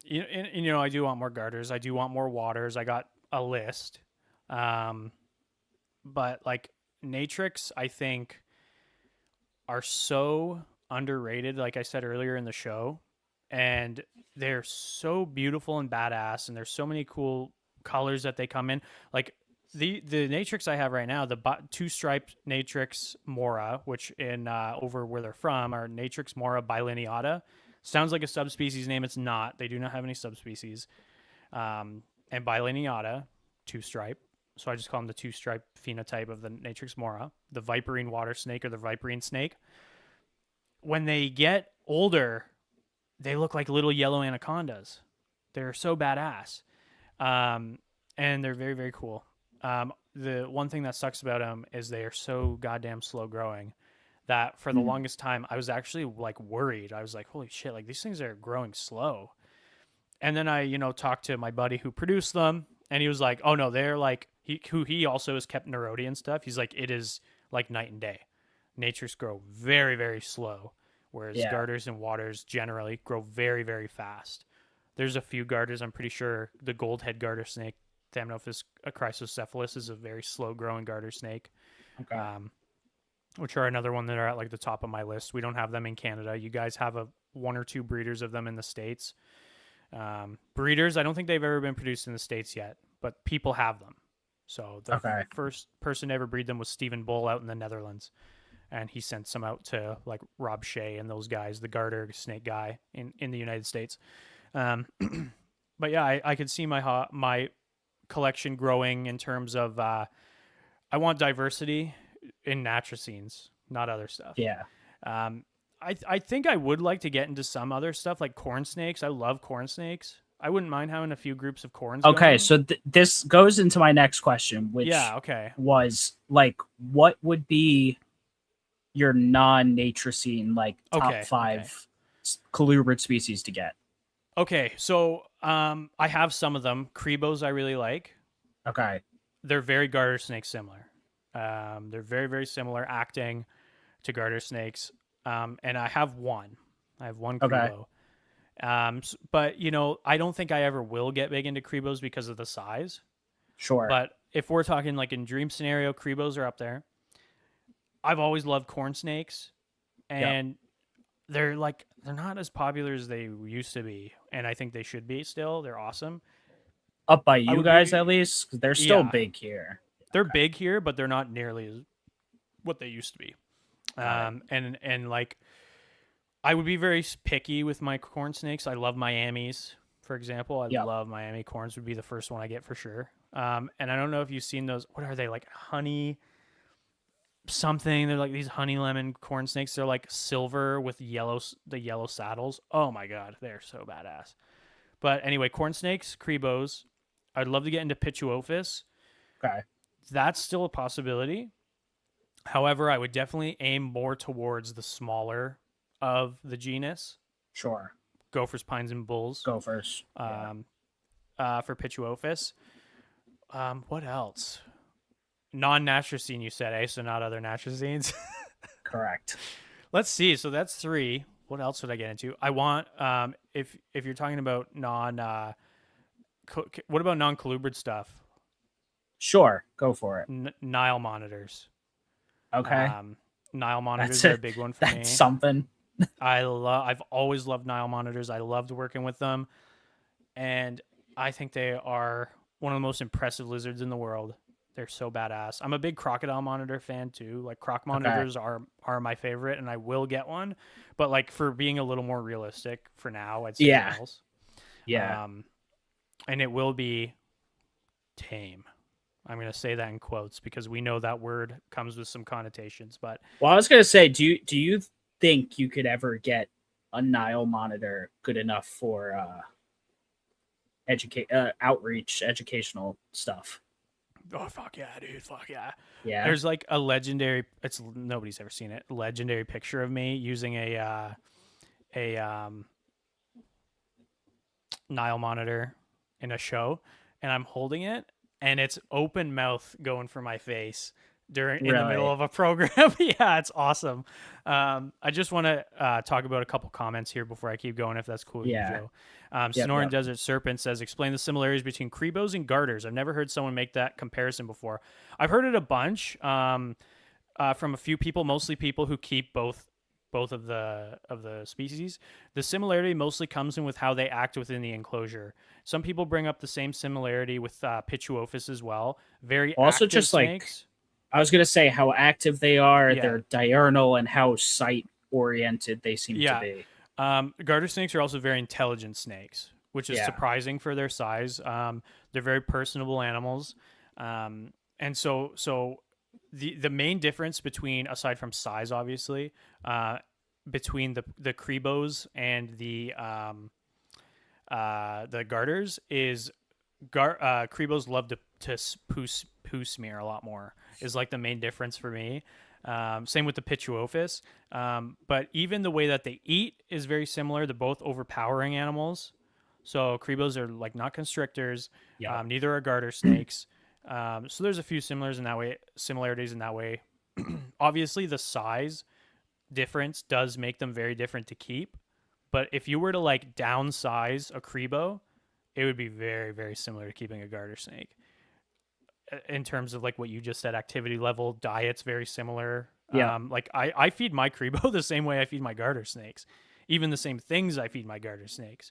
You know, I do want more garters. I do want more waters. I got a list. But like Natrix, I think, are so underrated, like I said earlier in the show. And they're so beautiful and badass, and there's so many cool colors that they come in. Like the Natrix I have right now, the two-striped Natrix Mora, which in over where they're from are Natrix Mora bilineata. Sounds like a subspecies name. It's not. They do not have any subspecies. And bilineata, two-stripe. So I just call them the two-stripe phenotype of the Natrix Mora, the viperine water snake or the viperine snake. When they get older, they look like little yellow anacondas. They're so badass. And they're very, very cool. The one thing that sucks about them is they are so goddamn slow growing that for the longest time, I was actually like worried. I was like, holy shit, like these things are growing slow. And then I, you know, talked to my buddy who produced them, and he was like, oh no, they're like, he also has kept Nerodi and stuff. He's like, it is like night and day. Natures grow very, very slow, whereas garters and waters generally grow very, very fast. There's a few garters, I'm pretty sure the gold head garter snake, Thamnophis chrysocephalus, is a very slow growing garter snake. Okay. Which are another one that are at like the top of my list. We don't have them in Canada. You guys have one or two breeders of them in the States. Breeders, I don't think they've ever been produced in the States yet, but people have them. So the first person to ever breed them was Stephen Bull out in the Netherlands. And he sent some out to like Rob Shea and those guys, the garter snake guy in the United States. But yeah, I could see my collection growing in terms of I want diversity in Natricines, not other stuff. Yeah. I think I would like to get into some other stuff like corn snakes. I love corn snakes. I wouldn't mind having a few groups of corns. Okay, going. so this goes into my next question, which was like, what would be your non-Natricine like top 5 colubrid species to get? Okay, so I have some of them. Crebos I really like. Okay. They're very garter snake similar. They're very, very similar acting to garter snakes. And I have one. I have one Crebo. But, you know, I don't think I ever will get big into Crebos because of the size. Sure. But if we're talking like in dream scenario, Crebos are up there. I've always loved corn snakes. And they're not as popular as they used to be. And I think they should be still. They're awesome. Up by you guys, at least? Because they're still big here. They're big here, but they're not nearly as what they used to be. And like, I would be very picky with my corn snakes. I love Miamis, for example. I love Miami corns. Would be the first one I get for sure. And I don't know if you've seen those. What are they, like honey something? They're like these honey lemon corn snakes. They're like silver with the yellow saddles. Oh my god, they're so badass. But anyway, corn snakes, crebos. I'd love to get into Pituophis. Okay. That's still a possibility. However, I would definitely aim more towards the smaller of the genus. Sure. Gophers, pines, and bulls. Gophers. Yeah. For Pituophis. What else? Non-Natricine, you said, eh? So not other Natricines. Correct. Let's see. So that's 3. What else would I get into? I want if you're talking about what about non-colubrid stuff? Sure. Go for it. Nile monitors. Okay. Nile monitors are a big one for me. That's something. I've always loved Nile monitors. I loved working with them, and I think they are one of the most impressive lizards in the world. They're so badass. I'm a big crocodile monitor fan too. Like croc monitors are my favorite, and I will get one. But like for being a little more realistic for now, I'd say Niles. Yeah. And it will be tame. I'm going to say that in quotes because we know that word comes with some connotations. But I was going to say, do you think you could ever get a Nile monitor good enough for outreach, educational stuff? Oh fuck yeah, dude! Fuck yeah! Yeah. There's like a legendary. Nobody's ever seen it. Legendary picture of me using a Nile monitor in a show, and I'm holding it, and it's open mouth going for my face in the middle of a program. Yeah, it's awesome. I just want to talk about a couple comments here before I keep going, if that's cool with you, Joe. Sonoran Desert Serpent says, explain the similarities between crebos and garters. I've never heard someone make that comparison before. I've heard it a bunch from a few people, mostly people who keep both of the species. The similarity mostly comes in with how they act within the enclosure. Some people bring up the same similarity with Pituophis as well. Very also active just snakes. Like I was going to say how active they are, they're diurnal, and how sight-oriented they seem to be. Garter snakes are also very intelligent snakes, which is surprising for their size. They're very personable animals. And so the main difference between, aside from size, obviously, between the crebos and the garters is crebos love to poo smear a lot more, is like the main difference for me. Same with the Pituophis. But even the way that they eat is very similar. They're both overpowering animals. So crebos are like not constrictors. Neither are garter snakes. So there's a few similarities in that way. Obviously, the size difference does make them very different to keep. But if you were to like downsize a crebo, it would be very, very similar to keeping a garter snake. In terms of like what you just said, activity level, diet's very similar. Like I feed my crebo the same way I feed my garter snakes. Even the same things I feed my garter snakes.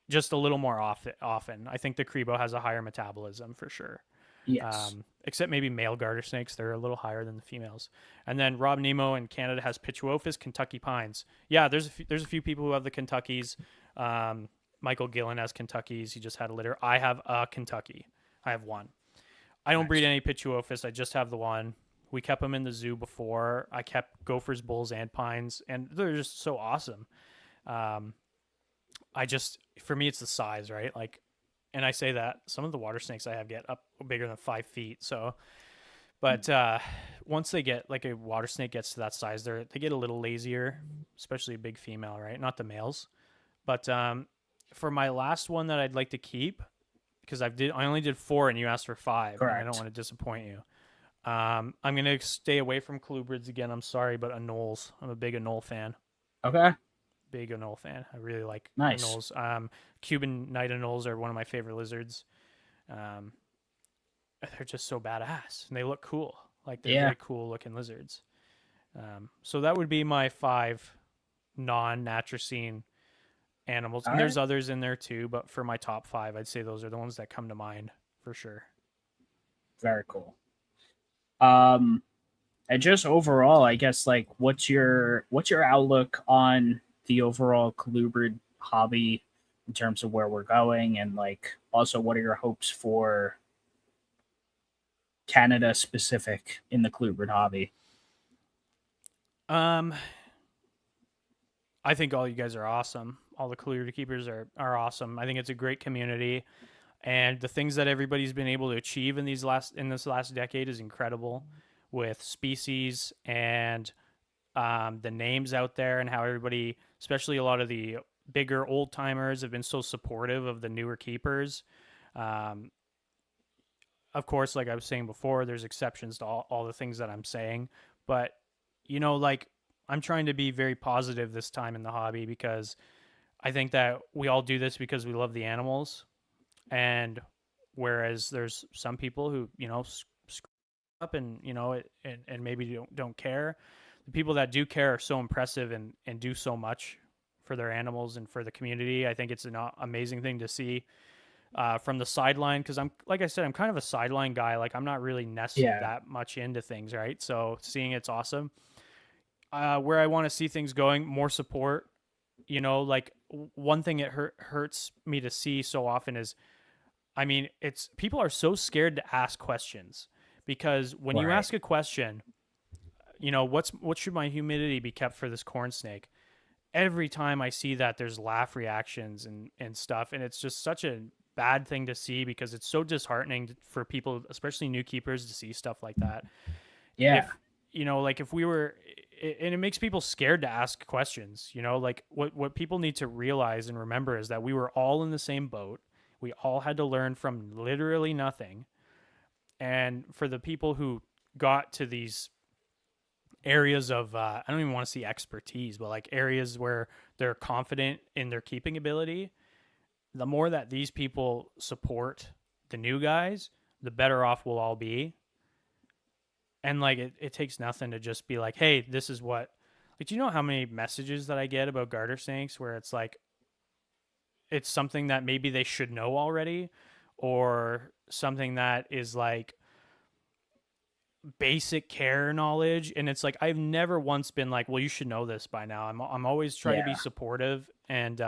Just a little more often. I think the crebo has a higher metabolism for sure. Yes. Except maybe male garter snakes, they're a little higher than the females. And then Rob Nemo in Canada has Pituophis Kentucky pines. Yeah, there's a few people who have the Kentuckys. Michael Gillen has Kentuckys. He just had a litter. I have a Kentucky. I have one. I don't breed any Pituophis. I just have the one. We kept them in the zoo before. I kept gophers, bulls, and pines, and they're just so awesome. For me, it's the size, right? Like, and I say that some of the water snakes I have get up bigger than 5 feet. So, but once they get, like a water snake gets to that size, they get a little lazier, especially a big female, right? Not the males. But for my last one that I'd like to keep, because I only did 4 and you asked for 5. Correct. And I don't want to disappoint you. I'm going to stay away from colubrids again. I'm sorry, but anoles. I'm a big anole fan. Okay. Big anole fan. I really like anoles. Cuban night anoles are one of my favorite lizards. They're just so badass and they look cool. Like they're very cool looking lizards. So that would be my 5 non-Natricine animals. And there's others in there too, but for my top 5, I'd say those are the ones that come to mind for sure. Very cool. And just overall, I guess, like, what's your outlook on the overall colubrid hobby in terms of where we're going, and like also what are your hopes for Canada specific in the colubrid hobby? I think all you guys are awesome. all the colubrid keepers are awesome. I think it's a great community, and the things that everybody's been able to achieve in this last decade is incredible, with species and the names out there, and how everybody, especially a lot of the bigger old timers, have been so supportive of the newer keepers. Um, of course, like I was saying before, there's exceptions to all the things that I'm saying, but like I'm trying to be very positive this time in the hobby, because I think that we all do this because we love the animals, and whereas there's some people who screw up and and maybe don't care, the people that do care are so impressive and do so much for their animals and for the community. I think it's an amazing thing to see from the sideline, because like I said, I'm kind of a sideline guy. Like, I'm not really nested that much into things, right? So seeing it's awesome. Where I want to see things going, more support. Like, one thing it hurts me to see so often is, I mean, it's people are so scared to ask questions, because when you ask a question, what should my humidity be kept for this corn snake? Every time I see that, there's laugh reactions and stuff, and it's just such a bad thing to see, because it's so disheartening for people, especially new keepers, to see stuff like that. Yeah. If we were, and it makes people scared to ask questions. Like, what people need to realize and remember is that we were all in the same boat. We all had to learn from literally nothing. And for the people who got to these areas of, I don't even want to see expertise, but like areas where they're confident in their keeping ability, the more that these people support the new guys, the better off we'll all be. And like, it takes nothing to just be like, hey, this is what, like, do you know how many messages that I get about garter snakes where it's like, it's something that maybe they should know already, or something that is like basic care knowledge, and it's like, I've never once been like, well, you should know this by now. I'm always trying to be supportive and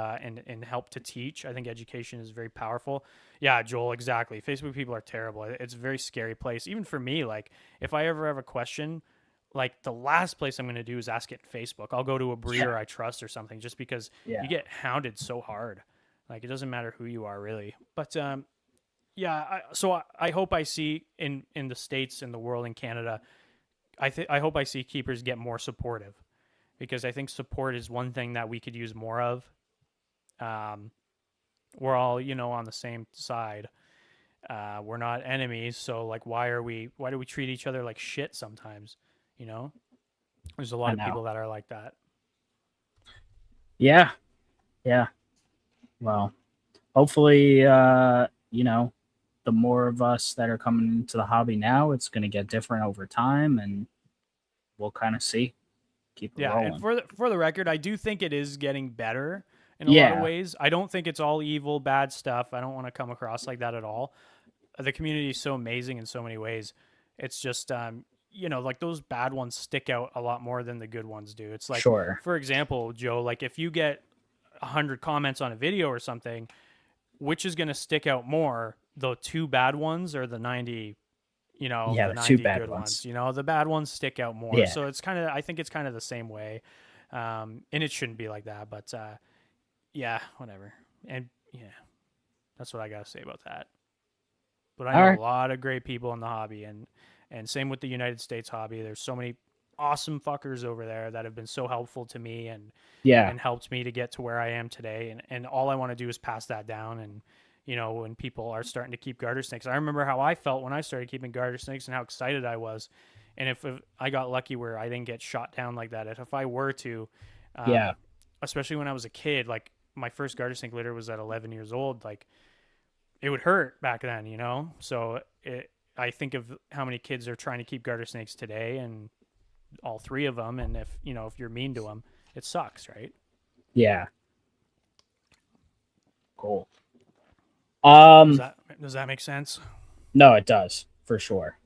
help to teach. I think education is very powerful. Yeah, Joel, exactly. Facebook people are terrible. It's a very scary place, even for me. Like, if I ever have a question, like, the last place I'm going to do is ask it in Facebook. I'll go to a breeder I trust or something, just because you get hounded so hard. Like, it doesn't matter who you are, really. But so I hope I see in the States, in the world, in Canada, I hope I see keepers get more supportive, because I think support is one thing that we could use more of. We're all, on the same side. We're not enemies, so like, why do we treat each other like shit sometimes? There's a lot of people that are like that. Yeah. Well, hopefully, the more of us that are coming into the hobby now, it's going to get different over time, and we'll kind of see. Keep it rolling. And for the record, I do think it is getting better in a lot of ways. I don't think it's all evil, bad stuff. I don't want to come across like that at all. The community is so amazing in so many ways. It's just, like, those bad ones stick out a lot more than the good ones do. It's like, for example, Joe, like, if you get 100 comments on a video or something, which is going to stick out more, the 2 bad ones or the 90, the 90 good ones? The bad ones stick out more. Yeah. So I think it's kind of the same way. And it shouldn't be like that, but whatever. And that's what I got to say about that. But I know a lot of great people in the hobby, and same with the United States hobby. There's so many awesome fuckers over there that have been so helpful to me and helped me to get to where I am today. And all I want to do is pass that down. And, when people are starting to keep garter snakes, I remember how I felt when I started keeping garter snakes and how excited I was. And if I got lucky where I didn't get shot down like that, if I were to, especially when I was a kid, like, my first garter snake litter was at 11 years old, like, it would hurt back then, So I think of how many kids are trying to keep garter snakes today, and all 3 of them. And if you're mean to them, it sucks, right? Yeah. Cool. Does that make sense? No, it does, for sure.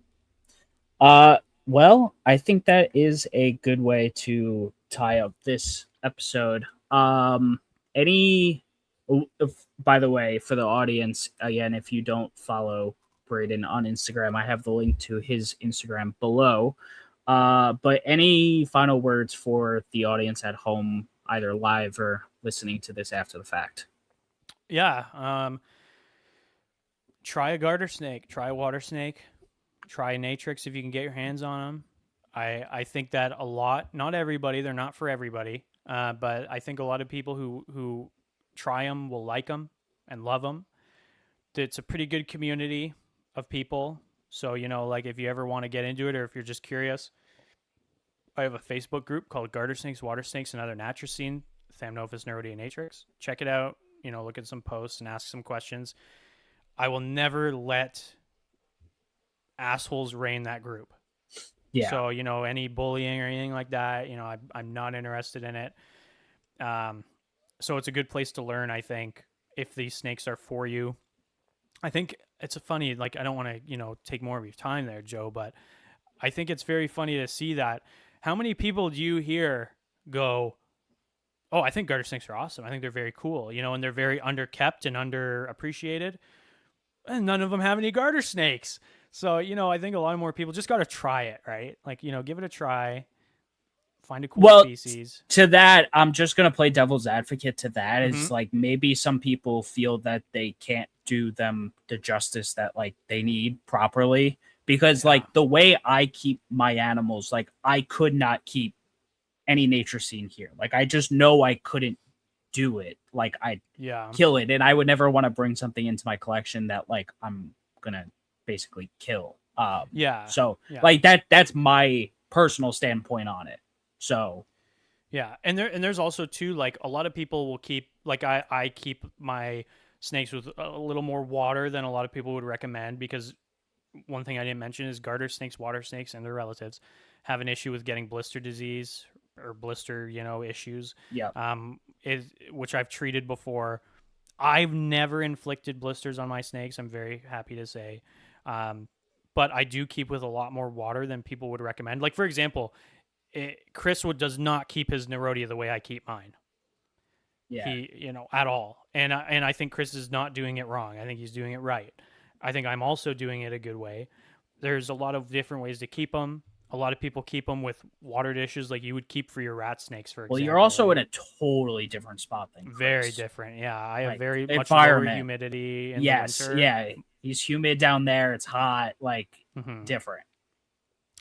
Well, I think that is a good way to tie up this episode. By the way, for the audience, again, if you don't follow Brayden on Instagram, I have the link to his Instagram below. But any final words for the audience at home either live or listening to this after the fact. Yeah. Try a garter snake, try a water snake, try a Natrix if you can get your hands on them. I think that a lot, not everybody, they're not for everybody, but I think a lot of people who try them will like them and love them. It's a pretty good community of people. So, like if you ever want to get into it or if you're just curious, I have a Facebook group called Garter Snakes, Water Snakes, and Other Natricine, Thamnophis nerodia Natrix. Check it out. Look at some posts and ask some questions. I will never let assholes reign that group. Yeah. So, any bullying or anything like that, I'm not interested in it. So it's a good place to learn, I think, if these snakes are for you. I think it's funny, like, I don't want to, take more of your time there, Joe, but I think it's very funny to see that. How many people do you hear go, oh, I think garter snakes are awesome. I think they're very cool, and they're very underkept and underappreciated. And none of them have any garter snakes. So, I think a lot more people just got to try it, right? Like, give it a try. Find a cool species. To that, I'm just going to play devil's advocate to that. Is like maybe some people feel that they can't do them the justice that like they need properly. Because like the way I keep my animals, like I could not keep any Natricine here. Like I just know I couldn't do it. Like I'd kill it, and I would never want to bring something into my collection that like I'm gonna basically kill. So like that's my personal standpoint on it. So and there's also too, like a lot of people will keep, like I keep my snakes with a little more water than a lot of people would recommend, because one thing I didn't mention is garter snakes, water snakes, and their relatives have an issue with getting blister disease or blister, issues. Which I've treated before. I've never inflicted blisters on my snakes, I'm very happy to say. But I do keep with a lot more water than people would recommend. Like, for example, Chris does not keep his Nerodia the way I keep mine. He, at all. And I think Chris is not doing it wrong. I think he's doing it right. I think I'm also doing it a good way. There's a lot of different ways to keep them. A lot of people keep them with water dishes like you would keep for your rat snakes, for example. Well, you're also in a totally different spot than Chris. Very different, yeah. I have very much lower humidity in the winter. Yeah. He's humid down there. It's hot, like different.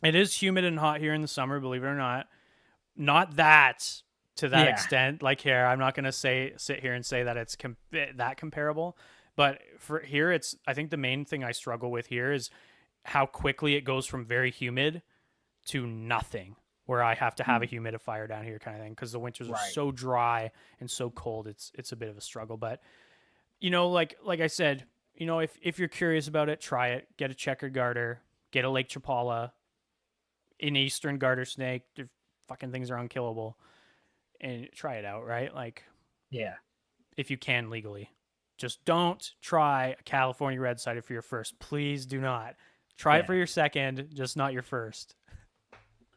It is humid and hot here in the summer, believe it or not. Not that to that extent. Like here, I'm not going to sit here and say that it's that comparable. But for here, I think the main thing I struggle with here is how quickly it goes from very humid to nothing, where I have to have a humidifier down here kind of thing, because the winters are so dry and so cold. It's a bit of a struggle. But, like I said, if you're curious about it, try it. Get a checkered garter. Get a Lake Chapala. An eastern garter snake. The fucking things are unkillable. And try it out, right? Like, if you can legally. Just don't try a California red sider for your first. Please do not. Try it for your second, just not your first.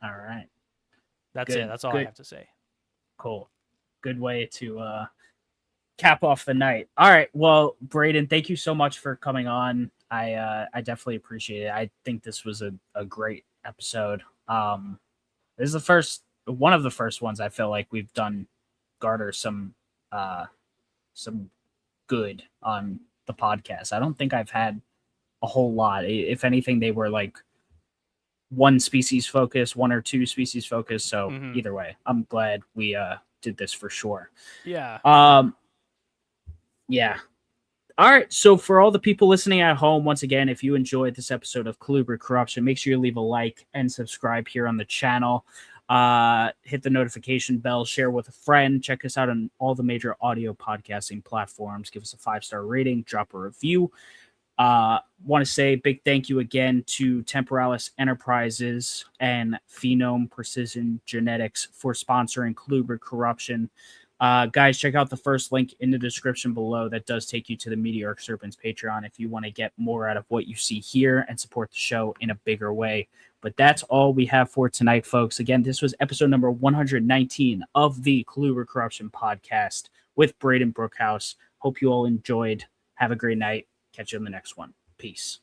All right. That's it. That's all I have to say. Cool. Good way to cap off the night. All right. Well, Brayden, thank you so much for coming on. I definitely appreciate it. I think this was a great episode. This is one of the first ones I feel like we've done garter some good on the podcast. I don't think I've had a whole lot. If anything, they were like one species focus, one or two species focus. So either way, I'm glad we did this for sure. Yeah. Yeah. All right. So for all the people listening at home, once again, if you enjoyed this episode of Colubrid Corruption, make sure you leave a like and subscribe here on the channel. Hit the notification bell, share with a friend, check us out on all the major audio podcasting platforms, give us a 5-star rating, drop a review. Want to say a big thank you again to Temporalis Enterprises and Phenome Precision Genetics for sponsoring Colubrid Corruption. Guys, check out the first link in the description below. That does take you to the Meteoric Serpents Patreon if you want to get more out of what you see here and support the show in a bigger way. But that's all we have for tonight, folks. Again, this was episode number 119 of the Colubrid Corruption podcast with Brayden Brookhouse. Hope you all enjoyed. Have a great night. Catch you on the next one. Peace.